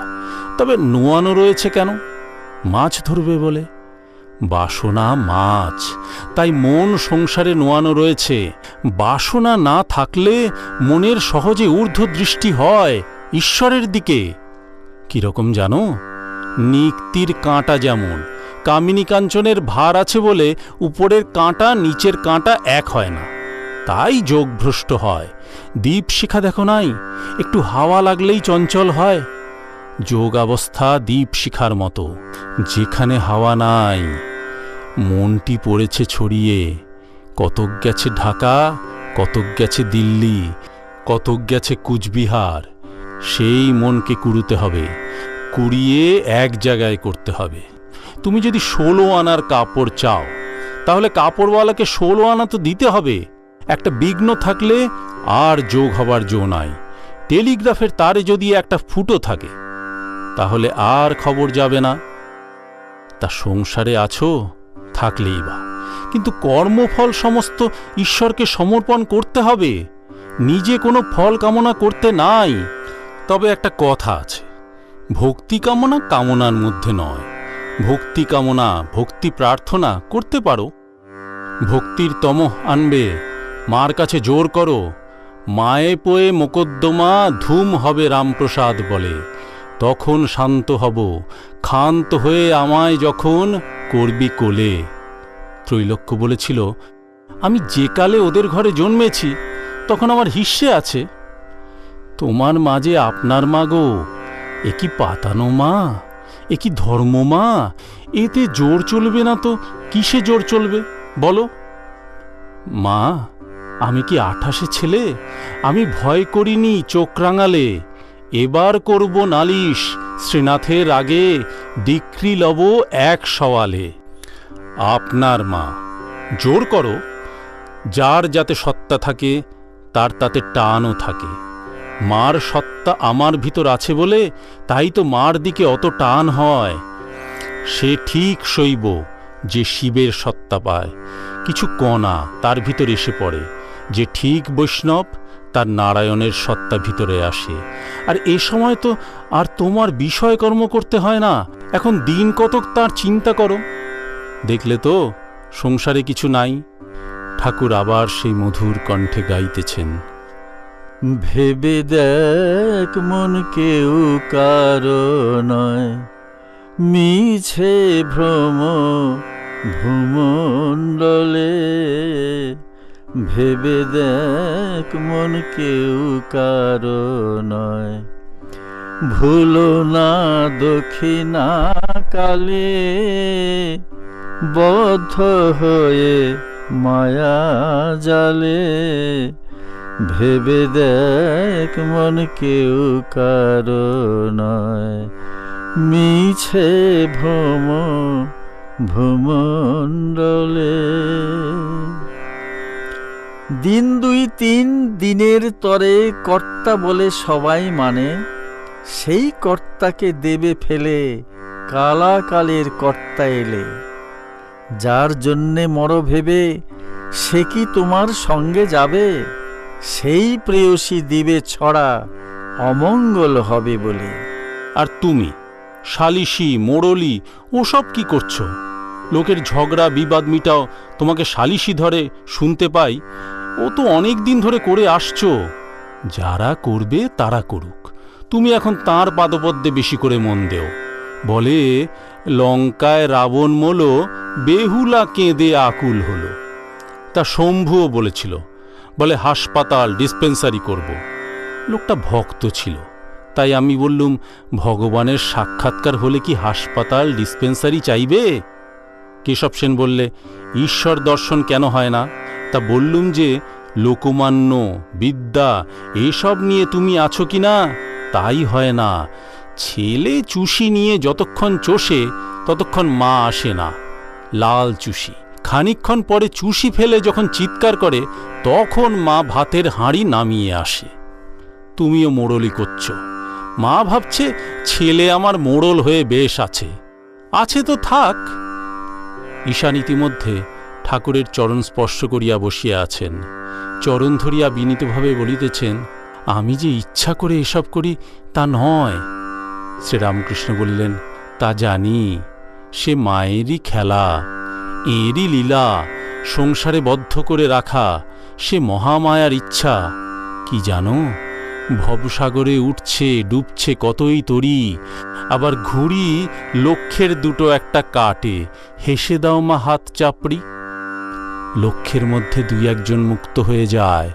তবে নোয়ানো রয়েছে কেন? মাছ ধরবে বলে। বাসনা মাছ, তাই মন সংসারে নোয়ানো রয়েছে। বাসনা না থাকলে মনের সহজে ঊর্ধ্ব দৃষ্টি হয় ঈশ্বরের দিকে। কিরকম জানো? নিক্তির কাঁটা যেমন, কামিনী কাঞ্চনের ভার আছে বলে উপরের কাঁটা নিচের কাঁটা এক হয় না, তাই যোগভ্রষ্ট হয়। দীপ শিখা দেখো নাই, একটু হাওয়া লাগলেই চঞ্চল হয়। যোগাবস্থা দীপ শিখার মতো, যেখানে হাওয়া নাই মনটি পড়েছে ছড়িয়ে, কতক গেছে ঢাকা, কতক গেছে দিল্লি, কতক গেছে কুচবিহার। সেই মনকে কুড়ুতে হবে, কুড়িয়ে এক জায়গায় করতে হবে। তুমি যদি 16 আনার কাপড় চাও, তাহলে কাপড়ওয়ালাকে 16 আনা তো দিতে হবে। একটা বিঘ্ন থাকলে আর যোগ হবার জো নাই। টেলিগ্রাফের তারে যদি একটা ফুটো থাকে, তাহলে আর খবর যাবে না। তা সংসারে আছো, থাকলেই বা, কিন্তু কর্মফল সমস্ত ঈশ্বরকে সমর্পণ করতে হবে, নিজে কোনো ফল কামনা করতে নাই। তবে একটা কথা আছে, ভক্তি কামনা কামনার মধ্যে নয়। ভক্তি কামনা, ভক্তি প্রার্থনা করতে পারো। ভক্তির তমহ আনবে, মার কাছে জোর করো। মায়ে পোয়ে মোকদ্দমা ধুম হবে রামপ্রসাদ বলে। তখন শান্ত হব, ক্ষান্ত হয়ে আমায় যখন করবি কোলে। ত্রৈলোক্য বলেছিল, আমি যে কালে ওদের ঘরে জন্মেছি তখন আমার হিস্সে আছে। তোমার মাঝে আপনার মা গো, এ কি পাতানো মা, এ কি ধর্ম মা? এতে জোর চলবে না তো কিসে জোর চলবে বলো? মা, আমি কি 28 ছেলে? আমি ভয় করিনি চোখ রাঙালে। এবার করব নালিশ, শ্রীনাথের আগে ডিক্রি লব 1 সওয়ালে। আপনার মা, জোর করো। যার যাতে সত্তা থাকে, তার তাতে টানও থাকে। মার সত্তা আমার ভিতর আছে বলে তাই তো মার দিকে অত টান হয়। সে ঠিক শৈব যে শিবের সত্তা পায়, কিছু কণা তার ভিতর এসে পড়ে। যে ঠিক বৈষ্ণব, তার নারায়ণের সত্তা ভিতরে আসে। আর এ সময় তো আর তোমার বিষয়কর্ম করতে হয় না। এখন দিন কতক তার চিন্তা করো। দেখলে তো সংসারে কিছু নাই। ঠাকুর আবার সেই মধুর কণ্ঠে গাইতেছেন, ভেবে দেখ মন কেউ কারো নয়, মিছে ভ্রম ভূমণ্ডলে। ভেবে দেখ মন কেউ কারো নয়, ভুলো না দক্ষিণা কালে বদ্ধ হয়ে মায়া জালে। ভেবে দেখ মন কেউ কারো নয়, মিছে ভ্রম ভূমণ্ডলে। দিন 2-3 দিনের তরে কর্তা বলে সবাই মানে, সেই কর্তাকে দেবে ফেলে কালাকালের কর্তা এলে। যার জন্যে মর ভেবে সে কি তোমার সঙ্গে যাবে? সেই প্রেয়সী দিবে ছড়া অমঙ্গল হবে বলে। আর তুমি শালিশি মোড়লি ওসব কি করছো? লোকের ঝগড়া বিবাদ মিটাও, তোমাকে শালিশি ধরে শুনতে পাই। ও তো অনেক দিন ধরে করে আসছো। যারা করবে তারা করুক, তুমি এখন তাঁর পাদপদ্মে বেশি করে মন দেও। বলে লঙ্কায় রাবণ মোল, বেহুলা কেঁদে আকুল হলো। তা শম্ভুও বলেছিল, বলে হাসপাতাল ডিসপেন্সারি করব। লোকটা ভক্ত ছিল, তাই আমি বললুম, ভগবানের সাক্ষাৎকার হলে কি হাসপাতাল ডিসপেন্সারি চাইবে? কেশব সেন বললে, ঈশ্বর দর্শন কেন হয় না? তা বললুম যে লোকমান্য বিদ্যা এসব নিয়ে তুমি আছো কি না, তাই হয় না। ছেলে চুষি নিয়ে যতক্ষণ চষে ততক্ষণ মা আসে না। লাল চুষি খানিকক্ষণ পরে চুষি ফেলে যখন চিৎকার করে, তখন মা ভাতের হাঁড়ি নামিয়ে আসে। তুমিও মোড়লি করছো। মা ভাবছে ছেলে আমার মোড়ল হয়ে বেশ আছে। আছে তো থাক। ঈশান ইতিমধ্যে ঠাকুরের চরণ স্পর্শ করিয়া বসিয়া আছেন। চরণ ধরিয়া বিনীতভাবে বলিতেছেন, আমি যে ইচ্ছা করে এসব করি তা নয়। শ্রীরামকৃষ্ণ বললেন, তা জানি, সে মায়েরই খেলা, এরই লীলা। সংসারে বদ্ধ করে রাখা সে মহামায়ার ইচ্ছা। কি জানো, ভবসাগরে উঠছে ডুবছে কতই তরি, আবার ঘুড়ি লক্ষ্যের দুটো একটা কাটে, হেসে দাও মা হাত চাপড়ি। লক্ষ্যের মধ্যে 2-1 মুক্ত হয়ে যায়,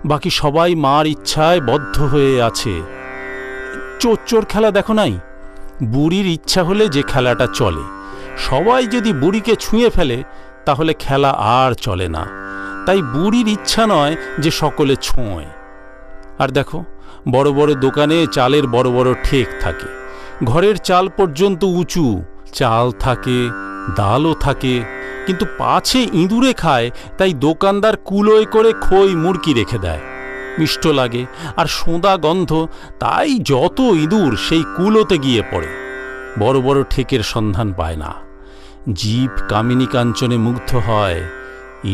বাকি সবাই মার ইচ্ছায় বদ্ধ হয়ে আছে। চোর খেলা দেখো নাই? বুড়ির ইচ্ছা হলে যে খেলাটা চলে, সবাই যদি বুড়িকে ছুঁয়ে ফেলে তাহলে খেলা আর চলে না। তাই বুড়ির ইচ্ছা নয় যে সকলে ছোঁয়। আর দেখো, বড় বড় দোকানে চালের বড় বড় ঠেক থাকে, ঘরের চাল পর্যন্ত উঁচু, চাল থাকে, ডালও থাকে, কিন্তু পাছে ইঁদুরে খায় তাই দোকানদার কুলোয় করে খই মুড়কি রেখে দেয়। মিষ্ট লাগে আর সোঁদা গন্ধ, তাই যত ইঁদুর সেই কুলোতে গিয়ে পড়ে, বড় বড় ঠেকের সন্ধান পায় না। জীব কামিনী কাঞ্চনে মুগ্ধ হয়,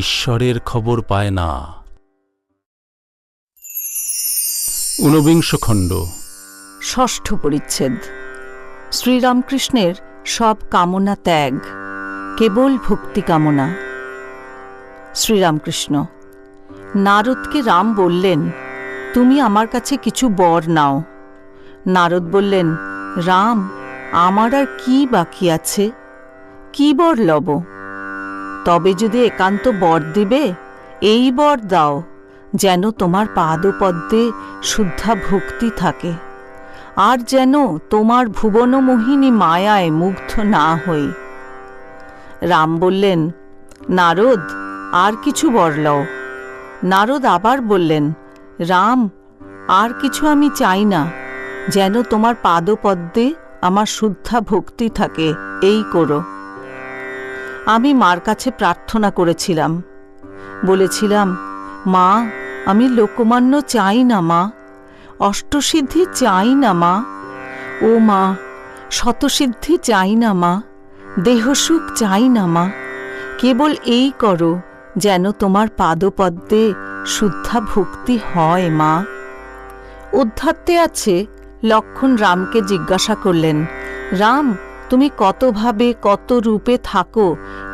ঈশ্বরের খবর পায় না। ঊনবিংশ খণ্ড। ষষ্ঠ পরিচ্ছেদ। শ্রীরামকৃষ্ণের সব কামনা ত্যাগ, কেবল ভক্তি কামনা। শ্রীরামকৃষ্ণ: নারদকে রাম বললেন, তুমি আমার কাছে কিছু বর নাও। নারদ বললেন, রাম, আমার আর কি বাকি আছে? কি বর লব? তবে যদি একান্ত বর দিবে, এই বর দাও, যেন তোমার পাদপদ্মে শুদ্ধা ভক্তি থাকে, আর যেন তোমার ভুবনমোহিনী মায়ায় মুগ্ধ না হই। রাম বললেন, নারদ, আর কিছু বর লও। নারদ আবার বললেন, রাম, আর কিছু আমি চাই না, যেন তোমার পাদপদ্মে আমার শুদ্ধা ভক্তি থাকে, এই করো। আমি মার কাছে প্রার্থনা করেছিলাম, বলেছিলাম, মা, আমি লোকমান্য চাই না মা, অষ্টসিদ্ধি চাই না মা, ও মা, শতসিদ্ধি চাই না মা, দেহসুখ চাই না মা, কেবল এই করো যেন তোমার পাদপদ্মে শুদ্ধা ভক্তি হয় মা। অধ্যাত্মে আছে, লক্ষ্মণ রামকে জিজ্ঞাসা করলেন, রাম, তুমি কতভাবে কত রূপে থাকো,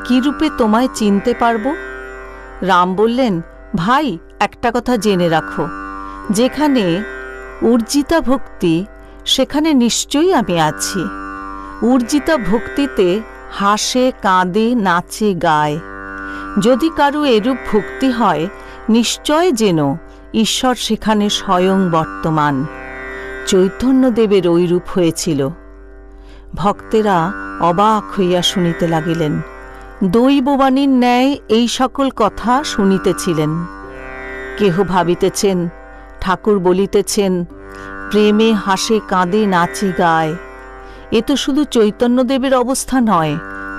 কি রূপে তোমায় চিনতে পারবো? রাম বললেন, ভাই, একটা কথা জেনে রাখো, যেখানে উর্জিতা ভক্তি সেখানে নিশ্চয়ই আমি আছি। উর্জিতা ভক্তিতে হাসে, কাঁদে, নাচে, গায়। যদি কারো এরূপ ভক্তি হয়, নিশ্চয় যেন ঈশ্বর সেখানে স্বয়ং বর্তমান। চৈতন্যদেবের ঐরূপ হয়েছিল। ভক্তেরা অবাক হইয়া শুনিতে লাগিলেন। দৈববাণীর ন্যায় এই সকল কথা শুনিতেছিলেন। কেহ ভাবিতেছেন, ঠাকুর বলিতেছেন, প্রেমে হাসে, কাঁদে, নাচে, গায়। এ তো শুধু চৈতন্যদেবের অবস্থা নয়,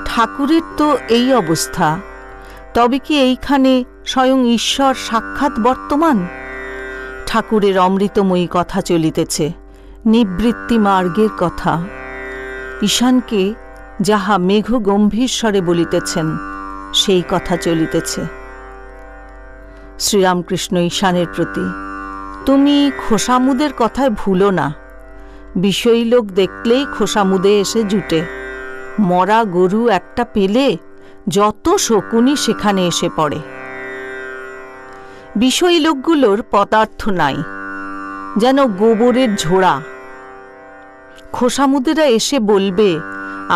ঠাকুরের তো এই অবস্থা। তবে কি এইখানে স্বয়ং ঈশ্বর সাক্ষাৎ বর্তমান? ঠাকুরের অমৃতময়ী কথা চলিতেছে, নিবৃত্তি মার্গের কথা। ঈশানকে যাহা মেঘ গম্ভীর স্বরে বলিতেছেন, সেই কথা চলিতেছে। শ্রীরামকৃষ্ণ ঈশানের প্রতি, তুমি খোসামুদের কথায় ভুলো না। বিষয়ী লোক দেখলেই খোসামুদে এসে জুটে। মরা গরু একটা পেলে যত শকুনি সেখানে এসে পড়ে। বিষয়ী লোকগুলোর পদার্থ নাই, যেন গোবরের ঝোড়া। খোসামুদেরা এসে বলবে,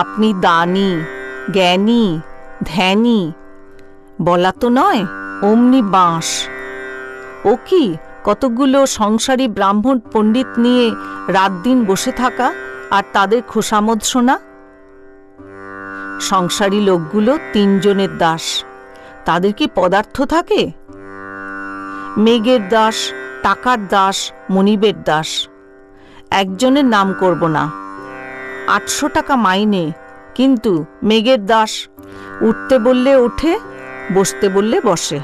আপনি দানী, জ্ঞানী, ধ্যানী। বলা তো নয়, অমনি বাঁশ। ও কি কতগুলো সংসারী ব্রাহ্মণ পণ্ডিত নিয়ে রাত দিন বসে থাকা আর তাদের খোসামদ শোনা? সংসারী লোকগুলো তিনজনের দাস, তাদের কি পদার্থ থাকে? মেঘের দাস, টাকার দাস, মনিবের দাস। একজনের নাম করব না। 800 টাকা মাইনে, কিন্তু মেঘের দাস। উঠতে বললে ওঠে, বসতে বললে বসে।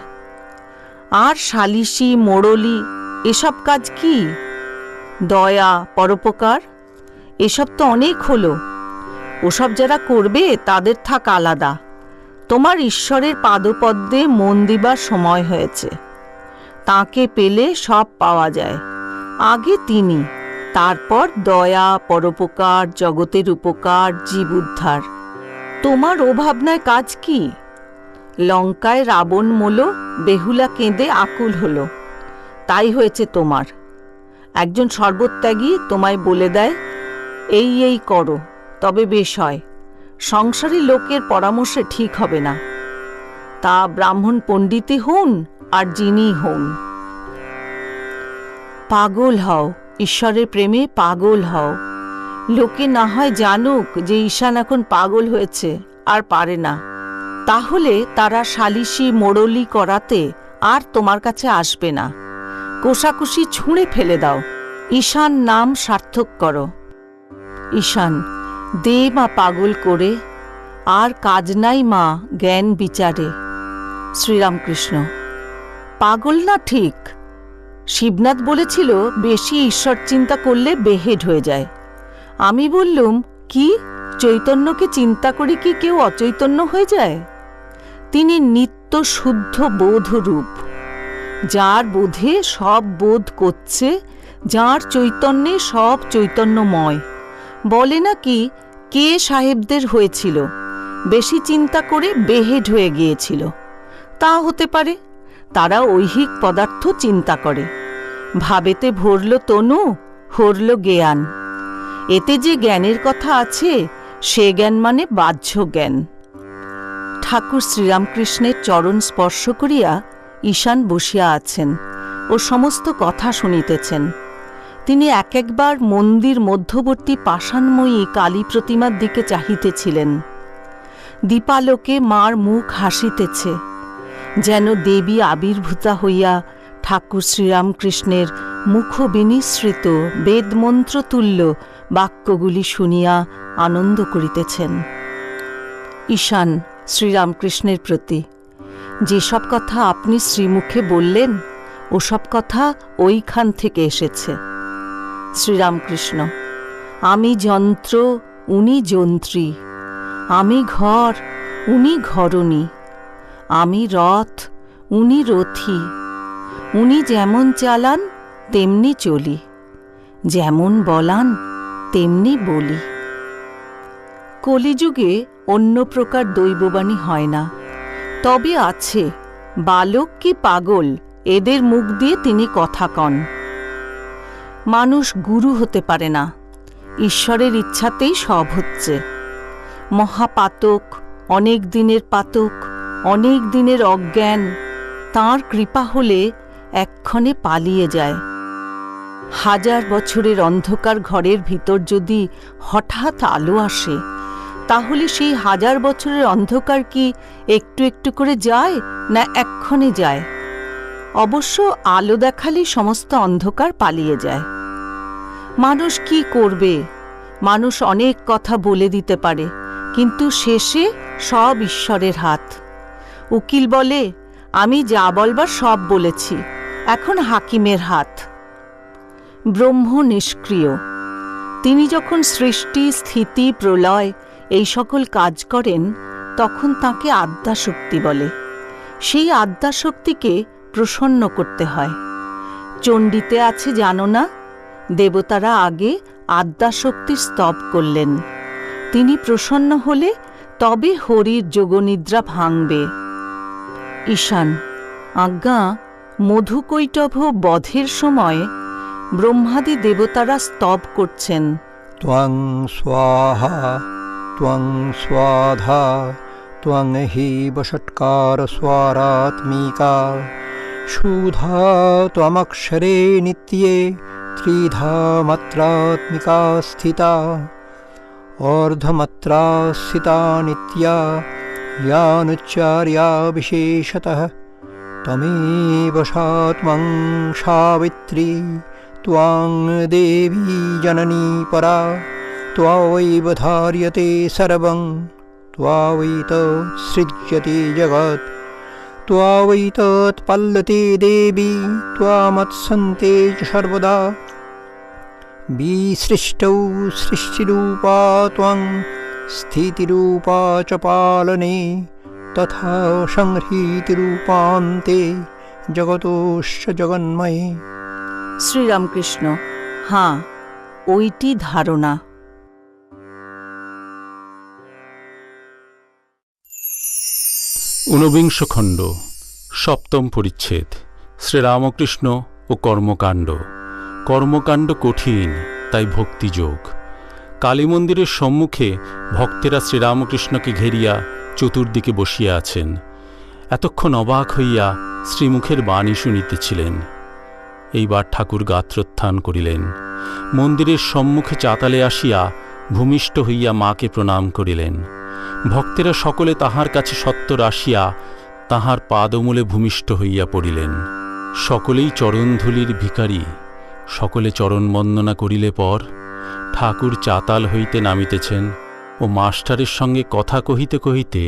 আর সালিসি, মোড়লি, এসব কাজ কি? দয়া, পরোপকার, এসব তো অনেক হলো। ওসব যারা করবে তাদের থাক আলাদা। তোমার ঈশ্বরের পাদপদ্মে মন দিবার সময় হয়েছে। তাকে পেলে সব পাওয়া যায়। আগে তিনি, তারপর দয়া, পরোপকার, জগতের উপকার, জীব উদ্ধার। তোমার ও ভাবনায় কাজ কি? লঙ্কায় রাবণ মল, বেহুলা কেঁদে আকুল হলো, তাই হয়েছে তোমার। একজন সর্বত্যাগী তোমায় বলে দেয়, এই এই করো, তবে বেশ হয়। সংসারী লোকের পরামর্শে ঠিক হবে না। তা ব্রাহ্মণ পণ্ডিতই হন আর যিনি হন। পাগল হও, ঈশ্বরের প্রেমে পাগল হও। লোকে না হয় জানুক যে ঈশান এখন পাগল হয়েছে, আর পারে না। তাহলে তারা সালিসি, মোড়লি করাতে আর তোমার কাছে আসবে না। কোষাকুষি ছুঁড়ে ফেলে দাও। ঈশান নাম সার্থক করো। ঈশান, দে মা পাগল করে, আর কাজ নাই মা জ্ঞান বিচারে। শ্রীরামকৃষ্ণ, পাগল না ঠিক। শিবনাথ বলেছিল বেশি ঈশ্বর চিন্তা করলে বেহেড হয়ে যায়। আমি বললুম, কি চৈতন্যকে চিন্তা করে কি কেউ অচৈতন্য হয়ে যায়? তিনি নিত্য শুদ্ধ বোধ রূপ। যার বোধে সব বোধ করছে, যার চৈতন্যে সব চৈতন্যময়। বলে নাকি কে সাহেবদের হয়েছিল, বেশি চিন্তা করে বেহেড হয়ে গিয়েছিল। তা হতে পারে, তারা ঐহিক পদার্থ চিন্তা করে। ভাবেতে ভরল তনু, হরল জ্ঞান। এতে যে জ্ঞানের কথা আছে, সে জ্ঞান মানে বাহ্য জ্ঞান। ঠাকুর শ্রীরামকৃষ্ণের চরণ স্পর্শ করিয়া ঈশান বসিয়া আছেন ও সমস্ত কথা শুনিতেছেন। তিনি এক একবার মন্দির মধ্যবর্তী পাষাণময়ী কালী প্রতিমার দিকে চাহিতেছিলেন। দীপালোকে মার মুখ হাসিতেছে, যেন দেবী আবির্ভূতা হইয়া ঠাকুর শ্রীরামকৃষ্ণের মুখ বিনিসৃত বেদমন্ত্রতুল্য বাক্যগুলি শুনিয়া আনন্দ করিতেছেন। ঈশান শ্রীরামকৃষ্ণের প্রতি, যেসব কথা আপনি শ্রীমুখে বললেন, ওসব কথা ওইখান থেকে এসেছে। শ্রীরামকৃষ্ণ, আমি যন্ত্র, উনি যন্ত্রী। আমি ঘর, উনি ঘরণী। আমি রথ, উনি রথী। উনি যেমন চালান তেমনি চলি, যেমন বলান তেমনি বলি। কলিযুগে অন্য প্রকার দৈববাণী হয় না, তবে আছে বালক কি পাগল, এদের মুখ দিয়ে তিনি কথা কন। মানুষ গুরু হতে পারে না, ঈশ্বরের ইচ্ছাতেই সব হচ্ছে। মহাপাতক, অনেক দিনের পাতক, অনেক দিনের অজ্ঞান, তাঁর কৃপা হলে এক্ষণে পালিয়ে যায়। 1000 বছরের অন্ধকার ঘরের ভিতর যদি হঠাৎ আলো আসে, তাহলে সেই 1000 বছরের অন্ধকার কি একটু একটু করে যায়, না এক্ষণে যায়? অবশ্য আলো দেখালেই সমস্ত অন্ধকার পালিয়ে যায়। মানুষ কি করবে? মানুষ অনেক কথা বলে দিতে পারে, কিন্তু শেষে সব ঈশ্বরের হাত। উকিল বলে, আমি যা বলবার সব বলেছি, এখন হাকিমের হাত। ব্রহ্ম নিষ্ক্রিয়। তিনি যখন সৃষ্টি, স্থিতি, প্রলয় এই সকল কাজ করেন, তখন তাকে আদ্যাশক্তি বলে। সেই আদ্যাশক্তিকে প্রসন্ন করতে হয়। চণ্ডীতে আছে জানো না, দেবতারা আগে আদ্যাশক্তির স্তব করলেন। তিনি প্রসন্ন হলে তবে হরির যোগনিদ্রা ভাঙবে। ঈশান, আজ্ঞা, মধুকৈটভ বধের সময় ব্রহ্মাদি দেবতারা স্তব করছেন। ত্বং স্বাহা ত্বং স্বাধা ত্বং হি বষটকার স্বরাত্মিকা সুধা ত্বমক্ষরে নিত্যে ত্রিধা মাত্রাত্মিকা স্থিতা অর্ধমাত্রা স্থিতা নিত্যা यानुच्चार्या विशेषतः तमेव सा त्वं सावित्री त्वां देवी जननी परा त्वावैव धार्यते सर्वं त्वावैतत्सृज्यते जगत् त्वावैतत्पल्लते देवी त्वामत्सन्ते च सर्वदा विसृष्टौ सृष्टिरूपा त्वं स्थितिरूपा च पालने तथा संहृतिरूपान्ते जगतोश्च जगन्मये। শ্রীরামকৃষ্ণ, হ্যাঁ, ওইটি ধারণা। ঊনবিংশ খণ্ড, সপ্তম পরিচ্ছেদ। শ্রীরামকৃষ্ণ ও কর্মকাণ্ড। কর্মকাণ্ড কঠিন, তাই ভক্তিযোগ। কালী মন্দিরের সম্মুখে ভক্তেরা শ্রীরামকৃষ্ণকে ঘেরিয়া চতুর্দিকে বসিয়া আছেন। এতক্ষণ অবাক হইয়া শ্রীমুখের বাণী শুনিতেছিলেন। এইবার ঠাকুর গাত্রোত্থান করিলেন। মন্দিরের সম্মুখে চাতালে আসিয়া ভূমিষ্ঠ হইয়া মাকে প্রণাম করিলেন। ভক্তেরা সকলে তাহার কাছে সত্বর আসিয়া তাহার পাদমূলে ভূমিষ্ঠ হইয়া পড়িলেন। সকলেই চরণধূলির ভিখারী, সকলে চরণ বন্দনা করিলে পর ঠাকুর চাতাল হইতে নামিতেছেন ও মাস্টারের সঙ্গে কথা কহিতে কহিতে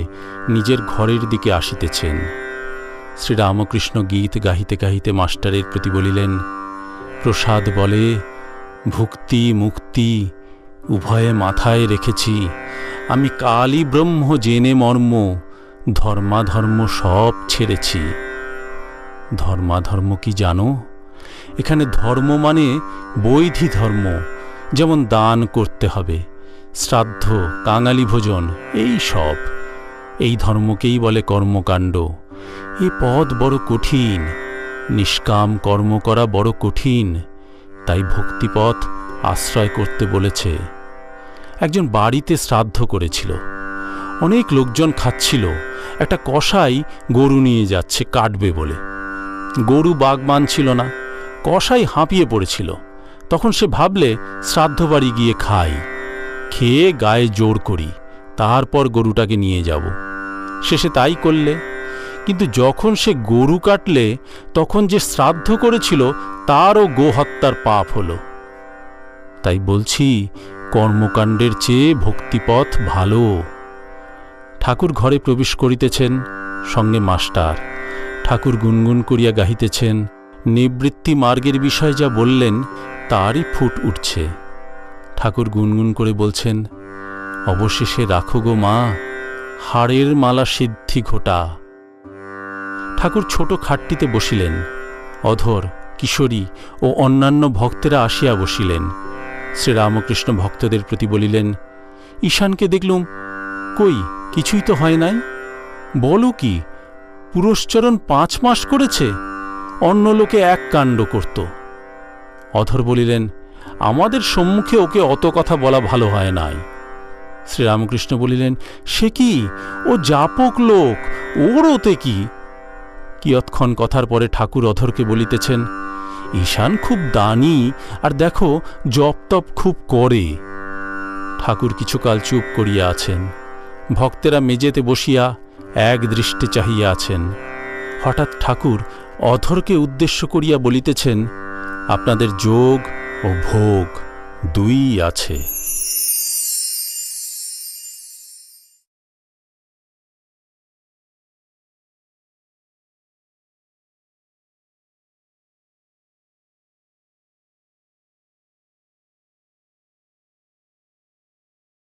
নিজের ঘরের দিকে আসিতেছেন। শ্রীরামকৃষ্ণ গীত গাহিতে গাহিতে মাস্টারের প্রতি বলিলেন, প্রসাদ বলে ভুক্তি মুক্তি উভয়ে মাথায় রেখেছি, আমি কালই ব্রহ্ম জেনে মর্ম, ধর্মাধর্ম সব ছেড়েছি। ধর্মাধর্ম কি জানো? এখানে ধর্ম মানে বৈধি ধর্ম, যেমন দান করতে হবে, শ্রাদ্ধ, কাঙালি ভোজন, এই সব। এই ধর্মকেই বলে কর্মকাণ্ড। এ পদ বড় কঠিন, নিষ্কাম কর্ম করা বড় কঠিন, তাই ভক্তিপথ আশ্রয় করতে বলেছে। একজন বাড়িতে শ্রাদ্ধ করেছিল, অনেক লোকজন খাচ্ছিল। একটা কসাই গরু নিয়ে যাচ্ছে কাটবে বলে। গরু বাগ মানছিল না, কসাই হাঁপিয়ে পড়েছিল। তখন সে ভাবলে শ্রাদ্ধ বাড়ি গিয়ে খাই, খেয়ে গায়ে জোর করি, তারপর গরুটাকে নিয়ে যাব। শেষে তাই করলে, কিন্তু যখন সে গরু কাটলে তখন যে শ্রাদ্ধ করেছিল তারও গোহত্যার পাপ হল। তাই বলছি, কর্মকাণ্ডের চেয়ে ভক্তিপথ ভালো। ঠাকুর ঘরে প্রবেশ করিতেছেন, সঙ্গে মাস্টার। ঠাকুর গুনগুন করিয়া গাহিতেছেন, নিবৃত্তি মার্গের বিষয় যা বললেন তারই ফুট উঠছে। ঠাকুর গুনগুন করে বলছেন, অবশেষে রাখো গো মা, হাড়ের মালা সিদ্ধি ঘটা। ঠাকুর ছোট খাটটিতে বসিলেন। অধর, কিশোরী ও অন্যান্য ভক্তেরা আসিয়া বসিলেন। শ্রীরামকৃষ্ণ ভক্তদের প্রতি বলিলেন, ঈশানকে দেখলুম, কই কিছুই তো হয় নাই। বলো কি, পুরস্চরণ 5 মাস করেছে, অন্য লোকে এক কাণ্ড করত। অধর বলিলেন, আমাদের সম্মুখে ওকে অত কথা বলা ভালো হয় নাই। শ্রীরামকৃষ্ণ বলিলেন, সে কি, ও জাপক লোক, ওর ওতে কি? কিয়ৎক্ষণ কথার পরে ঠাকুর অধরকে বলিতেছেন, ঈশান খুব দানি, আর দেখো জপ তপ খুব করে। ঠাকুর কিছুকাল চুপ করিয়া আছেন। ভক্তেরা মেজেতে বসিয়া এক দৃষ্টে চাহিয়া আছেন। হঠাৎ ঠাকুর অধরকে উদ্দেশ্য করিয়া বলিতেছেন, আপনাদের যোগ ও ভোগ দুই আছে।